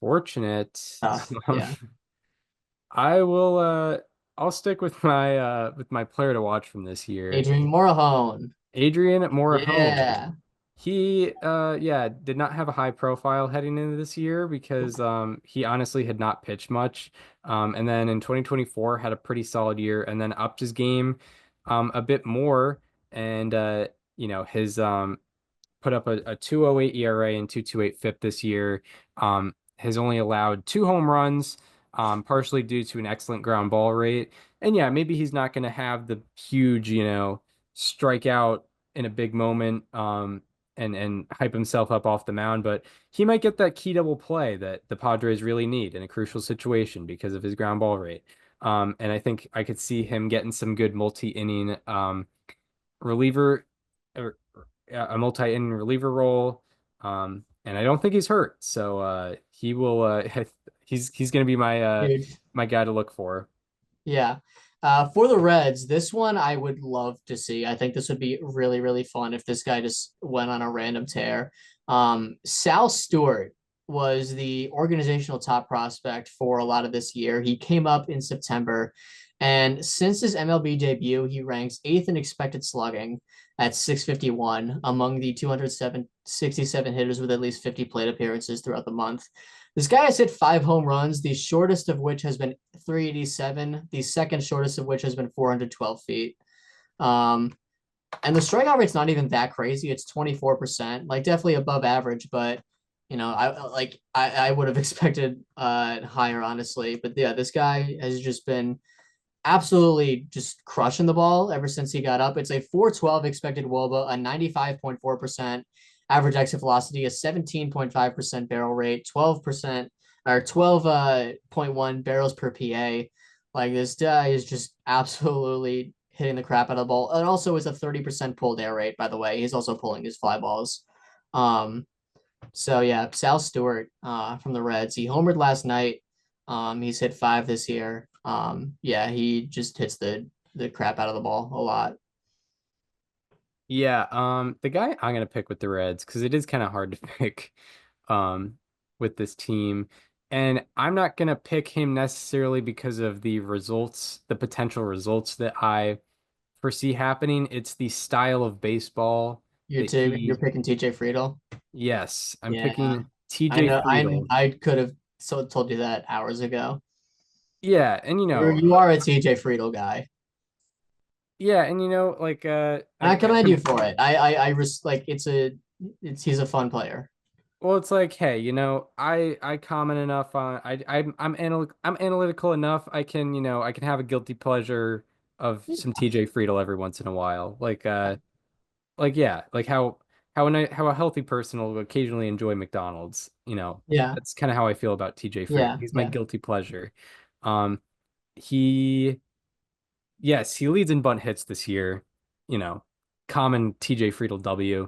unfortunate. Yeah. I will I'll stick with my player to watch from this year. Adrian Morejon. Adrian Morejon. Yeah. He did not have a high profile heading into this year because he honestly had not pitched much. And then in 2024 had a pretty solid year and then upped his game a bit more and his put up a 2.08 ERA and 2.28 FIP this year. Has only allowed 2 home runs, partially due to an excellent ground ball rate. And yeah, maybe he's not going to have the huge, strikeout in a big moment, and hype himself up off the mound, but he might get that key double play that the Padres really need in a crucial situation because of his ground ball rate. And I think I could see him getting some good multi-inning reliever or a multi-inning reliever role. And I don't think he's hurt, so he will. He's going to be my guy to look for. Yeah. For the Reds, this one I would love to see. I think this would be really, really fun if this guy just went on a random tear. Sal Stewart was the organizational top prospect for a lot of this year. He came up in September, and since his MLB debut, he ranks 8th in expected slugging at 651 among the 267 hitters with at least 50 plate appearances throughout the month. This guy has hit 5 home runs, the shortest of which has been 387, the second shortest of which has been 412 feet. And the strikeout rate's not even that crazy. It's 24%, like definitely above average, but I would have expected higher, honestly. But yeah, this guy has just been absolutely just crushing the ball ever since he got up. It's a 412 expected WOBA, a 95.4% average exit velocity, a 17.5% barrel rate, 12% or 12.1 barrels per PA. Like, this guy is just absolutely hitting the crap out of the ball. And also is a 30% pulled air rate, by the way. He's also pulling his fly balls. So yeah, Sal Stewart from the Reds. He homered last night. He's hit 5 this year. Yeah, he just hits the crap out of the ball a lot. Yeah, the guy I'm gonna pick with the Reds because it is kind of hard to pick with this team. And I'm not gonna pick him necessarily because of the results, the potential results that I foresee happening. It's the style of baseball You're that he. you're picking TJ Friedl. Yes, I'm Yeah, picking I TJ know. Friedl. I could have told you that hours ago. Yeah, and You are a TJ Friedl guy. yeah, and like I commend you for it. Like he's a fun player. well, it's like, hey, I comment enough on I'm analytical enough. I can, I can have a guilty pleasure of some TJ Friedl every once in a while. Like yeah, like how a healthy person will occasionally enjoy McDonald's, Yeah, That's kind of how I feel about TJ Friedl. yeah, He's my yeah. guilty pleasure. He Yes, he leads in bunt hits this year, you know, common TJ Friedl W.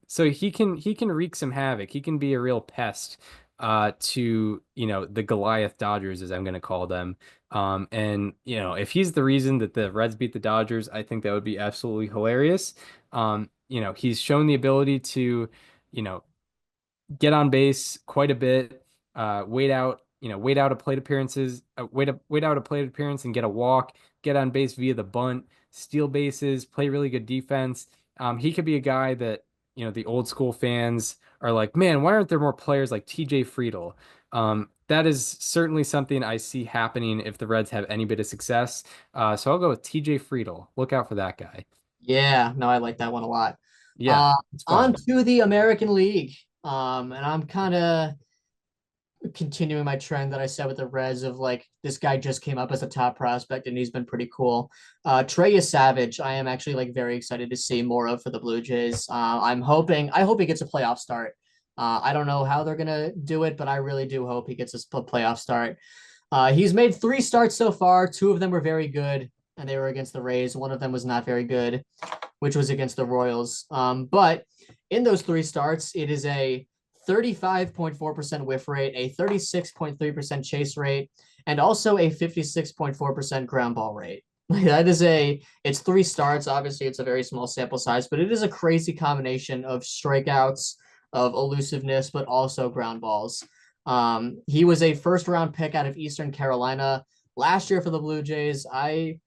So he can wreak some havoc. He can be a real pest to, the Goliath Dodgers, as I'm gonna call them. And if he's the reason that the Reds beat the Dodgers, I think that would be absolutely hilarious. He's shown the ability to, you know, get on base quite a bit, wait out a plate appearances, wait out a plate appearance and get a walk, get on base via the bunt, steal bases, play really good defense. He could be a guy that, the old school fans are like, man, why aren't there more players like TJ Friedl? That is certainly something I see happening if the Reds have any bit of success. So I'll go with TJ Friedl. Look out for that guy. Yeah, no, I like that one a lot. Yeah, it's On fun. to the American League. And I'm kind of continuing my trend that I said with the Reds of like this guy just came up as a top prospect and he's been pretty cool. Trey Savage, I am actually like very excited to see more of for the Blue Jays. I hope he gets a playoff start. I don't know how they're gonna do it, but I really do hope he gets a playoff start. He's made 3 starts so far. 2 of them were very good, and they were against the Rays. One of them was not very good, which was against the Royals. But in those 3 starts, it is a 35.4% whiff rate, a 36.3% chase rate, and also a 56.4% ground ball rate. It's 3 starts. Obviously, it's a very small sample size, but it is a crazy combination of strikeouts, of elusiveness, but also ground balls. He was a first round pick out of Eastern Carolina last year for the Blue Jays. I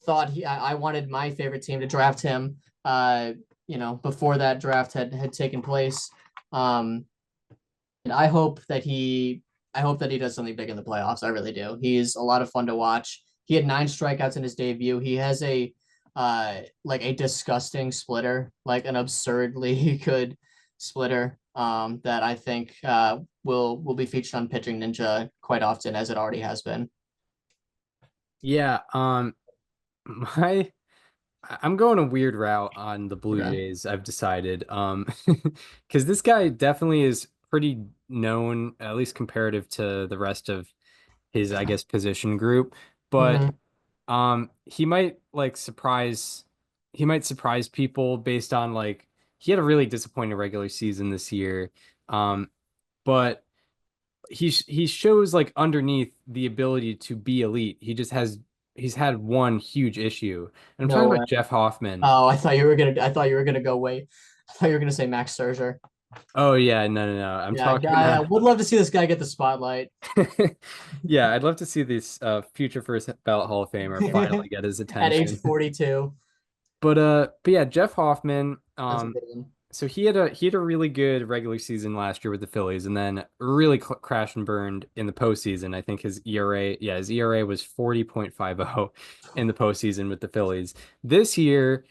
wanted my favorite team to draft him. Before that draft had taken place. And I hope that he does something big in the playoffs. I really do. He's a lot of fun to watch. He had 9 strikeouts in his debut. He has like a disgusting splitter, like an absurdly good splitter that I think will be featured on Pitching Ninja quite often, as it already has been. Yeah, my I'm going a weird route on the Blue Okay. Jays, I've decided. Because this guy definitely is pretty known, at least comparative to the rest of his, I guess, position group. But Mhm. he might surprise people based on like he had a really disappointing regular season this year. But he shows like underneath the ability to be elite. He's had one huge issue. And I'm talking No way. about Jeff Hoffman. Oh, I thought you were gonna go way. I thought you were gonna say Max Scherzer. Oh yeah, no. I'm Yeah, talking I would love to see this guy get the spotlight. yeah, I'd love to see this future first ballot Hall of Famer finally get his At age attention. 42. But yeah, Jeff Hoffman, That's a good one. so he had a really good regular season last year with the Phillies, and then really crashed and burned in the postseason. I think his ERA was 40.50 in the postseason with the Phillies. This year,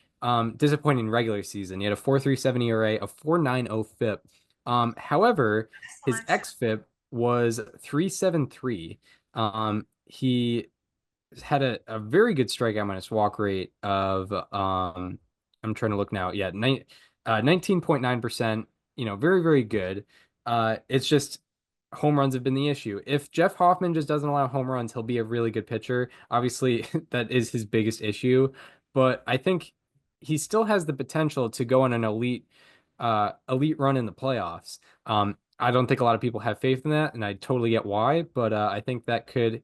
disappointing regular season. He had a 4.37 ERA, a 4.90 FIP. However, his xFIP was 3.73. He had a very good strikeout minus walk rate of I'm trying to look now. Yeah, 19.9%, very, very good. It's just home runs have been the issue. If Jeff Hoffman just doesn't allow home runs, he'll be a really good pitcher. Obviously, that is his biggest issue, but I think he still has the potential to go on an elite run in the playoffs. I don't think a lot of people have faith in that, and I totally get why, but I think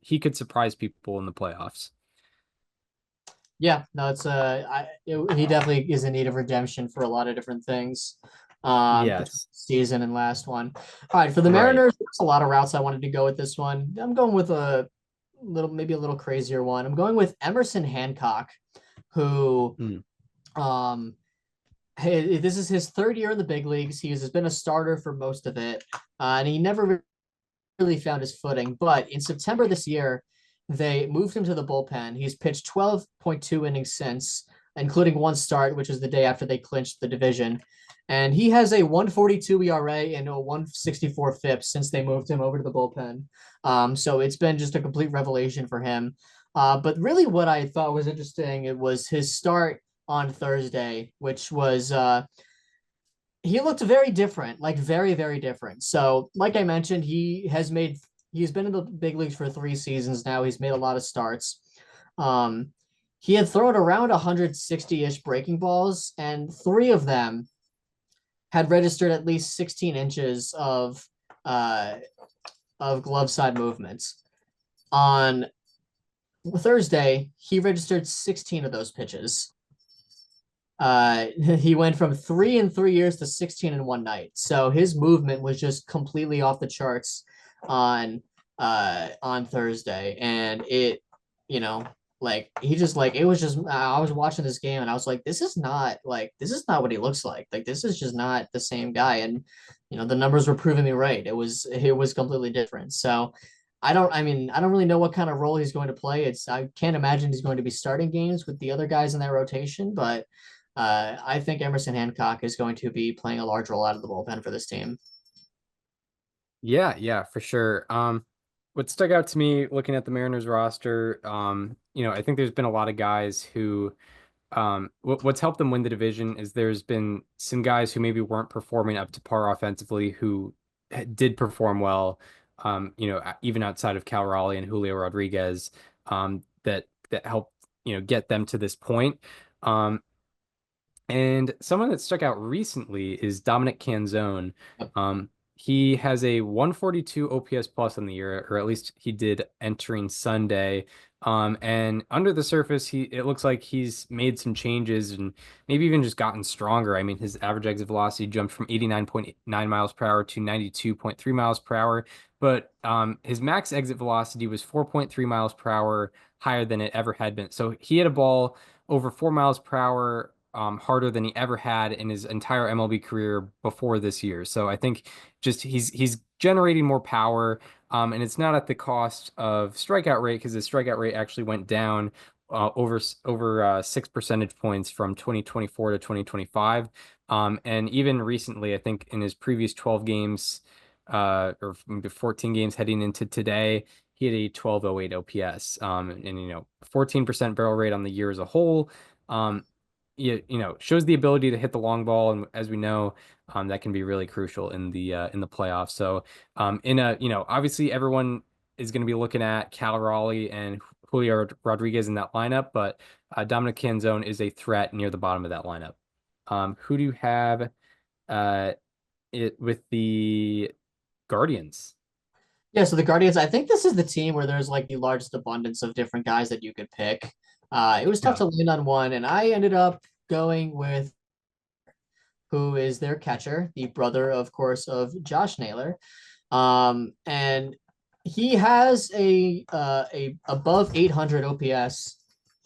he could surprise people in the playoffs. Yeah, no, he definitely is in need of redemption for a lot of different things. Between Yes. season and last one. All right, for the Right. Mariners, there's a lot of routes I wanted to go with this one. I'm going with maybe a little crazier one. I'm going with Emerson Hancock, who Hmm. um this is his 3rd year in the big leagues. He has been a starter for most of it, and he never really found his footing. But in September this year, they moved him to the bullpen. He's pitched 12.2 innings since, including 1 start, which is the day after they clinched the division. And he has a 1.42 ERA and a 1.64 FIP since they moved him over to the bullpen. So it's been just a complete revelation for him. But really, what I thought was interesting, it was his start on Thursday, which was he looked very different, like very, very different. So, like I mentioned, he's been in the big leagues for 3 seasons now. He's made a lot of starts. Um, he had thrown around 160-ish breaking balls, and 3 of them had registered at least 16 inches of glove side movements. On Thursday, he registered 16 of those pitches. He went from 3 in 3 years to 16 in one night. So his movement was just completely off the charts on Thursday, and you know, it was just I was watching this game and I was like, this is not what he looks like. Like this is just not the same guy. And the numbers were proving me right. It was completely different. So I don't really know what kind of role he's going to play. I can't imagine he's going to be starting games with the other guys in that rotation, but I think Emerson Hancock is going to be playing a large role out of the bullpen for this team. Yeah, for sure. What stuck out to me looking at the Mariners roster, I think there's been a lot of guys who, what's helped them win the division is there's been some guys who maybe weren't performing up to par offensively who did perform well, even outside of Cal Raleigh and Julio Rodriguez, that helped, get them to this point. And someone that stuck out recently is Dominic Canzone. He has a 142 OPS plus on the year, or at least he did entering Sunday. And under the surface, it looks like he's made some changes and maybe even just gotten stronger. I mean, his average exit velocity jumped from 89.9 miles per hour to 92.3 miles per hour. But his max exit velocity was 4.3 miles per hour higher than it ever had been. So he had a ball over 4 miles per hour harder than he ever had in his entire MLB career before this year. So I think just he's generating more power, and it's not at the cost of strikeout rate because the strikeout rate actually went down over 6 percentage points from 2024 to 2025. And even recently, I think in his previous 12 games, or maybe 14 games heading into today, he had a 1208 OPS, and 14% barrel rate on the year as a whole. Shows the ability to hit the long ball, and as we know, that can be really crucial in the playoffs. So, obviously everyone is going to be looking at Cal Raleigh and Julio Rodriguez in that lineup, but Dominic Canzone is a threat near the bottom of that lineup. Who do you have it with the Guardians? Yeah, so the Guardians, I think this is the team where there's like the largest abundance of different guys that you could pick. It was tough to land on one, and I ended up going with who is their catcher, the brother, of course, of Josh Naylor. And he has a above 800 OPS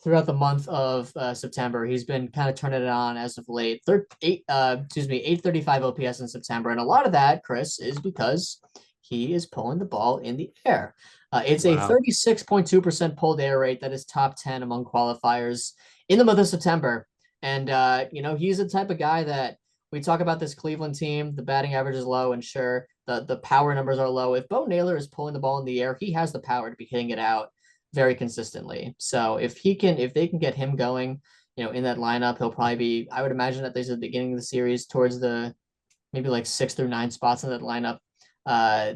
throughout the month of September. He's been kind of turning it on as of late. 835 OPS in September, and a lot of that, Chris, is because he is pulling the ball in the air. It's a 36.2% pulled air rate that is top 10 among qualifiers in the month of September. And he's the type of guy that we talk about this Cleveland team. The batting average is low, and sure, the power numbers are low. If Bo Naylor is pulling the ball in the air, he has the power to be hitting it out very consistently. So if they can get him going, in that lineup, he'll probably be, I would imagine at least at the beginning of the series, towards the maybe like 6 through 9 spots in that lineup.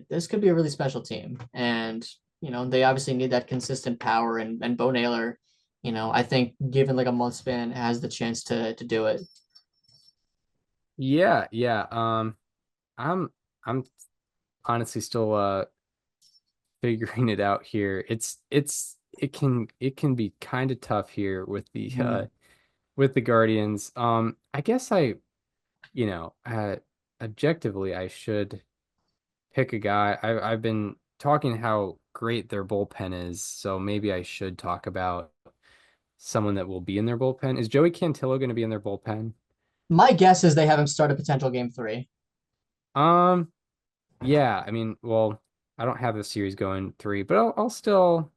This could be a really special team. And, they obviously need that consistent power, and Bo Naylor, I think given like a month span, has the chance to do it. Yeah. I'm honestly still figuring it out here. It can be kind of tough here with the Guardians. I guess objectively I should pick a guy. I've been talking how great their bullpen is, so maybe I should talk about someone that will be in their bullpen. Is Joey Cantillo going to be in their bullpen? My guess is they have him start a potential game 3. Yeah, I mean, well, I don't have the series going 3, but I'll still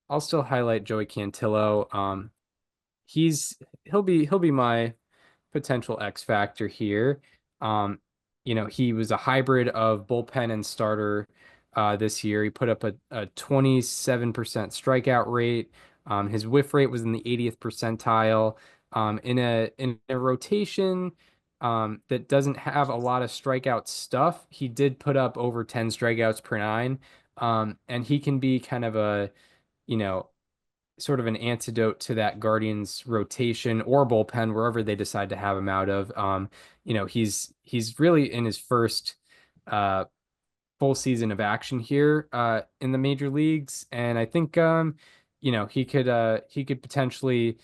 highlight Joey Cantillo. He'll be my potential X factor here. He was a hybrid of bullpen and starter this year. He put up a 27% strikeout rate. His whiff rate was in the 80th percentile. In a rotation that doesn't have a lot of strikeout stuff, he did put up over 10 strikeouts per nine. And he can be kind of a, sort of an antidote to that Guardians rotation or bullpen, wherever they decide to have him out of. He's really in his first full season of action here in the major leagues, and I think he could potentially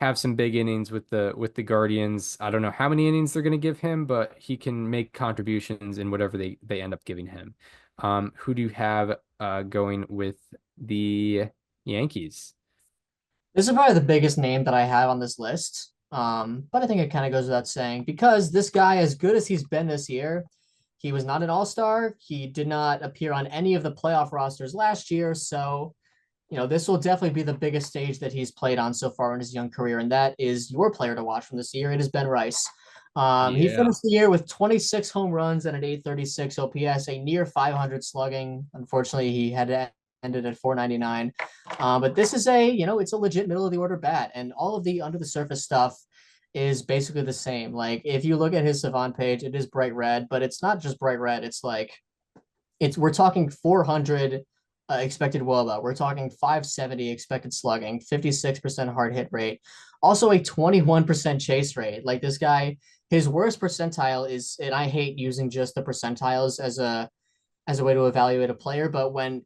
have some big innings with the Guardians. I don't know how many innings they're going to give him, but he can make contributions in whatever they end up giving him. Who do you have going with the Yankees? This is probably the biggest name that I have on this list. But I think it kind of goes without saying, because this guy, as good as he's been this year, he was not an all-star. He did not appear on any of the playoff rosters last year. So, this will definitely be the biggest stage that he's played on so far in his young career. And that is your player to watch from this year. It is Ben Rice. He finished the year with 26 home runs and an 836 OPS, a near 500 slugging. Unfortunately, he had to ended at 499. But this is it's a legit middle of the order bat, and all of the under the surface stuff is basically the same. Like if you look at his Savant page, it is bright red, but it's not just bright red. It's like we're talking 400 expected WOBA. We're talking 570 expected slugging, 56% hard hit rate, also a 21% chase rate. Like this guy his worst percentile is, and I hate using just the percentiles as a way to evaluate a player, but when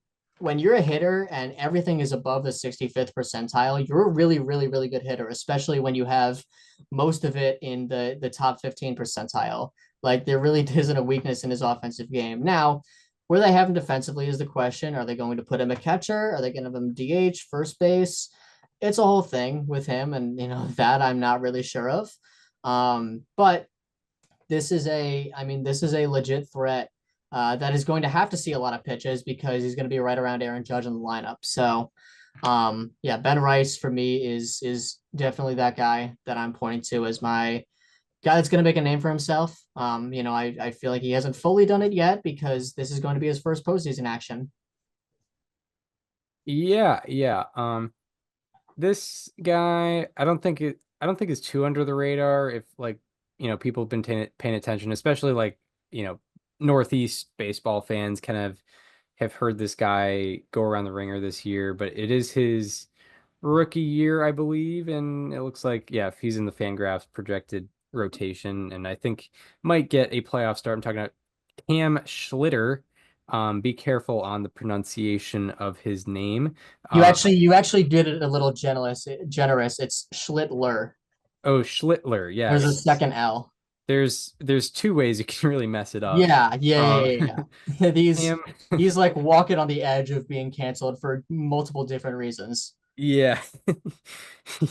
you're a hitter and everything is above the 65th percentile, you're a really, really, really good hitter, especially when you have most of it in the top 15 percentile. Like there really isn't a weakness in his offensive game. Now, where they have him defensively is the question. Are they going to put him a catcher? Are they going to have him DH, first base? It's a whole thing with him, and that I'm not really sure of. But this is a legit threat that is going to have to see a lot of pitches because he's going to be right around Aaron Judge in the lineup. So, yeah, Ben Rice for me is definitely that guy that I'm pointing to as my guy that's going to make a name for himself. I feel like he hasn't fully done it yet because this is going to be his first postseason action. Yeah, yeah. This guy, I don't think is too under the radar if like, people have been paying attention, especially like, Northeast baseball fans kind of have heard this guy go around the ringer this year, but it is his rookie year, I believe, and it looks like, yeah, if he's in the Fangraphs projected rotation, and I think might get a playoff start. I'm talking about Cam Schlitter. Be careful on the pronunciation of his name. You actually did it a little generous. It's Schlittler. Oh, Schlittler, There's a yes. second L. There's two ways you can really mess it up. Yeah, yeah, Um, yeah, yeah, yeah. These Cam, he's like walking on the edge of being canceled for multiple different reasons. yeah.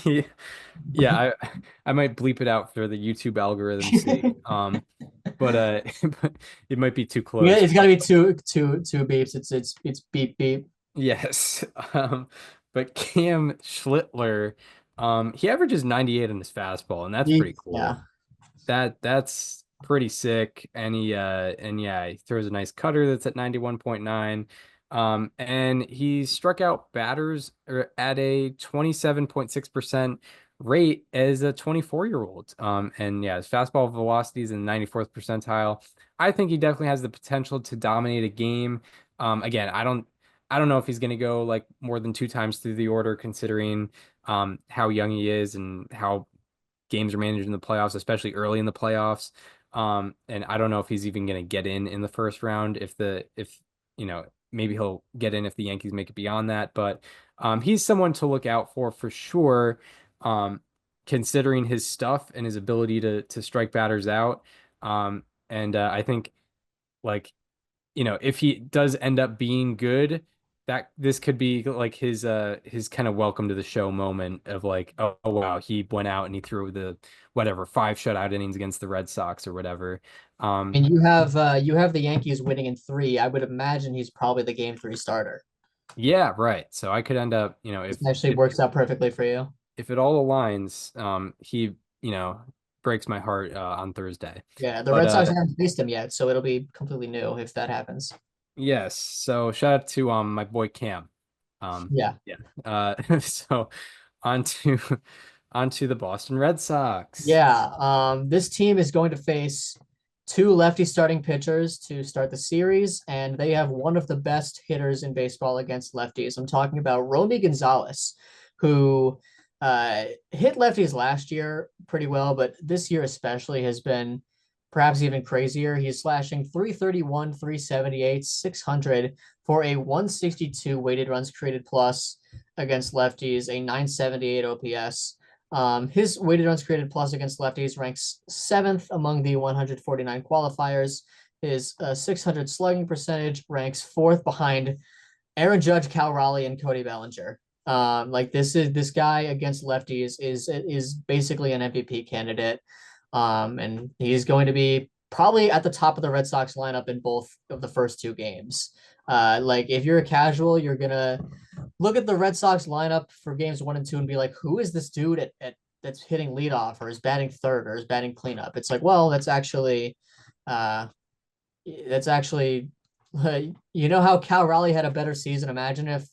Yeah, yeah, I might bleep it out for the YouTube algorithm's sake. But but it might be too Yeah, close. it's got to be two beeps. It's beep beep. Yes. But Cam Schlittler, he averages 98 on his fastball, and that's pretty Yeah. cool. That's pretty sick. And yeah, he throws a nice cutter that's at 91.9. And he struck out batters at a 27.6% rate as a 24-year-old. And yeah, his fastball velocity is in the 94th percentile. I think he definitely has the potential to dominate a game. Again, I don't know if he's going to go like more than two times through the order, considering how young he is and how games are managed in the playoffs, especially early in the playoffs. And I don't know if he's even going to get in the first round. If maybe he'll get in if the Yankees make it beyond that. But he's someone to look out for sure. Considering his stuff and his ability to strike batters out. And I think like if he does end up being good, that this could be like his kind of welcome to the show moment of like, oh wow, he went out and he threw the whatever 5 shutout innings against the Red Sox or whatever. And you have the Yankees winning in 3. I would imagine he's probably the game 3 starter. Yeah, right. So I could end up, It actually works out perfectly for you. if it all aligns, he breaks my heart on Thursday. Yeah, the But Red Sox haven't faced him yet, so it'll be completely new if that happens. yes, so shout out to my boy Cam. Yeah. Yeah. So on to onto the Boston Red Sox. Yeah, this team is going to face 2 lefty starting pitchers to start the series, and they have one of the best hitters in baseball against lefties. I'm talking about Romy Gonzalez, who hit lefties last year pretty well, but this year especially has been perhaps even crazier. He's slashing 331, 378, 600 for a 162 weighted runs created plus against lefties, a 978 OPS. His weighted runs created plus against lefties ranks 7th among the 149 qualifiers. His 600 slugging percentage ranks 4th behind Aaron Judge, Cal Raleigh, and Cody Bellinger. This guy against lefties is basically an MVP candidate. And he's going to be probably at the top of the Red Sox lineup in both of the first 2 games. If you're a casual, you're gonna look at the Red Sox lineup for games 1 and 2 and be like, who is this dude at that's hitting leadoff or is batting third or is batting cleanup? It's like, well, that's actually how Cal Raleigh had a better season. Imagine if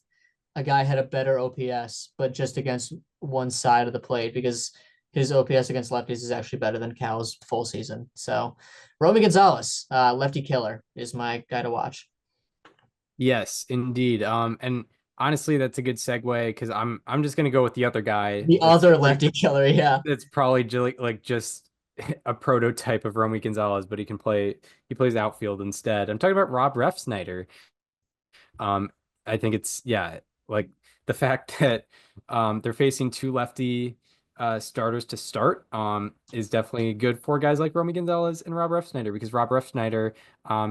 a guy had a better OPS, but just against one side of the plate, because his OPS against lefties is actually better than Cal's full season. So Romy Gonzalez, lefty killer, is my guy to watch. Yes, indeed. And honestly, that's a good segue because I'm just gonna go with the other guy. The other lefty killer, yeah. That's probably just a prototype of Romy Gonzalez, but he plays outfield instead. I'm talking about Rob Refsnyder. Um, I think it's like the fact that they're facing two lefty starters to start is definitely good for guys like Romy Gonzalez and Rob Refsnyder, because Rob Refsnyder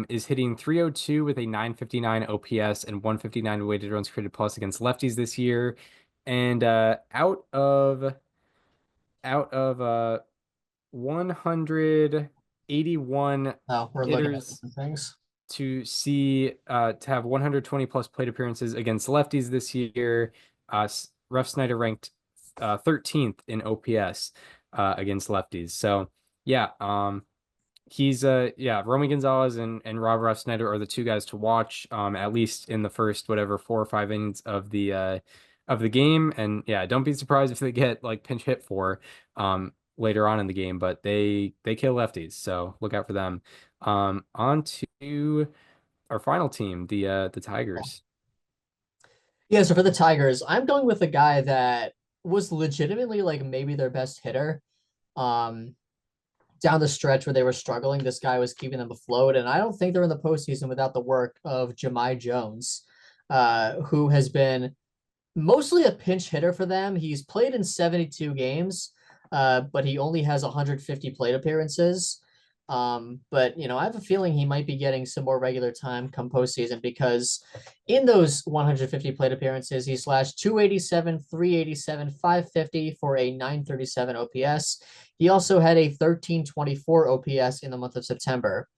is hitting 302 with a 959 OPS and 159 weighted runs created plus against lefties this year. And out of 181 Oh, we're looking at hitters different things. to have 120 plus plate appearances against lefties this year. Ref Snyder ranked 13th in OPS against lefties. So yeah, he's Romy Gonzalez and Rob Refsnyder are the two guys to watch, at least in the first 4 or 5 innings of the game. And yeah, don't be surprised if they get like pinch hit for later on in the game, but they kill lefties, so look out for them. On to our final team, the Tigers. Yeah, so for the Tigers, I'm going with a guy that was legitimately like maybe their best hitter. Down the stretch where they were struggling, this guy was keeping them afloat, and I don't think they're in the postseason without the work of Jahmai Jones, who has been mostly a pinch hitter for them. He's played in 72 games, but he only has 150 plate appearances. But I have a feeling he might be getting some more regular time come postseason, because in those 150 plate appearances, he slashed 287, 387, 550 for a 937 OPS. He also had a 1324 OPS in the month of September.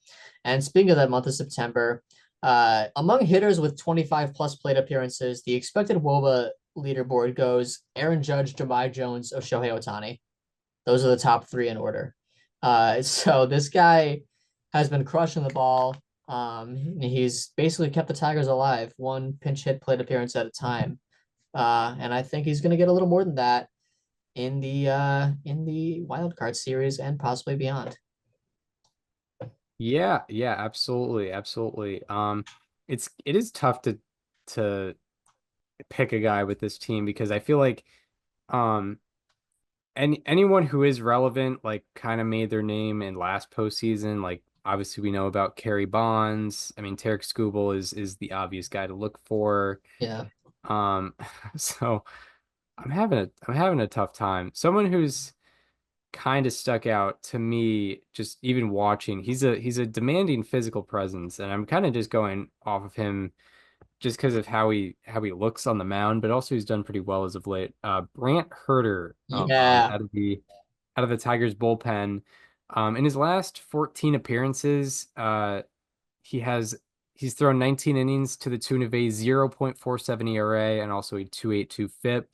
And speaking of that month of September, among hitters with 25 plus plate appearances, the expected WOBA leaderboard goes Aaron Judge, Jahmai Jones, or Shohei Ohtani. Those are the top three in order. So this guy has been crushing the ball. He's basically kept the Tigers alive, one pinch hit plate appearance at a time. And I think he's going to get a little more than that in the wild card series and possibly beyond. Yeah, absolutely, absolutely. It is tough to pick a guy with this team, because I feel like anyone who is relevant like kind of made their name in last postseason. Like obviously we know about Kerry Bonds. I mean, Tarek Skubal is the obvious guy to look for. Yeah. So I'm having a tough time. Someone who's kind of stuck out to me, just even watching, he's a demanding physical presence, and I'm kind of just going off of him just because of how he looks on the mound, but also he's done pretty well as of late. Brant Herter, Yeah. out of the Tigers bullpen. In his last 14 appearances, he's thrown 19 innings to the tune of a 0.47 ERA and also a 2.82 FIP.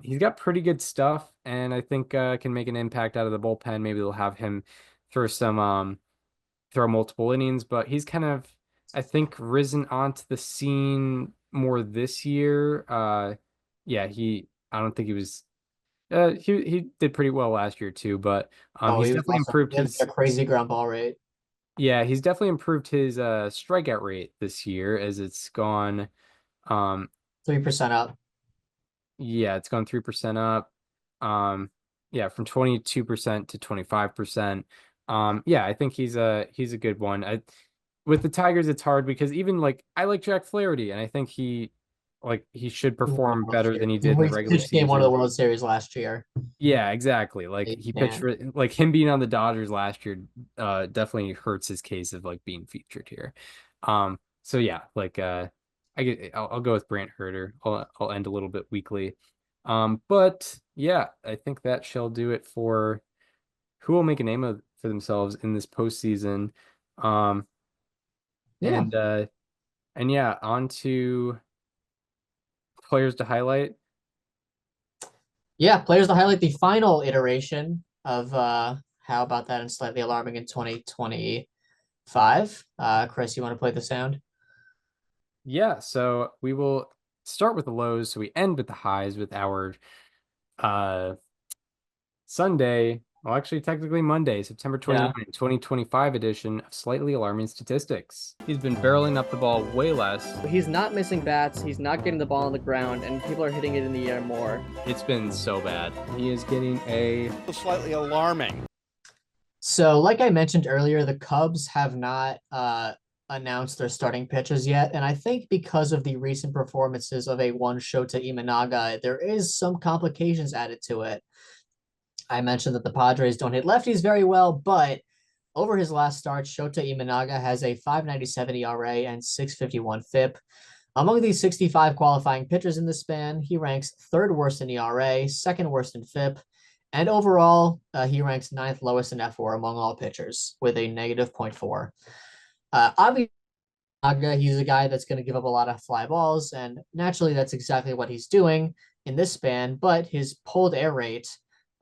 He's got pretty good stuff, and I think can make an impact out of the bullpen. Maybe they'll have him throw multiple innings, but he's kind of, I think, risen onto the scene more this year. I don't think he was. He did pretty well last year too, but he's he was definitely awesome. improved He has his. a crazy ground ball rate. Yeah, he's definitely improved his strikeout rate this year, as it's gone. 3% up. Yeah, it's gone 3% up. From 22% to 25%. I think he's a good one. With the Tigers, it's hard because even like I like Jack Flaherty, and I think he should perform better than he did in the regular Pitched game one of the season. World Series last year. Yeah, exactly. Like he pitched for, like him being on the Dodgers last year definitely hurts his case of like being featured here. So yeah, like I'll go with Brant Herter. I'll end a little bit weakly. But yeah, I think that shall do it for who will make a name for themselves in this postseason. And yeah, on to players to highlight. Yeah, players to highlight the final iteration of how about that and slightly alarming in 2025. Chris, you want to play the sound? Yeah, so we will start with the lows, so we end with the highs with our Sunday, well, actually technically Monday, September 29, 2025 edition of Slightly Alarming Statistics. He's been barreling up the ball way less. He's not missing bats, he's not getting the ball on the ground, and people are hitting it in the air more. It's been so bad. He is getting a slightly alarming. So, like I mentioned earlier, the Cubs have not announced their starting pitchers yet, and I think because of the recent performances of a one Shota Imanaga, there is some complications added to it. I mentioned that the Padres don't hit lefties very well, but over his last start, Shota Imanaga has a 5.97 ERA and 6.51 FIP. Among these 65 qualifying pitchers in this span, he ranks third worst in ERA, second worst in FIP, and overall, he ranks ninth lowest in F4 among all pitchers with a negative 0.4. Obviously, he's a guy that's going to give up a lot of fly balls, and naturally, that's exactly what he's doing in this span. But his pulled air rate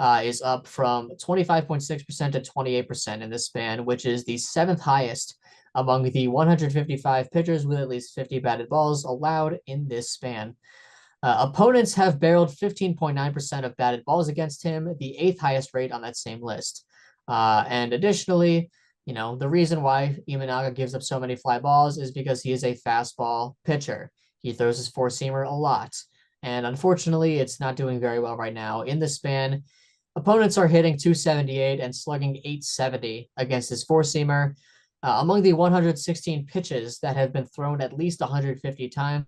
is up from 25.6% to 28% in this span, which is the seventh highest among the 155 pitchers with at least 50 batted balls allowed in this span. Opponents have barreled 15.9% of batted balls against him, the eighth highest rate on that same list. And additionally, the reason why Imanaga gives up so many fly balls is because he is a fastball pitcher. He throws his four-seamer a lot. And unfortunately, it's not doing very well right now. In the span, opponents are hitting 278 and slugging 870 against his four-seamer. Among the 116 pitches that have been thrown at least 150 times,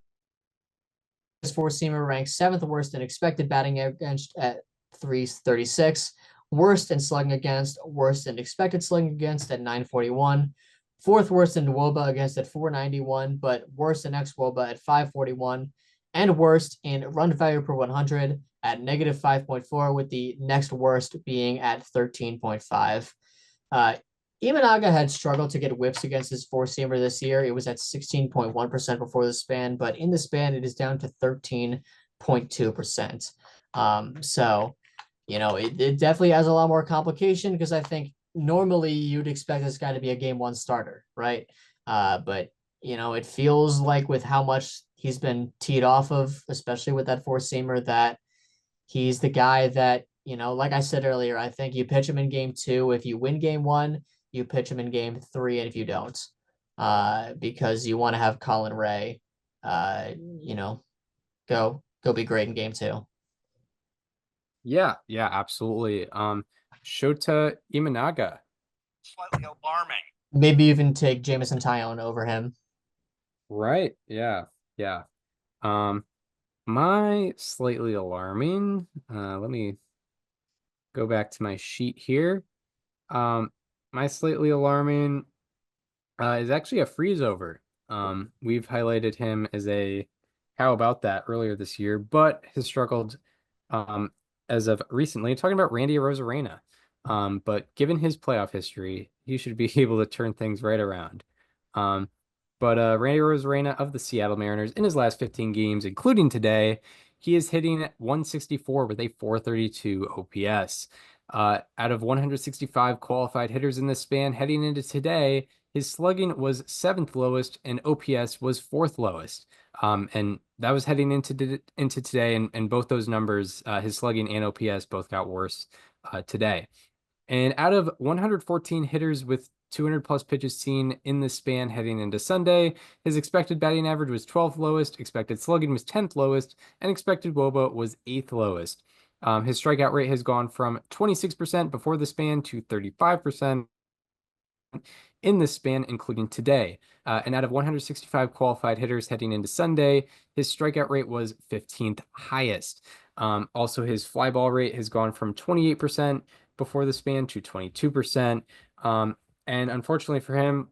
his four-seamer ranks seventh worst in expected batting against at 336, worst in slugging against, worst in expected slugging against at 941, fourth worst in WOBA against at 491, but worst in xWOBA at 541, and worst in run value per 100 at negative 5.4, with the next worst being at 13.5. Imanaga had struggled to get whips against his four-seamer this year. It was at 16.1% before the span, but in the span, it is down to 13.2%. So, it definitely has a lot more complication because I think normally you'd expect this guy to be a game one starter, right? But, it feels like with how much he's been teed off of, especially with that four-seamer, that he's the guy that, like I said earlier, I think you pitch him in game two. If you win game one, you pitch him in game three, and if you don't, because you want to have Colin Ray, go be great in game two. Yeah, absolutely. Shota Imanaga. Slightly alarming. Maybe even take Jameson Taillon over him. Right. Yeah. My slightly alarming. Let me go back to my sheet here. My slightly alarming is actually a freeze over. We've highlighted him as a how about that earlier this year, but has struggled as of recently. Talking about Randy Arozarena. But given his playoff history, he should be able to turn things right around. But Randy Arozarena of the Seattle Mariners in his last 15 games, including today, he is hitting 164 with a 432 OPS. Out of 165 qualified hitters in this span heading into today, his slugging was seventh lowest and OPS was fourth lowest. And that was heading into today, and both those numbers, his slugging and OPS, both got worse today. And out of 114 hitters with 200 plus pitches seen in this span heading into Sunday, his expected batting average was 12th lowest, expected slugging was 10th lowest, and expected WOBA was 8th lowest. His strikeout rate has gone from 26% before the span to 35% in this span, including today. And out of 165 qualified hitters heading into Sunday, his strikeout rate was 15th highest. Also, his fly ball rate has gone from 28% before the span to 22%. And unfortunately for him,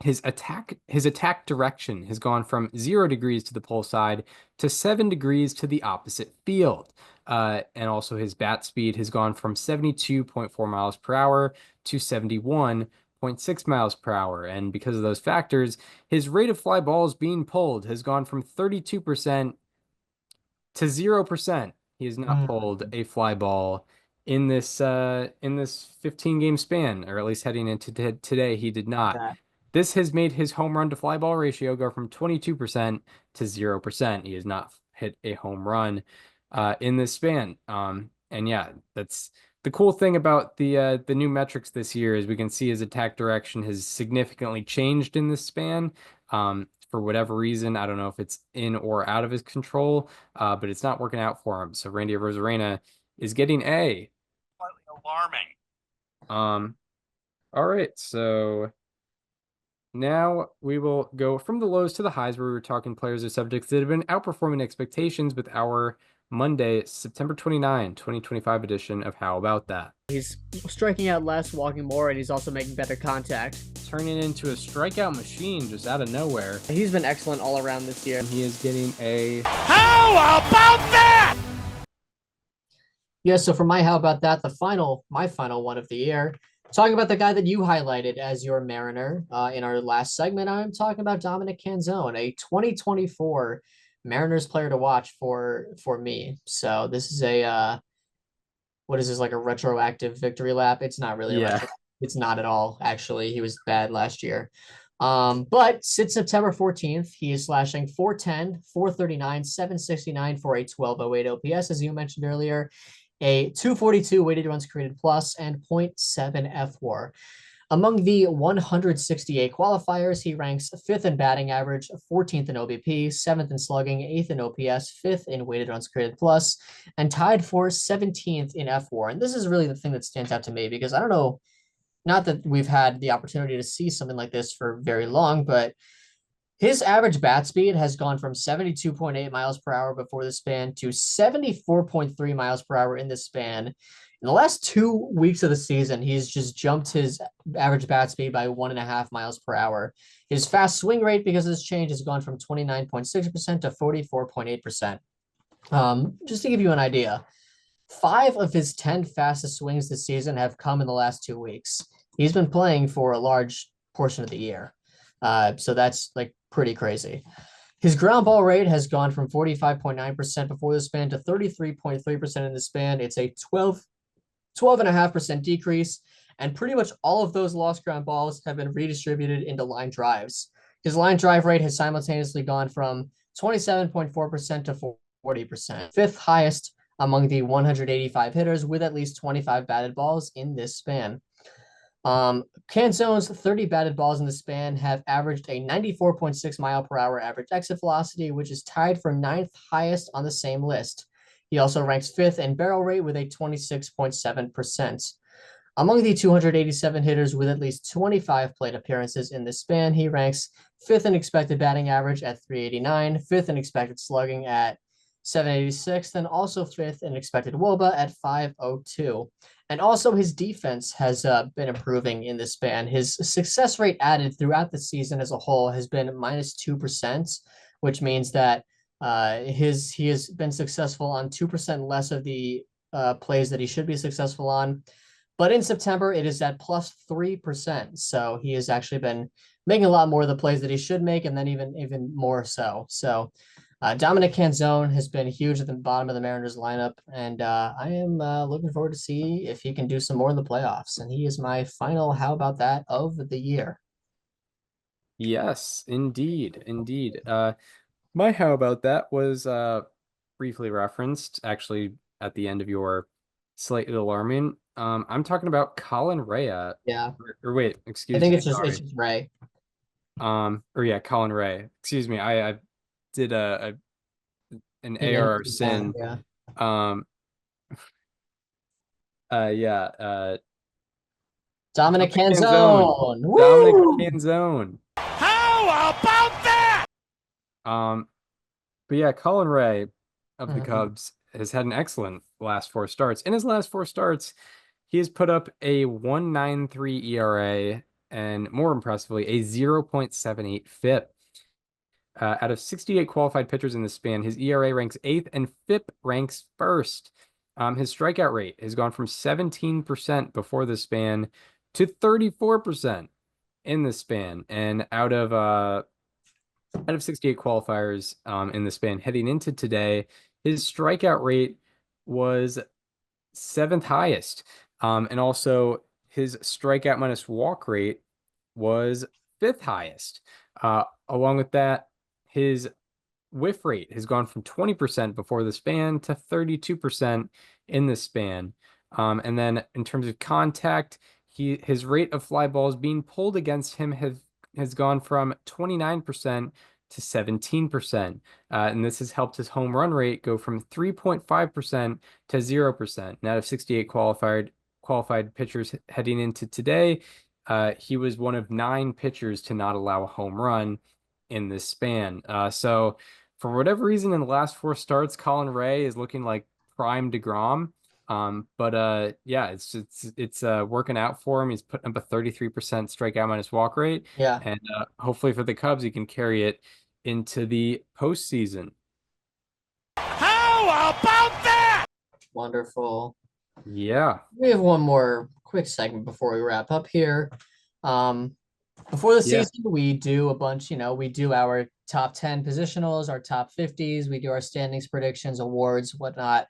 his attack direction has gone from 0 degrees to the pull side to 7 degrees to the opposite field. And also his bat speed has gone from 72.4 miles per hour to 71.6 miles per hour. And because of those factors, his rate of fly balls being pulled has gone from 32% to 0%. He has not pulled a fly ball in this 15 game span, or at least heading into today, he did not. This has made his home run to fly ball ratio go from 22% to 0%. He has not hit a home run in this span. And yeah, that's the cool thing about the new metrics this year is we can see his attack direction has significantly changed in this span. For whatever reason, I don't know if it's in or out of his control, but it's not working out for him. So Randy Arozarena is getting a Slightly alarming. All right, so now we will go from the lows to the highs, where we were talking players or subjects that have been outperforming expectations with our Monday, September 29, 2025 edition of How About That? He's striking out less, walking more, and he's also making better contact. Turning into a strikeout machine just out of nowhere. He's been excellent all around this year. And he is getting a How about that? Yeah, so for my How About That, my final one of the year, talking about the guy that you highlighted as your Mariner in our last segment, I'm talking about Dominic Canzone, a 2024 Mariners player to watch for me. So this is what is this, like a retroactive victory lap? It's not really a retro. It's not at all, actually. He was bad last year. But since September 14th, he is slashing 410, 439, 769 for a 1208 OPS, as you mentioned earlier, a 242 weighted runs created plus, and 0.7 FWAR. Among the 168 qualifiers, he ranks 5th in batting average, 14th in OBP, 7th in slugging, 8th in OPS, 5th in weighted runs created plus, and tied for 17th in FWAR. And this is really the thing that stands out to me, because I don't know, not that we've had the opportunity to see something like this for very long, but his average bat speed has gone from 72.8 miles per hour before the span to 74.3 miles per hour in this span. In the last 2 weeks of the season, he's just jumped his average bat speed by 1.5 miles per hour. His fast swing rate, because of this change, has gone from 29.6% to 44.8%. Just to give you an idea, 5 of his 10 fastest swings this season have come in the last 2 weeks. He's been playing for a large portion of the year. So that's like pretty crazy. His ground ball rate has gone from 45.9% before the span to 33.3% in the span. It's a 12.5% decrease, and pretty much all of those lost ground balls have been redistributed into line drives. His line drive rate has simultaneously gone from 27.4% to 40%, 5th highest among the 185 hitters with at least 25 batted balls in this span. Canzone's 30 batted balls in the span have averaged a 94.6 mile per hour average exit velocity, which is tied for 9th highest on the same list. He also ranks 5th in barrel rate with a 26.7%. Among the 287 hitters with at least 25 plate appearances in this span, he ranks 5th in expected batting average at 389, 5th in expected slugging at 786, and also 5th in expected WOBA at 502. And also his defense has been improving in this span. His success rate added throughout the season as a whole has been -2%, which means that he has been successful on 2% less of the plays that he should be successful on. But in September, it is at +3%. So he has actually been making a lot more of the plays that he should make, and then even more so. So Dominic Canzone has been huge at the bottom of the Mariners lineup, and I am looking forward to see if he can do some more in the playoffs. And he is my final How About That of the year. Yes, indeed. My How About That was briefly referenced actually at the end of your slightly alarming. I'm talking about Colin Rea. Yeah. Or wait, excuse me. I think me. it's just Ray. Colin Rea. Excuse me. I did an ARR sin. Yeah. Dominic Canzone. Dominic Canzone. How about that? But yeah, Colin Rea of the Cubs has had an excellent last 4 starts. In his last 4 starts, he has put up a 1.93 ERA and, more impressively, a 0.78 FIP. Out of 68 qualified pitchers in the span, his ERA ranks 8th and FIP ranks 1st. His strikeout rate has gone from 17% before the span to 34% in the span. And out of 68 qualifiers in the span heading into today, his strikeout rate was 7th highest. And also his strikeout minus walk rate was 5th highest. Along with that, his whiff rate has gone from 20% before the span to 32% in the span. And then in terms of contact, his rate of fly balls being pulled against him has gone from 29% to 17%. And this has helped his home run rate go from 3.5% to 0%. And out of 68 qualified pitchers heading into today, he was one of 9 pitchers to not allow a home run in this span. So for whatever reason, in the last 4 starts, Colin Ray is looking like prime DeGrom. But yeah, it's working out for him. He's putting up a 33% strikeout minus walk rate, Yeah, and hopefully for the Cubs, he can carry it into the postseason. How about that? wonderful. Yeah. We have one more quick segment before we wrap up here. Before the Yeah. season, we do a bunch, we do our top 10 positionals, our top 50s, we do our standings predictions, awards, whatnot.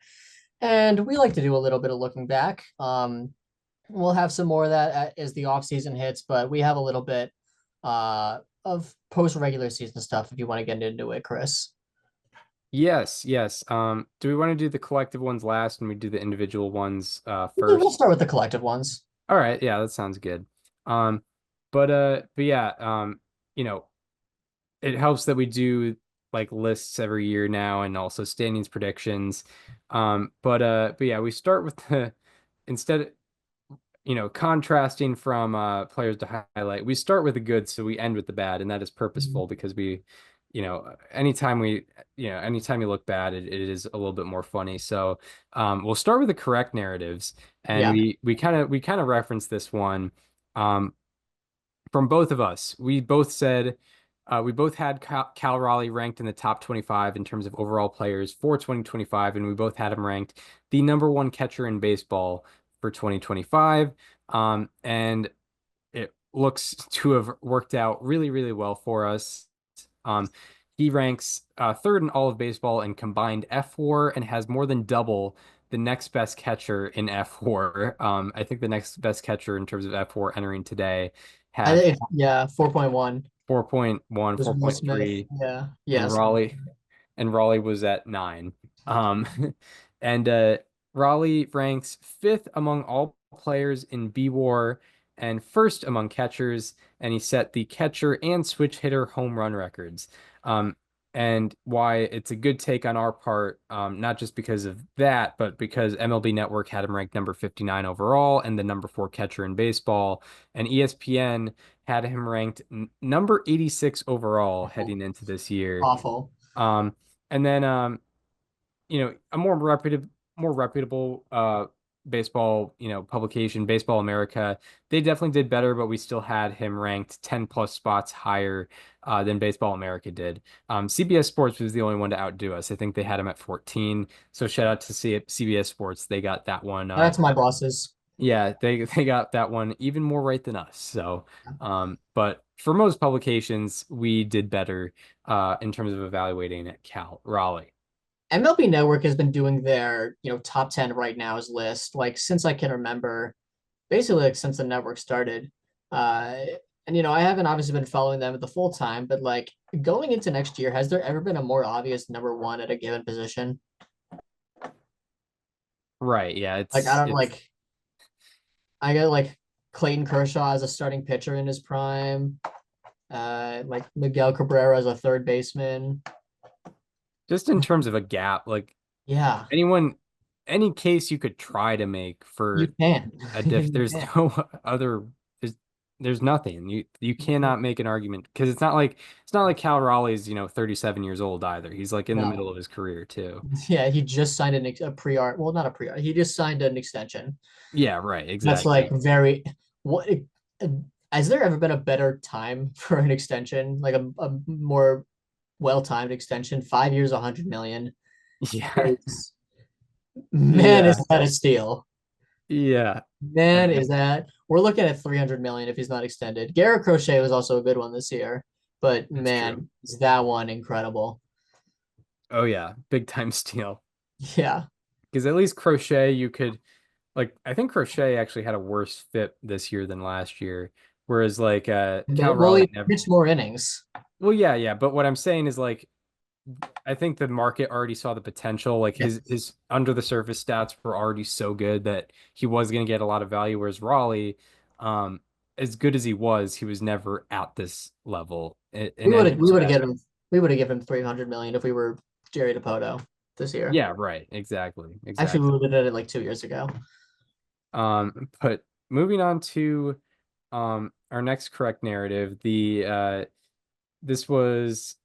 And we like to do a little bit of looking back. We'll have some more of that as the off season hits, but we have a little bit of post regular season stuff if you want to get into it, Chris. Yes. Do we want to do the collective ones last and we do the individual ones We'll first? start with the collective ones. All right, yeah, that sounds good. But yeah, it helps that we do like lists every year now and also standings predictions. But yeah, we start with the instead contrasting from players to highlight, we start with the good, so we end with the bad, and that is purposeful because anytime you look bad, it is a little bit more funny. So we'll start with the correct narratives, and Yeah. we kind of reference this one from both of us. We both said we both had Cal Raleigh ranked in the top 25 in terms of overall players for 2025, and we both had him ranked the #1 catcher in baseball for 2025. And it looks to have worked out really, really well for us. He ranks 3rd in all of baseball in combined F4 and has more than double the next best catcher in F4. I think the next best catcher in terms of F4 entering today had 4.1. 4.1, Was Will Smith. 4.3, Yeah. and Yes. Raleigh was at 9. And Raleigh ranks 5th among all players in B-WAR and 1st among catchers, and he set the catcher and switch hitter home run records. And why it's a good take on our part, not just because of that, but because MLB Network had him ranked number 59 overall and the #4 catcher in baseball, and ESPN had him ranked number 86 overall heading into this year. Awful. And then a more reputable baseball publication, Baseball America, they definitely did better, but we still had him ranked 10 plus spots higher than Baseball America did. CBS Sports was the only one to outdo us. I think they had him at 14. So shout out to CBS Sports. They got that one. That's my bosses. Yeah, they got that one even more right than us. So, but for most publications, we did better in terms of evaluating at Cal Raleigh. MLB Network has been doing their, top 10 right now's list, like since I can remember, basically like since the network started. And I haven't obviously been following them at the full time, but like going into next year, has there ever been a more obvious #1 at a given position? Right, yeah. Like I got like Clayton Kershaw as a starting pitcher in his prime, like Miguel Cabrera as a third baseman. Just in terms of a gap, like Yeah, any case you could try to make for you can. a diff, You there's can. no other, there's nothing. You cannot make an argument because it's not like Cal Raleigh's 37 years old either. He's like in the No. middle of his career too. Yeah, he just signed a pre-art. Well, not a pre-art. He just signed an extension. Yeah, right, That's exactly. like what has there ever been a better time for an extension? Like a more well-timed extension? 5 years, 100 million. Yeah. Man, Yeah. is that a steal? Yeah. Man, is that we're looking at 300 million if he's not extended. Garrett Crochet was also a good one this year, but That's man, true. is that one incredible? Oh yeah, big time steal. Yeah. Because at least Crochet, you could I think Crochet actually had a worse fit this year than last year. Whereas Cal Well, Raleigh he never. pitched more innings. Well, yeah. But what I'm saying is I think the market already saw the potential. Like his under the surface stats were already so good that he was going to get a lot of value. Whereas Raleigh, as good as he was never at this level. We would have given him 300 million if we were Jerry DiPoto this year. Yeah, right. Exactly. Actually, we would have done it like 2 years ago. But moving on to our next correct narrative, this was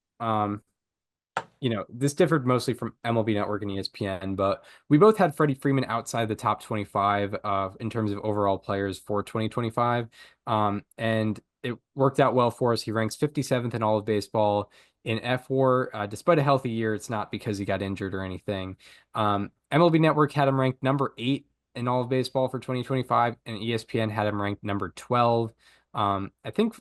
this differed mostly from MLB Network and ESPN, but we both had Freddie Freeman outside the top 25 in terms of overall players for 2025. And it worked out well for us. He ranks 57th in all of baseball in F4. Despite a healthy year, it's not because he got injured or anything. MLB Network had him ranked number 8 in all of baseball for 2025, and ESPN had him ranked number 12. I think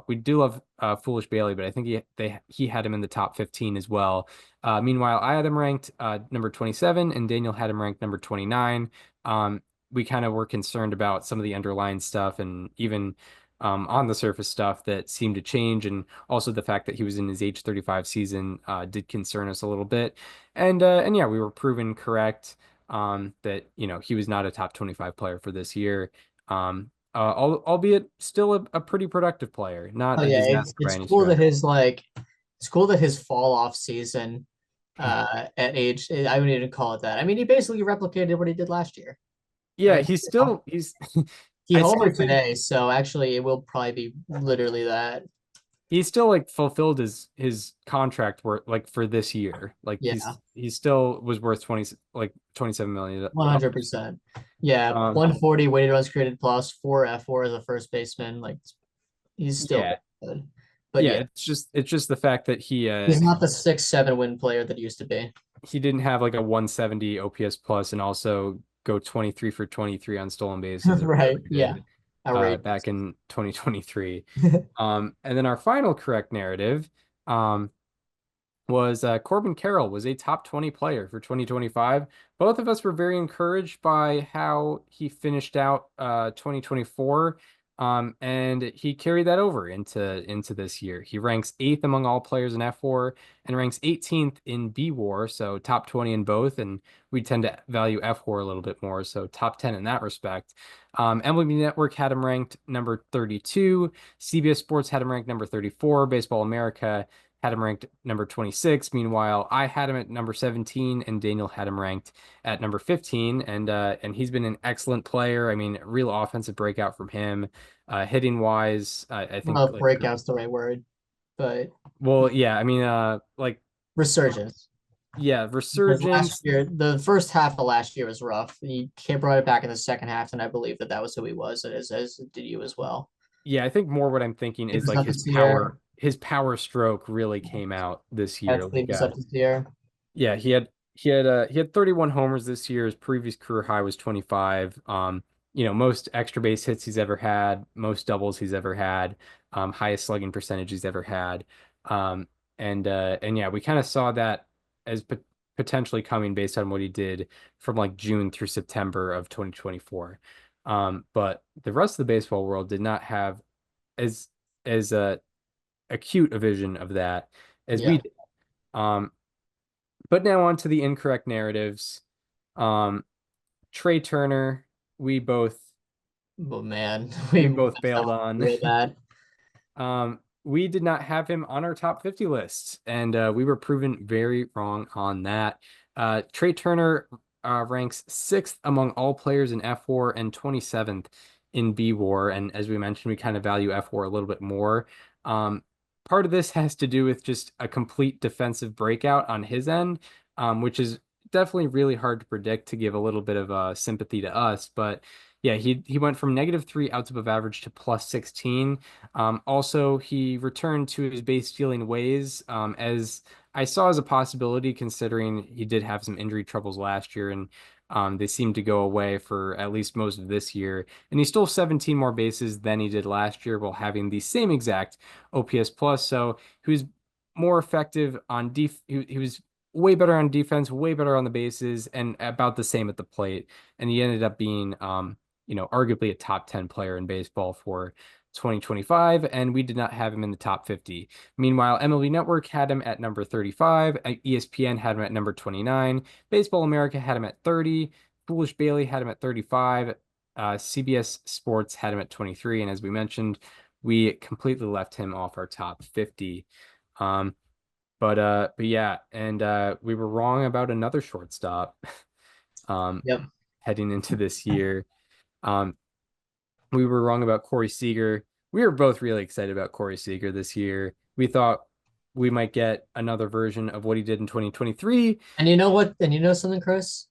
we do love Foolish Bailey, but I think he had him in the top 15 as well. Meanwhile, I had him ranked number 27, and Daniel had him ranked number 29. We kind of were concerned about some of the underlying stuff and even on the surface stuff that seemed to change, and also the fact that he was in his age 35 season did concern us a little bit. And yeah, we were proven correct that he was not a top 25 player for this year. Albeit still a pretty productive player, not Oh a yeah, disaster by it's any cool that stretch. it's cool that his fall off season at age, I wouldn't even call it that. I mean, he basically replicated what he did last year. Yeah, I he's He I say homered the same. today, so actually it will probably be literally that. He's still like fulfilled his contract worth like for this year. Like Yeah, he still was worth 27 million dollars. 100%. Yeah, Um 140 weighted runs created plus 4 F4 as a first baseman. Like he's still yeah. good. But Yeah, yeah, it's just the fact that he's not the 6-7 win player that he used to be. he didn't have like a 170 OPS plus and also go 23 for 23 on stolen bases or whatever Right. he Yeah. did Outrageous. back in 2023. And then our final correct narrative was Corbin Carroll was a top 20 player for 2025. Both of us were very encouraged by how he finished out 2024. And he carried that over into this year. He ranks 8th among all players in F4 and ranks 18th in B War, so top 20 in both. And we tend to value F4 a little bit more, so top 10 in that respect. MLB Network had him ranked number 32. CBS Sports had him ranked number 34. Baseball America had him ranked number 26. Meanwhile, I had him at number 17, and Daniel had him ranked at number 15. And he's been an excellent player. I mean, real offensive breakout from him. Hitting wise, I think Well, like breakout's the right word, but well, yeah. I mean, like resurgence. yeah, Because last resurgence. year, the first half of last year was rough. He brought it back in the second half, and I believe that was who he was, as did you as well. Yeah, I think more what I'm thinking It is was like up this year. his power stroke really came out this year. That's Like was up this year. yeah, he had 31 homers this year. His previous career high was 25. Most extra base hits he's ever had, most doubles he's ever had, highest slugging percentage he's ever had. Um, and yeah, we kind of saw that as potentially coming based on what he did from like June through September of 2024. But the rest of the baseball world did not have as acute a vision of that as we Yeah. did. Um, but now on to the incorrect narratives. Um, Trey Turner, we both But man, we we both messed bailed up on. real bad. We did not have him on our top 50 list, and we were proven very wrong on that. Trey Turner ranks 6th among all players in F4 and 27th in B War. And as we mentioned, we kind of value F4 a little bit more. Part of this has to do with just a complete defensive breakout on his end, which is definitely really hard to predict to give a little bit of sympathy to us. But yeah, he went from -3 outs above average to +16. Also, he returned to his base stealing ways, as I saw as a possibility, considering he did have some injury troubles last year, and they seemed to go away for at least most of this year. And he stole 17 more bases than he did last year while having the same exact OPS plus. So he was more effective on he was way better on defense, way better on the bases, and about the same at the plate. And he ended up being, arguably a top 10 player in baseball for 2025, and we did not have him in the top 50. Meanwhile, MLB Network had him at number 35, ESPN had him at number 29, Baseball America had him at 30, Foolish Bailey had him at 35, CBS Sports had him at 23, and as we mentioned, we completely left him off our top 50. But yeah, and we were wrong about another shortstop Yep. heading into this year. Um, We were wrong about Corey Seager. We were both really excited about Corey Seager this year. We thought we might get another version of what he did in 2023. And you know what? And you know something, Chris?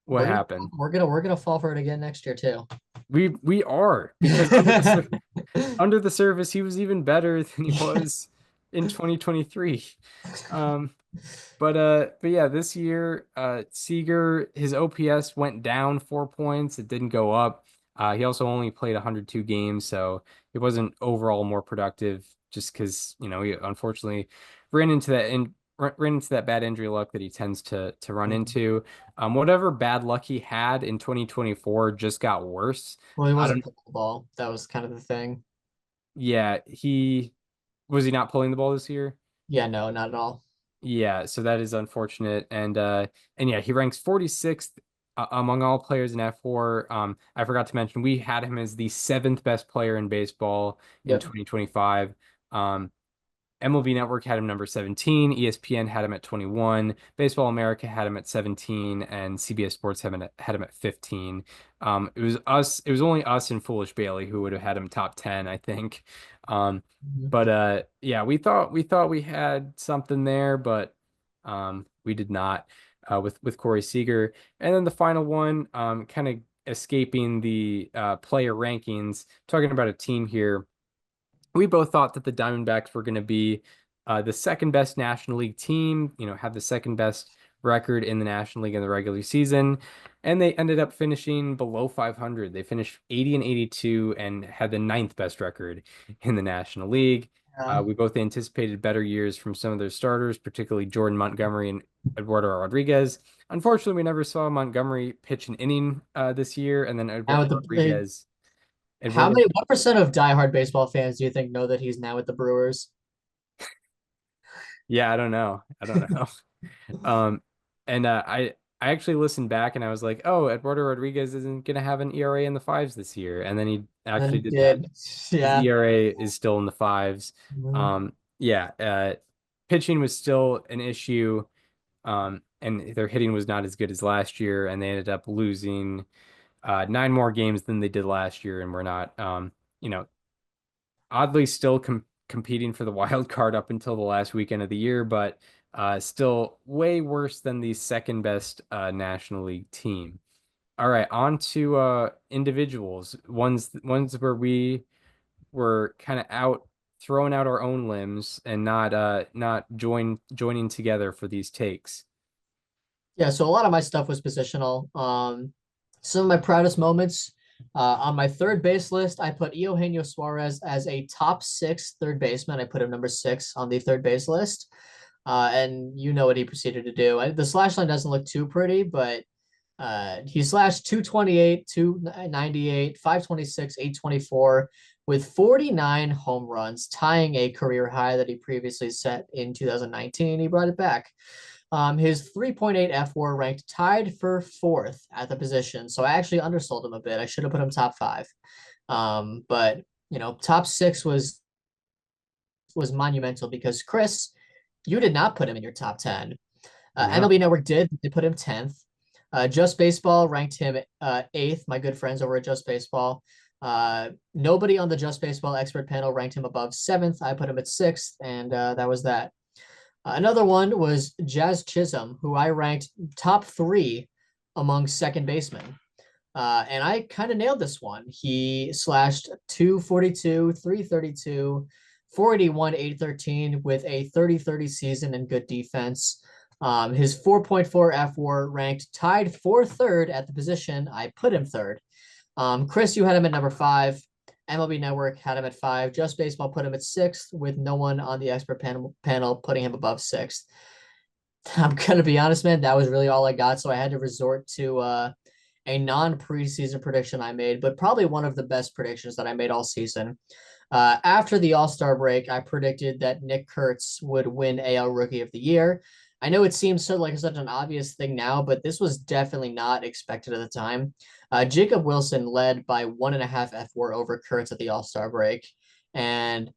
What happened? We're gonna fall for it again next year too. We are, because under the surface he was even better than he was in 2023. But yeah, this year, Seager, his OPS went down 4 points. It didn't go up. He also only played 102 games, so it wasn't overall more productive just because, he unfortunately ran into that bad injury luck that he tends to run into. Whatever bad luck he had in 2024 just got worse. Well, he I wasn't don't, playing the ball. That was kind of the thing. yeah, he not pulling the ball this year? Yeah, no, not at all. Yeah, so that is unfortunate, and yeah, he ranks 46th among all players in F4. I forgot to mention we had him as the seventh best player in baseball in Yep. 2025. MLB Network had him number 17, ESPN had him at 21, Baseball America had him at 17, and CBS Sports had him at 15. It was only us and Foolish Bailey who would have had him top 10, I think. But yeah, we thought we had something there, but we did not with Corey Seager. And then the final one, kind of escaping the player rankings, talking about a team here. We both thought that the Diamondbacks were going to be the second best National League team, have the second best record in the National League in the regular season, and they ended up finishing below 500. They finished 80 and 82 and had the ninth best record in the National League. We both anticipated better years from some of their starters, particularly Jordan Montgomery and Eduardo Rodriguez. Unfortunately, we never saw Montgomery pitch an inning this year, and then Eduardo Rodriguez. What percent of diehard baseball fans do you think know that he's now with the Brewers? Yeah, I don't know. And I actually listened back and I was like, oh, Eduardo Rodriguez isn't gonna have an ERA in the fives this year, and then he actually did that. His Yeah. ERA is still in the fives. Yeah, pitching was still an issue, and their hitting was not as good as last year, and they ended up losing 9 more games than they did last year, and we're not, oddly still competing for the wild card up until the last weekend of the year, but still way worse than the second best National League team. All right, on to individuals, ones where we were kind of throwing out our own limbs and not joining together for these takes. Yeah, so a lot of my stuff was positional. Some of my proudest moments, on my third base list, I put Eugenio Suarez as a top 6 third baseman. I put him number 6 on the third base list. And you know what he proceeded to do. The slash line doesn't look too pretty, but he slashed 228, 298, 526, 824 with 49 home runs, tying a career high that he previously set in 2019. He brought it back. His 3.8 F4 ranked tied for 4th at the position. So I actually undersold him a bit. I should have put him top 5. But top 6 was monumental because Chris, you did not put him in your top 10. MLB Network did. They put him 10th. Just Baseball ranked him 8th. My good friends over at Just Baseball. Nobody on the Just Baseball expert panel ranked him above 7th. I put him at 6th, and that was that. Another one was Jazz Chisholm, who I ranked top 3 among second basemen. And I kind of nailed this one. He slashed 242, 332, 481, 813 with a 30-30 season and good defense. His 4.4 F4 ranked tied for 3rd at the position. I put him 3rd. Chris, you had him at number 5. MLB Network had him at 5. Just Baseball put him at 6th, with no one on the expert panel putting him above 6th. I'm going to be honest, man, that was really all I got. So I had to resort to a non-preseason prediction I made, but probably one of the best predictions that I made all season. After the All-Star break, I predicted that Nick Kurtz would win AL Rookie of the Year. I know it seems such an obvious thing now, but this was definitely not expected at the time. Jacob Wilson led by 1.5 F4 over Kurtz at the All-Star break. And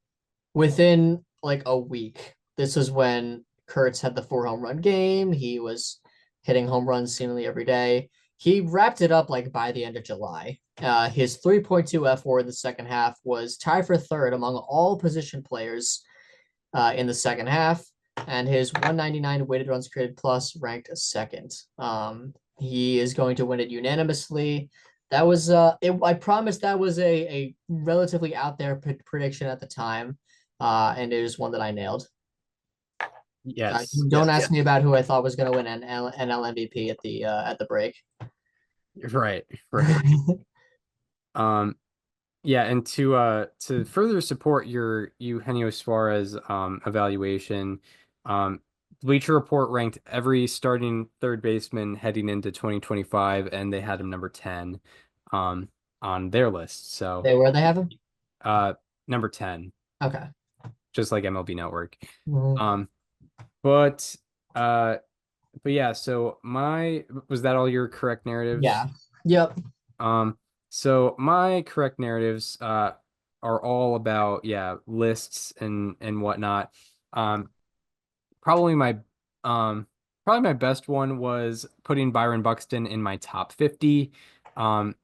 within like a week, this is when Kurtz had the 4 home run game. He was hitting home runs seemingly every day. he wrapped it up like by the end of July. His 3.2 F4 in the second half was tied for third among all position players in the second half, and his 199 weighted runs created plus ranked second. He is going to win it unanimously. That was I promise that was a relatively out there prediction at the time, and it is one that I nailed. Yes. Don't ask me about who I thought was going to win an NL MVP at the break. Right. Yeah, and to further support your Eugenio Suarez evaluation, Bleacher Report ranked every starting third baseman heading into 2025, and they had him number 10 on their list. So Where they have him? Number 10, Okay. just like MLB Network. Mhm. But yeah, so was that all your correct narratives? Yeah. Yep. So my correct narratives are all about lists and whatnot. Um probably my probably my best one was putting Byron Buxton in my top 50. Um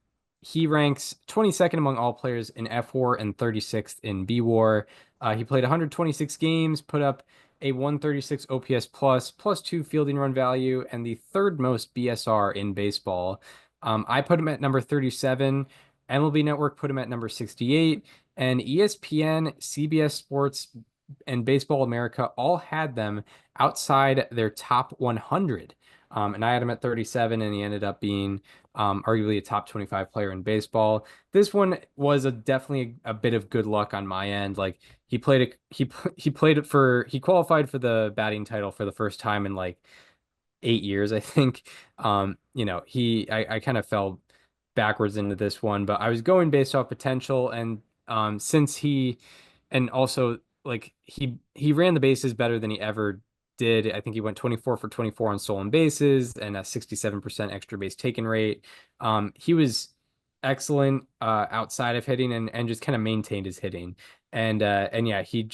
he ranks 22nd among all players in F WAR and 36th in B WAR. He played 126 games, put up a 136 OPS plus 2 fielding run value, and the third most BSR in baseball. I put him at number 37. MLB Network put him at number 68, and ESPN, CBS Sports, and Baseball America all had them outside their top 100. And I had him at 37, and he ended up being arguably a top 25 player in baseball. This one was definitely a bit of good luck on my end. Like he qualified for the batting title for the first time in like 8 years, I think. I kind of fell backwards into this one, but I was going based off potential, and since and also like he ran the bases better than he ever did. I think he went 24 for 24 on stolen bases and a 67% extra base taken rate. He was excellent outside of hitting, and just kind of maintained his hitting. And yeah, he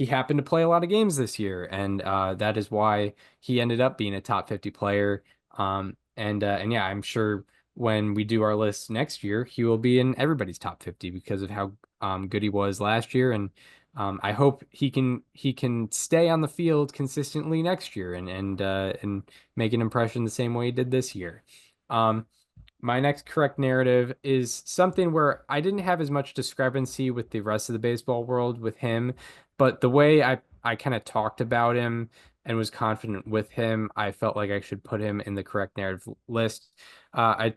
happened to play a lot of games this year, and that is why he ended up being a top 50 player. And yeah, I'm sure when we do our list next year, he will be in everybody's top 50 because of how good he was last year. And I hope he can stay on the field consistently next year and make an impression the same way he did this year. My next correct narrative is something where I didn't have as much discrepancy with the rest of the baseball world with him, but the way I kind of talked about him and was confident with him, I felt like I should put him in the correct narrative list. I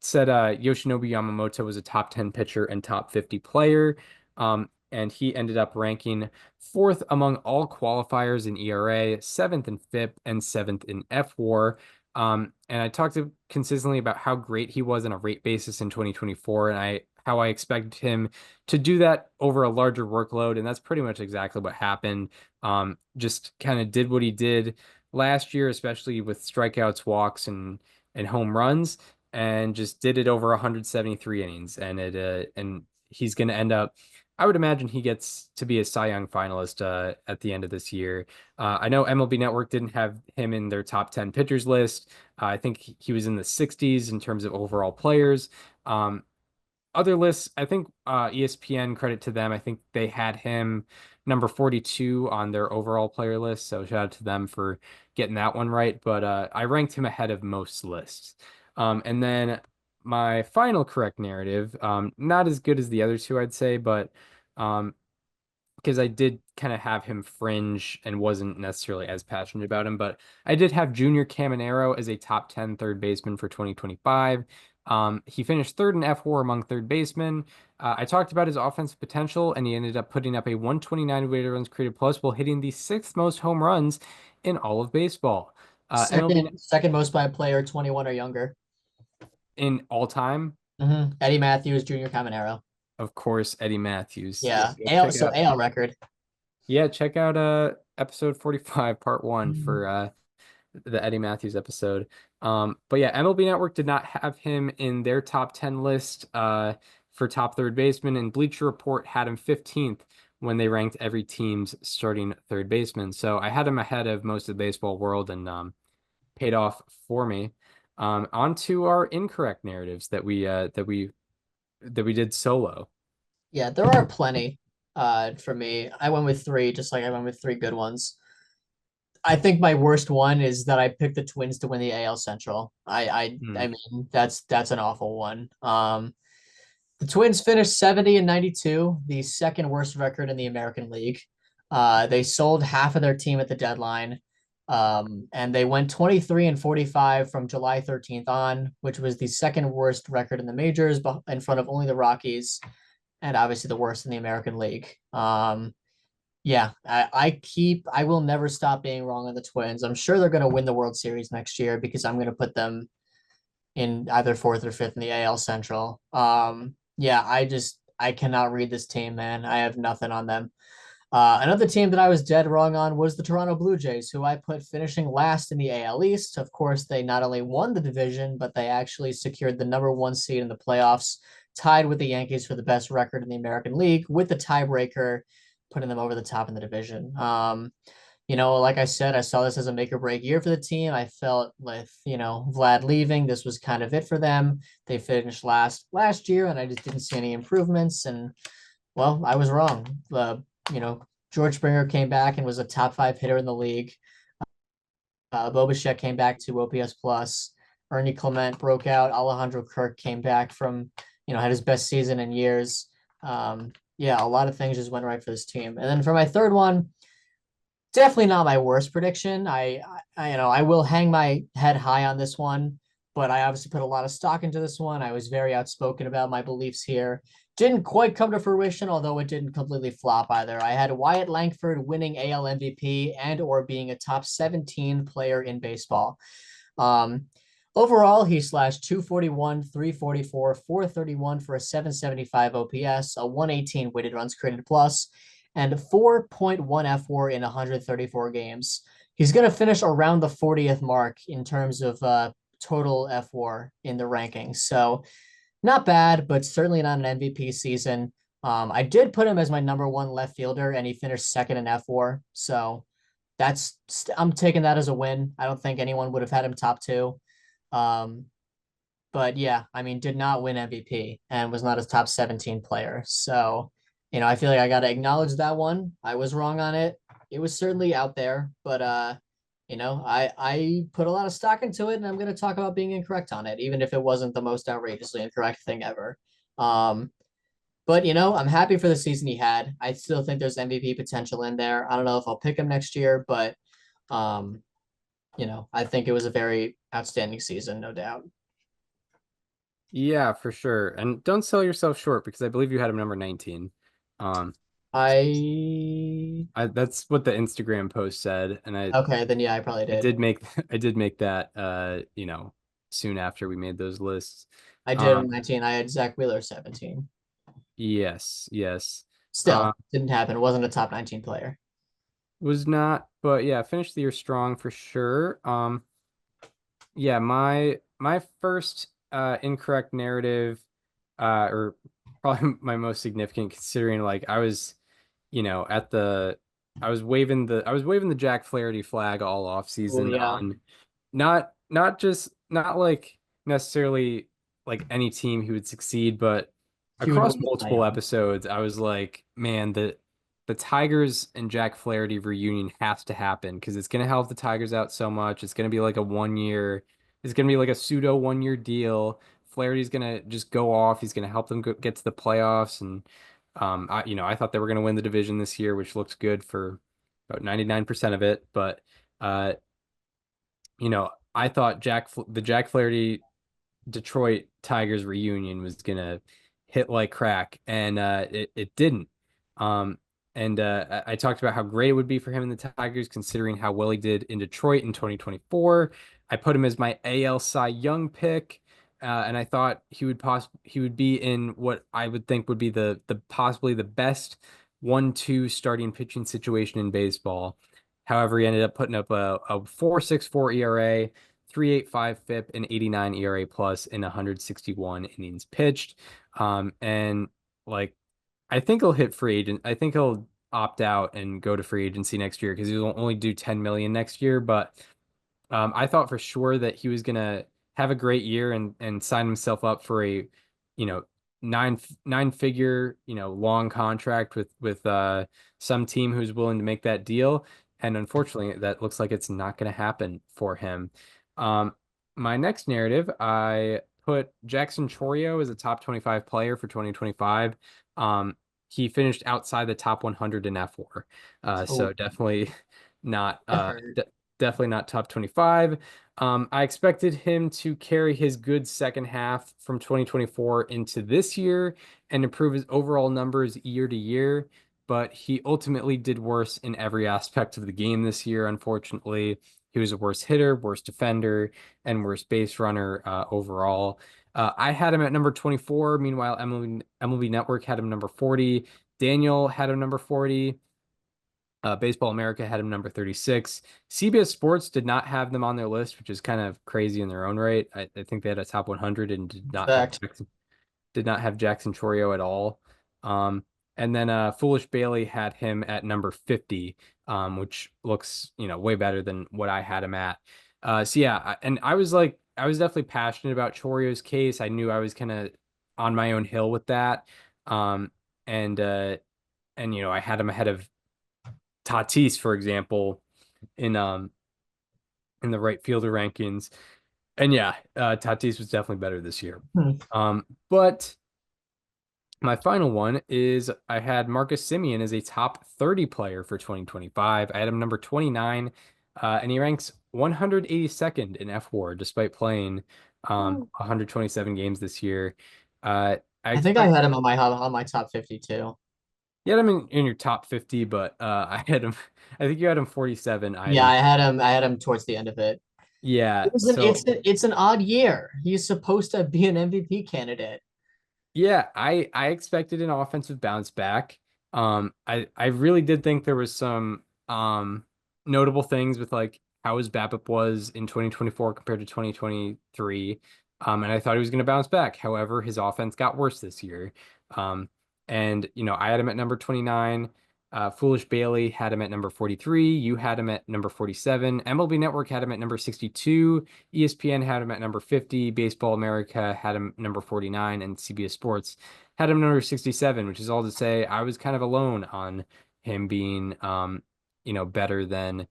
said Yoshinobu Yamamoto was a top 10 pitcher and top 50 player, and he ended up ranking fourth among all qualifiers in ERA, seventh in FIP, and seventh in F WAR. And I talked consistently about how great he was on a rate basis in 2024, and how I expected him to do that over a larger workload, and that's pretty much exactly what happened. Just kind of did what he did last year, especially with strikeouts, walks, and home runs, and just did it over 173 innings. And he's going to end up. I would imagine he gets to be a Cy Young finalist at the end of this year. I know MLB Network didn't have him in their top 10 pitchers list. I think he was in the 60s in terms of overall players. Other lists, I think ESPN, credit to them, I think they had him number 42 on their overall player list. So shout out to them for getting that one right. But I ranked him ahead of most lists. And then my final correct narrative, not as good as the other two, I'd say, but because I did kind of have him fringe and wasn't necessarily as passionate about him, but I did have Junior Caminero as a top 10 third baseman for 2025. He finished third in F WAR among third basemen. I talked about his offensive potential, and he ended up putting up a 129 weighted runs created plus while hitting the sixth most home runs in all of baseball. Second most by a player 21 or younger. In all time? Eddie Matthews, Junior Caminero. Of course, Eddie Matthews. Yeah, AL record. Yeah, check out episode 45, part 1 for the Eddie Matthews episode. But yeah, MLB Network did not have him in their top 10 list for top third baseman, and Bleacher Report had him 15th when they ranked every team's starting third baseman. So I had him ahead of most of the baseball world, and paid off for me. On to our incorrect narratives that we did solo. Yeah, there are plenty. For me, I went with three, just like I went with three good ones. I think my worst one is that I picked the Twins to win the AL Central. I mean that's an awful one. The Twins finished 70 and 92, the second worst record in the American League. They sold half of their team at the deadline. And they went 23 and 45 from July 13th on, which was the second worst record in the majors, in front of only the Rockies, and obviously the worst in the American League. Yeah, I will never stop being wrong on the Twins. I'm sure they're going to win the World Series next year because I'm going to put them in either fourth or fifth in the AL Central. Yeah, I cannot read this team, man. I have nothing on them. Another team that I was dead wrong on was the Toronto Blue Jays, who I put finishing last in the AL East. Of course, they not only won the division, but they actually secured the number one seed in the playoffs, tied with the Yankees for the best record in the American League, with the tiebreaker putting them over the top in the division. Like I said, I saw this as a make or break year for the team. I felt with, Vlad leaving, this was kind of it for them. They finished last year, and I just didn't see any improvements. And well, I was wrong. George Springer came back and was a top five hitter in the league. Bo Bichette came back to OPS plus. Ernie Clement broke out. Alejandro Kirk came back from, had his best season in years. Yeah, a lot of things just went right for this team. And then for my third one, definitely not my worst prediction. I will hang my head high on this one, but I obviously put a lot of stock into this one. I was very outspoken about my beliefs here. Didn't quite come to fruition, although it didn't completely flop either. I had Wyatt Langford winning AL MVP and or being a top 17 player in baseball. Overall, he slashed 241, 344, 431 for a 775 OPS, a 118 weighted runs created plus, and 4.1 F4 in 134 games. He's going to finish around the 40th mark in terms of total F4 in the rankings. So not bad, but certainly not an MVP season. I did put him as my number one left fielder, and he finished second in F4. So I'm taking that as a win. I don't think anyone would have had him top two. But yeah, I mean, did not win MVP and was not a top 17 player. So, I feel like I got to acknowledge that one. I was wrong on it. It was certainly out there, but I put a lot of stock into it, and I'm going to talk about being incorrect on it, even if it wasn't the most outrageously incorrect thing ever. But I'm happy for the season he had. I still think there's MVP potential in there. I don't know if I'll pick him next year, but I think it was a very outstanding season, no doubt. Yeah, for sure. And don't sell yourself short because I believe you had him number 19. That's what the Instagram post said, and okay, then yeah, I probably did. I did make that soon after we made those lists. I did 19. I had Zach Wheeler 17. Yes. Still didn't happen. It wasn't a top 19 player. Was not, but yeah, finished the year strong for sure. Yeah, my first incorrect narrative, or probably my most significant, considering like I was, I was waving the Jack Flaherty flag all off season on not like necessarily like any team who would succeed, but across multiple episodes, I was like, man, the Tigers and Jack Flaherty reunion has to happen because it's going to help the Tigers out so much. It's going to be like it's going to be like a pseudo 1 year deal. Flaherty's going to just go off. He's going to help them get to the playoffs. And, I thought they were going to win the division this year, which looks good for about 99% of it. But, I thought the Jack Flaherty Detroit Tigers reunion was going to hit like crack, and it didn't. And I talked about how great it would be for him in the Tigers, considering how well he did in Detroit in 2024. I put him as my AL Cy Young pick, and I thought he would be in what I would think would be the possibly the best 1-2 starting pitching situation in baseball. However, he ended up putting up a 4.64 ERA, 3.85 FIP, and 89 ERA plus in 161 innings pitched. And like, I think he'll hit free agent. I think he'll opt out and go to free agency next year because he'll only do 10 million next year. But I thought for sure that he was gonna have a great year and sign himself up for a, you know, nine figure, long contract with some team who's willing to make that deal. And unfortunately, that looks like it's not going to happen for him. Um, my next narrative, I put Jackson Chorio as a top 25 player for 2025. He finished outside the top 100 in F4. So Oh, definitely not that hurt. definitely not top 25. I expected him to carry his good second half from 2024 into this year and improve his overall numbers year to year, but he ultimately did worse in every aspect of the game this year, unfortunately. He was a worse hitter, worse defender, and worse base runner overall. I had him at number 24. Meanwhile, MLB Network had him number 40. Daniel had him number 40. Baseball America had him number 36. CBS Sports did not have them on their list, which is kind of crazy in their own right. I think they had a top 100 and Fact. did not have Jackson Chorio at all. And then Foolish Bailey had him at number 50, which looks, way better than what I had him at. So yeah, and I was definitely passionate about Chorio's case. I knew I was kind of on my own hill with that. And I had him ahead of Tatis, for example, in the right fielder rankings. And yeah, Tatis was definitely better this year. Hmm. But my final one is I had Marcus Semien as a top 30 player for 2025. I had him number 29, and he ranks 182nd in F4 despite playing 127 games this year. I I think I expect had him on my top 52. you had him in your top 50, but I had him. I think you had him 47. I had Yeah, him. I had him towards the end of it. Yeah. It's an odd year. He's supposed to be an MVP candidate. Yeah, I expected an offensive bounce back. I really did think there was some notable things with like how his BABIP was in 2024 compared to 2023. And I thought he was going to bounce back. However, his offense got worse this year. And I had him at number 29. Foolish Bailey had him at number 43. You had him at number 47. MLB Network had him at number 62. ESPN had him at number 50. Baseball America had him number 49. And CBS Sports had him number 67, which is all to say I was kind of alone on him being, better than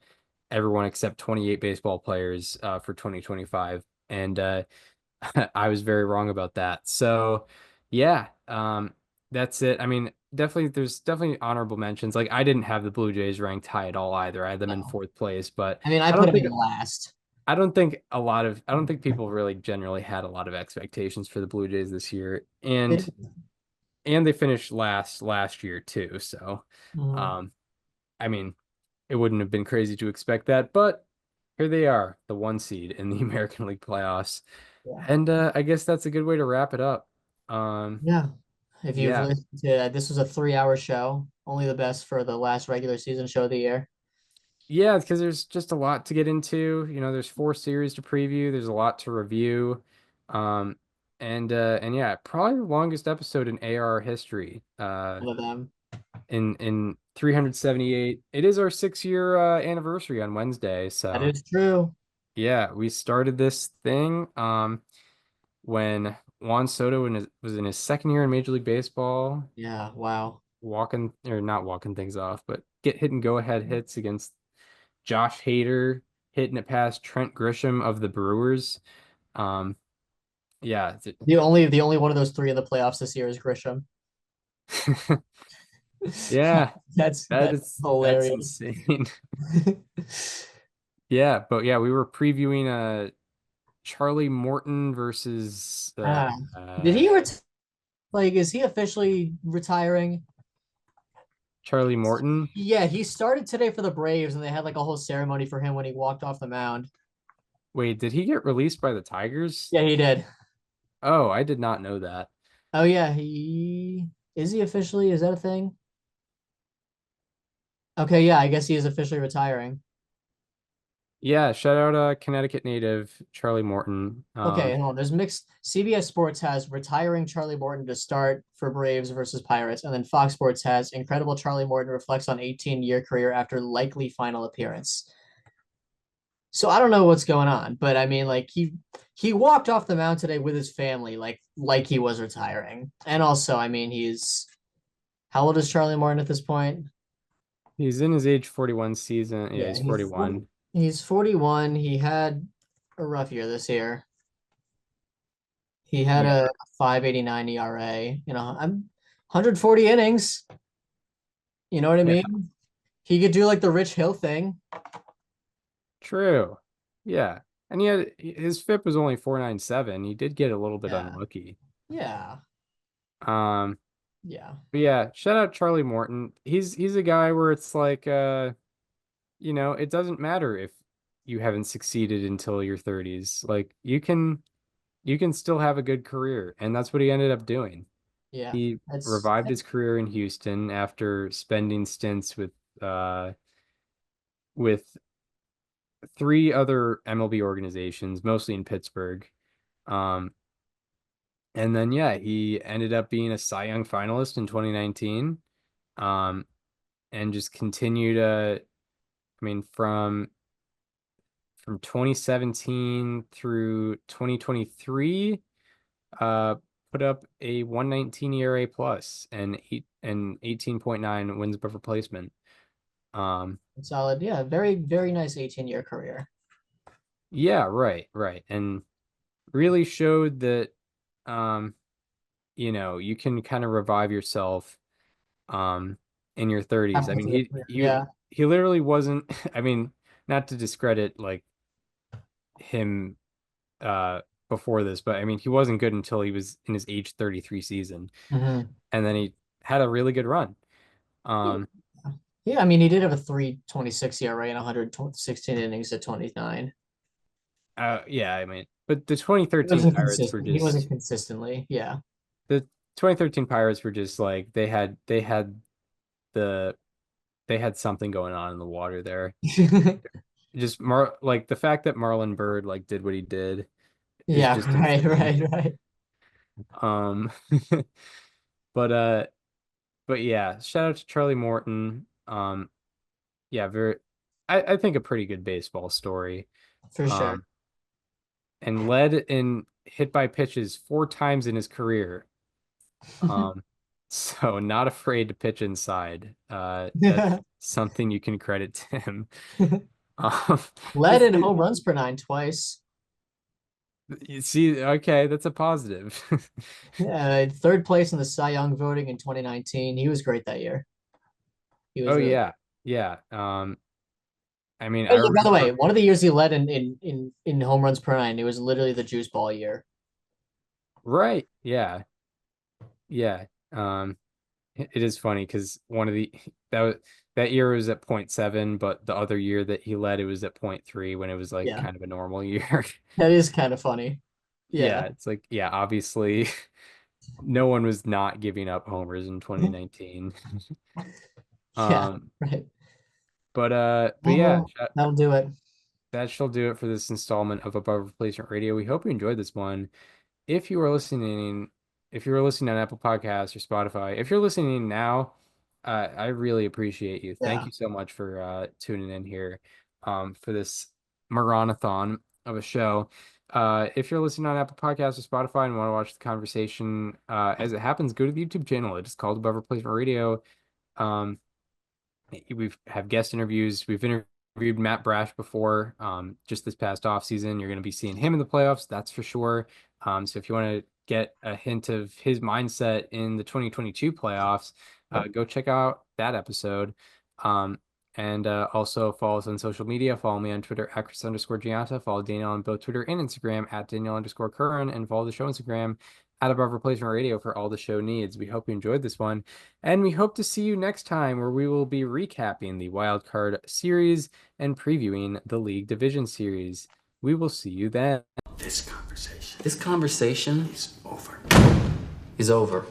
everyone except 28 baseball players for 2025. And I was very wrong about that. So, yeah, that's it. I mean, there's definitely honorable mentions. Like I didn't have the Blue Jays ranked high at all either. I had them in No. fourth place, but I mean, I I put don't him think in last. I don't think people really generally had a lot of expectations for the Blue Jays this year, and It, they finished last year too. So, mm, um, I mean, it wouldn't have been crazy to expect that, but here they are, the one seed in the American League playoffs. yeah. And I guess that's a good way to wrap it up. Yeah. If you've Yeah. listened to this was a 3 hour show, only the best for the last regular season show of the year. Yeah, because there's just a lot to get into. There's 4 series to preview. There's a lot to review. Um, and yeah, probably the longest episode in AR history. One of them. In 378. It is our 6 year anniversary on Wednesday. That So is true. yeah, we started this thing when Juan Soto was in his second year in Major League Baseball, Yeah, wow. walking or not walking things off, but get hit and go ahead hits against Josh Hader, hitting it past Trent Grisham of the Brewers. Um, yeah, The only one of those three in the playoffs this year is Grisham. yeah, That's that's hilarious. insane. Yeah, but yeah, we were previewing Charlie Morton versus Ah, did he like is he officially retiring? Charlie Morton. Yeah, he started today for the Braves and they had like a whole ceremony for him when he walked off the mound. Wait, did he get released by the Tigers? Yeah, he did. Oh, I did not know that. Oh yeah, he officially, is that a thing? Okay, yeah, I guess he is officially retiring. Yeah, shout out Connecticut native Charlie Morton. Okay, hold on. There's mixed. CBS Sports has retiring Charlie Morton to start for Braves versus Pirates, and then Fox Sports has incredible Charlie Morton reflects on 18-year career after likely final appearance. So I don't know what's going on, but I mean, like he walked off the mound today with his family, like he was retiring. And also, I mean, he's how old is Charlie Morton at this point? He's in his age 41 season. Yeah, Yeah, he's 41. he's 41. He had a rough year this year. He had Yeah. a 5.89 ERA. I'm 140 innings. You know what I Yeah. mean? He could do like the Rich Hill thing. True. Yeah. And his FIP was only 497. He did get a little bit Yeah. unlucky. Yeah. Um, Yeah. but yeah, shout out Charlie Morton. He's a guy where it's like it doesn't matter if you haven't succeeded until your 30s. Like you can still have a good career, and that's what he ended up doing. Yeah. He That's revived his career in Houston after spending stints with three other MLB organizations, mostly in Pittsburgh. Um, and then yeah, he ended up being a Cy Young finalist in 2019. Um, and just continued I mean from 2017 through 2023, put up a 119 ERA plus and 18.9 wins above replacement. solid. Yeah. Very, very nice 18-year career. Yeah, right. And really showed that you can kind of revive yourself in your 30s. I mean, Yeah. he literally wasn't I mean, not to discredit like him before this, but I mean, he wasn't good until he was in his age 33 season. Mhm. And then he had a really good run. Um Yeah, I mean, he did have a 3.26 ERA and 116 innings at 29. yeah, I mean, but the He 2013 wasn't Pirates were consistent. He wasn't just consistently. Yeah. the 2013 Pirates were just like the they had something going on in the water there. Just like the fact that Marlon Byrd like did what he did is Yeah, just right, insane. right. Um but but yeah, shout out to Charlie Morton. Yeah, very I think a pretty good baseball story. For sure. Um and led in hit by pitches 4 times in his career. So not afraid to pitch inside. That's something you can credit to him. Um, Led this, in home runs per nine twice. you see, okay, that's a positive. Yeah, third place in the Cy Young voting in 2019. He was great that year. He was Oh really. yeah. I mean, Oh, I yeah, by the way, remember. one of the years he led in home runs per nine, it was literally the juice ball year. Right. Yeah. It is funny because one of the that was that year was at 0.7, but the other year that he led, it was at 0.3 when it was like Yeah, kind of a normal year. that is kind of funny. Yeah, Yeah. it's like, yeah, obviously no one was not giving up homers in 2019. Yeah, Um, right. but yeah, Well, that'll do it. that shall do it for this installment of Above Replacement Radio. We hope you enjoyed this one. If you are listening, if you were listening on Apple Podcasts or Spotify, if you're listening now, I really appreciate you. Thank Yeah. you so much for tuning in here for this marathon of a show. If you're listening on Apple Podcasts or Spotify and want to watch the conversation as it happens, go to the YouTube channel. It is called Above Replacement Radio. Um, we've have guest interviews. We've interviewed Matt Brash before, just this past off season. You're going to be seeing him in the playoffs, that's for sure. So if you want to get a hint of his mindset in the 2022 playoffs, go check out that episode. And also follow us on social media. Follow me on Twitter at Chris_Gianta. Follow Daniel on both Twitter and Instagram at Daniel_Curran, and follow the show Instagram at Above Replacement Radio for all the show needs. We hope you enjoyed this one, and we hope to see you next time where we will be recapping the Wild Card series and previewing the League Division series. We will see you then. This conversation is over.